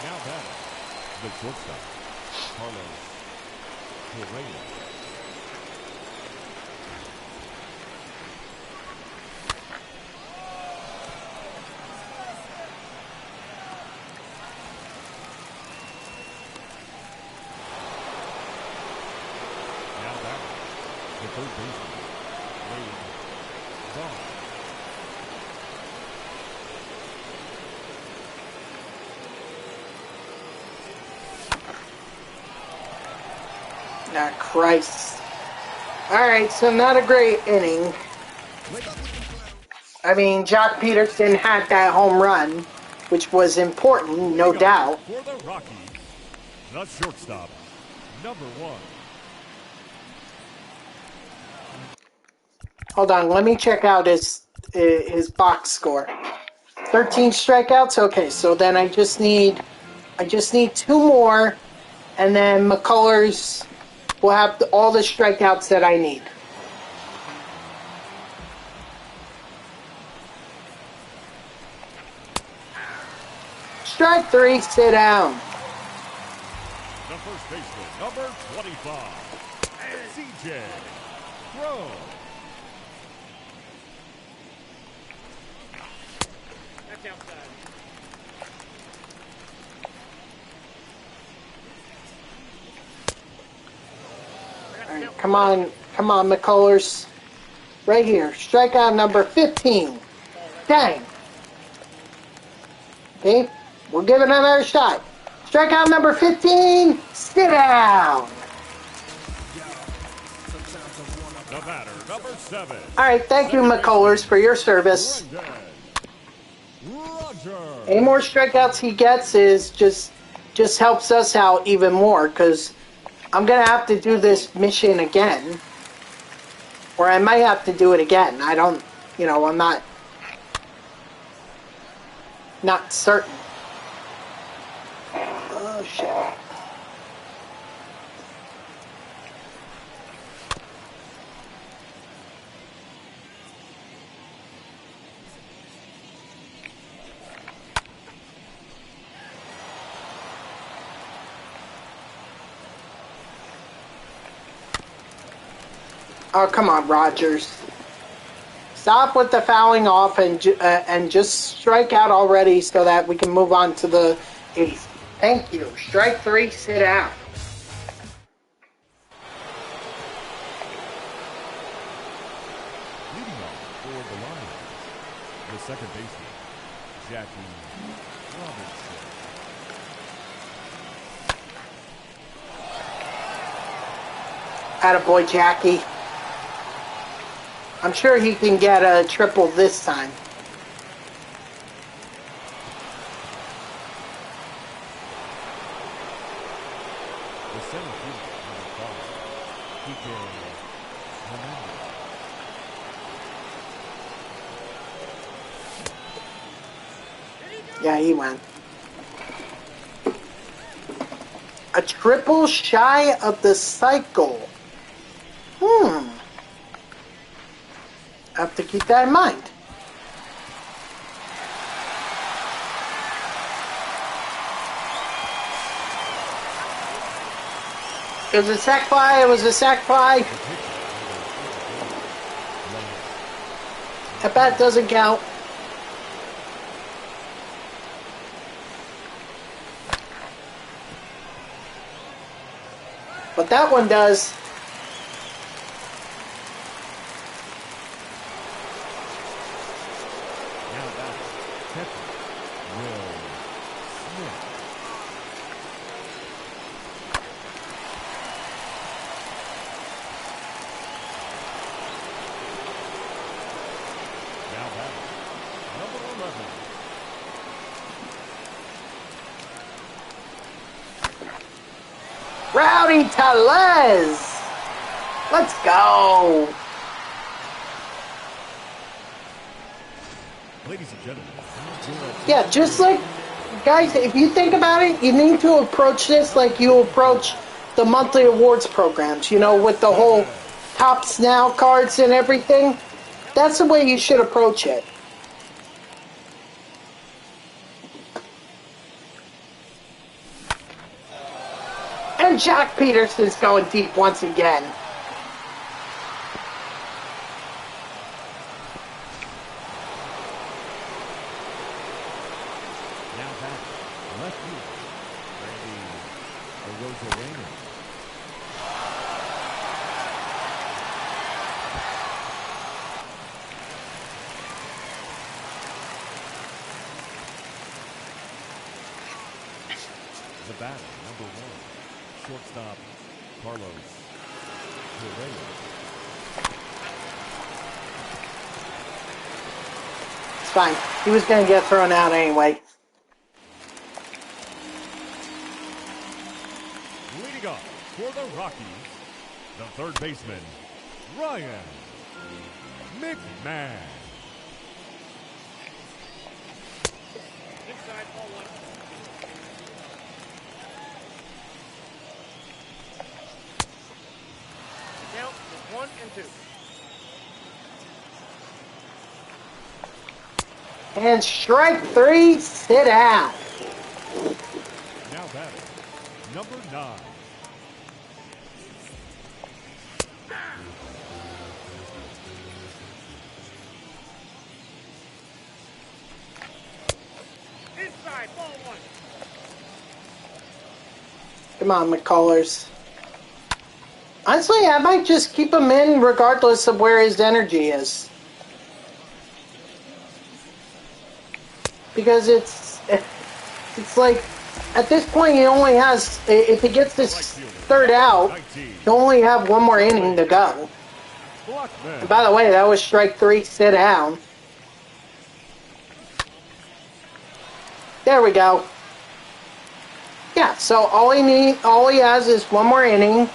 Now back, the shortstop, Carlos Correa. The third baseman, Wade Boggs. Ah, Christ. Alright, so not a great inning. I mean, Jock Peterson had that home run, which was important, no doubt. For the Rockies, the shortstop, number 1. Hold on, let me check out his box score. 13 strikeouts? Okay, so then I just need 2 more, and then McCullers will have all the strikeouts that I need. Strike 3, sit down. The first baseman, number 25, CJ Crow. That's outside. All right, come on, McCullers. Right here, strikeout number 15. Dang. Okay, we'll give it another shot. Strikeout number 15, sit down. The batter, number 7. All right, thank you, McCullers, for your service. Roger. Any more strikeouts he gets is just helps us out even more, because I'm gonna have to do this mission again, or I might have to do it again. I don't, I'm not certain. Oh shit. Oh, come on, Rogers. Stop with the fouling off and just strike out already so that we can move on to the 8th. Thank you. Strike 3, sit down. Leading off for the Lions, the second baseman, Jackie Robinson. Attaboy, Jackie. I'm sure he can get a triple this time. The center fielder, number 5, Kike Hernandez. Yeah, he went. A triple shy of the cycle. I have to keep that in mind. It was a sac fly. It was a sac fly. That bat doesn't count. But that one does. Now that's catcher Will Smith. Now batting, number 11. Rowdy Tellez. Let's go. Ladies and gentlemen, Yeah, just like, guys, if you think about it, you need to approach this like you approach the monthly awards programs, with the whole Tops Now cards and everything. That's the way you should approach it. And Jack Peterson's going deep once again. now back left field, Rosario. The batter, number 1, shortstop Carlos It's fine. He was going to get thrown out anyway. Leading off for the Rockies, the third baseman, Ryan McMahon. Inside, ball one. The count is 1 and 2. And strike 3, sit out. Now batting, number 9. Inside, ball one. Come on, McCullers. Honestly, I might just keep him in regardless of where his energy is. Because it's like, at this point he only has, if he gets this third out, he'll only have one more inning to go. And by the way, that was strike 3, sit down. There we go. Yeah, so all he has is one more inning,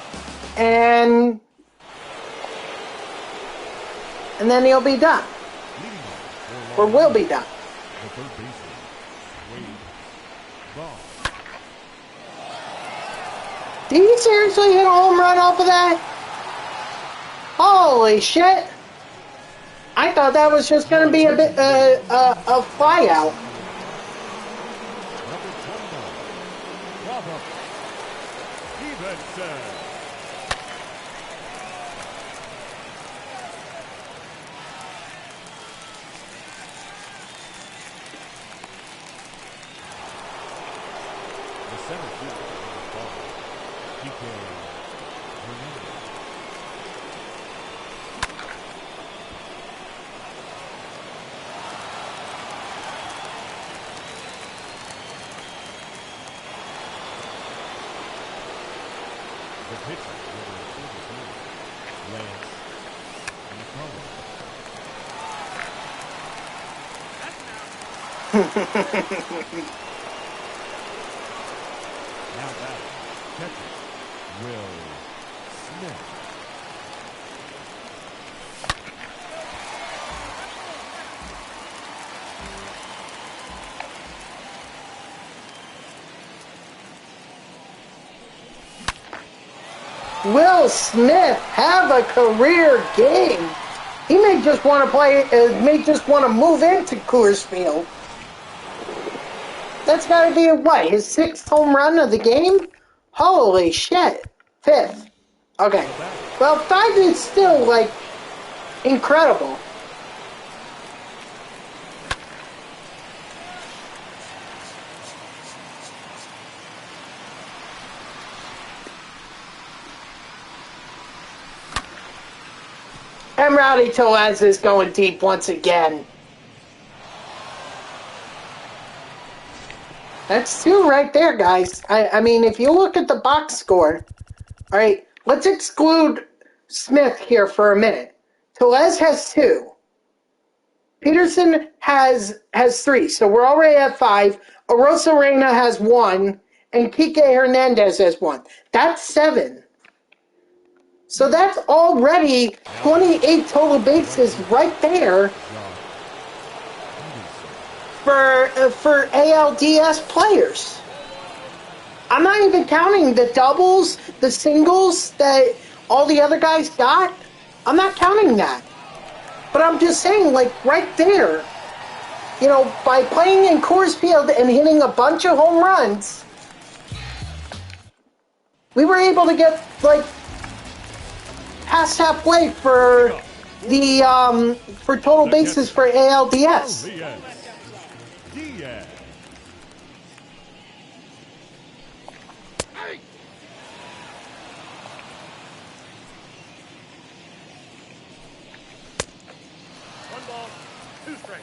and then he'll be done. Or will be done. The third baseman, Wade Ball. Did he seriously hit a home run off of that? Holy shit! I thought that was just going to be a fly out. Number 29, Robert Stevenson. The center fielder for the ball, PK Hernandez. The pitcher for the center field, Lance McCullers. Now batting, catcher, Will Smith. Will Smith have a career game. He may just want to play, may just want to move into Coors Field. That's got to be, what, his 6th home run of the game? Holy shit. 5th. Okay. Well, 5 is still, like, incredible. And Rowdy Tellez is going deep once again. That's 2 right there, guys. I mean, if you look at the box score, all right, let's exclude Smith here for a minute. Tellez has 2. Peterson has 3, so we're already at 5. Rosario has 1, and Kike Hernandez has 1. That's 7. So that's already 28 total bases right there for ALDS players. I'm not even counting the doubles, the singles that all the other guys got. I'm not counting that. But I'm just saying, like, right there, you know, by playing in Coors Field and hitting a bunch of home runs, we were able to get, like, past halfway for the for total bases for ALDS. Diaz. One ball, 2 strikes.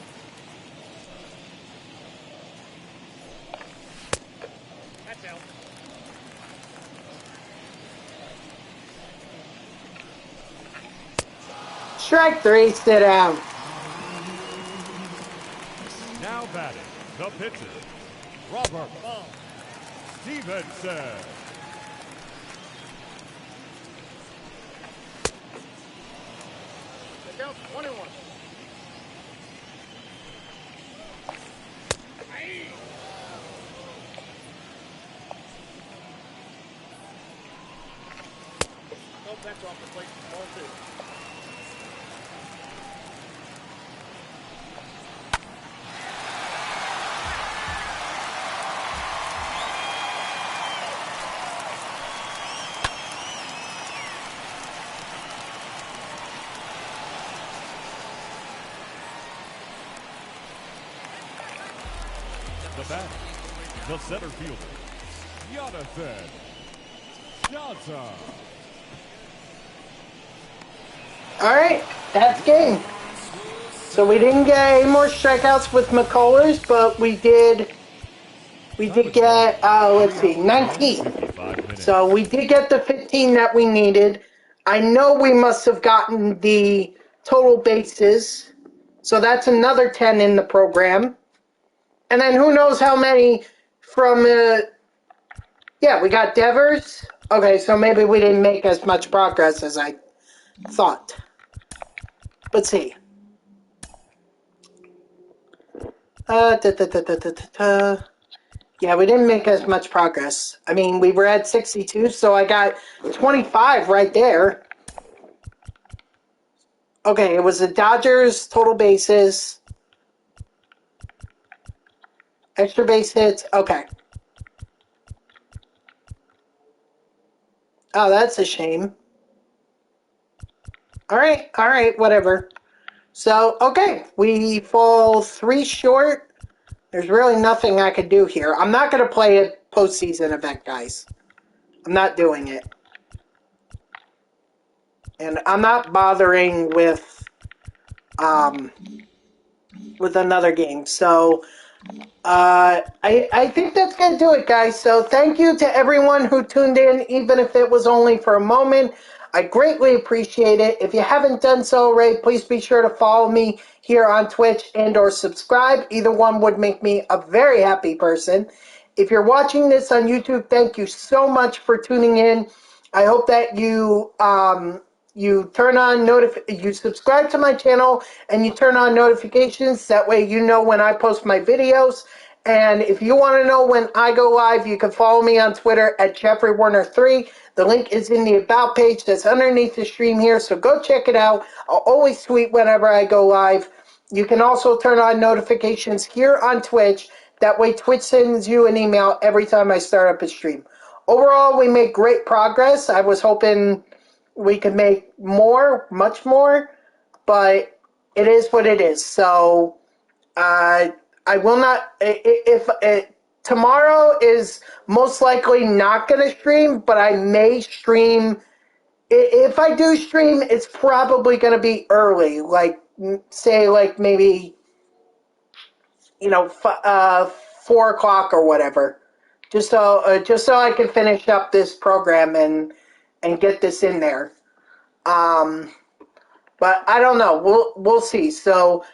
That's out. Strike 3, sit down. Now batting, the pitcher, Robert Stevenson. The count 21. No bench off the plate. Ball 2. The batter, the center fielder, Jonathan Johnson. Alright, that's game. So we didn't get any more strikeouts with McCullers, but we did get, let's see, 19. So we did get the 15 that we needed. I know we must have gotten the total bases. So that's another 10 in the program. And then who knows how many from, yeah, we got Devers. Okay, so maybe we didn't make as much progress as I thought. Let's see. Yeah, we didn't make as much progress. I mean, we were at 62, so I got 25 right there. Okay, it was the Dodgers total bases. Extra base hits. Okay. Oh, that's a shame. All right, whatever. So, okay, we fall 3 short. There's really nothing I could do here. I'm not going to play a postseason event, guys. I'm not doing it. And I'm not bothering with another game. So, I think that's going to do it, guys. So thank you to everyone who tuned in, even if it was only for a moment. I greatly appreciate it. If you haven't done so already, please be sure to follow me here on Twitch and or subscribe. Either one would make me a very happy person. If you're watching this on YouTube, thank you so much for tuning in. I hope that you turn on you subscribe to my channel and you turn on notifications. That way you know when I post my videos. And if you want to know when I go live, you can follow me on Twitter at JeffreyWarner3. The link is in the About page that's underneath the stream here, so go check it out. I'll always tweet whenever I go live. You can also turn on notifications here on Twitch. That way Twitch sends you an email every time I start up a stream. Overall, we make great progress. I was hoping we could make more, much more, but it is what it is. So, I will not, tomorrow is most likely not going to stream, but I may stream. If I do stream, it's probably going to be early, like, say, like, maybe, 4 o'clock or whatever, just so I can finish up this program and get this in there. But I don't know. We'll see. So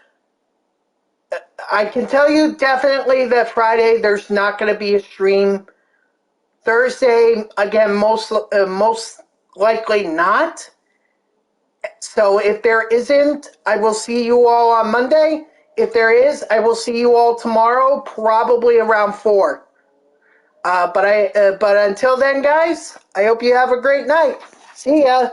I can tell you definitely that Friday there's not going to be a stream. Thursday, again, most likely not. So if there isn't, I will see you all on Monday. If there is, I will see you all tomorrow, probably around 4. But until then, guys, I hope you have a great night. See ya.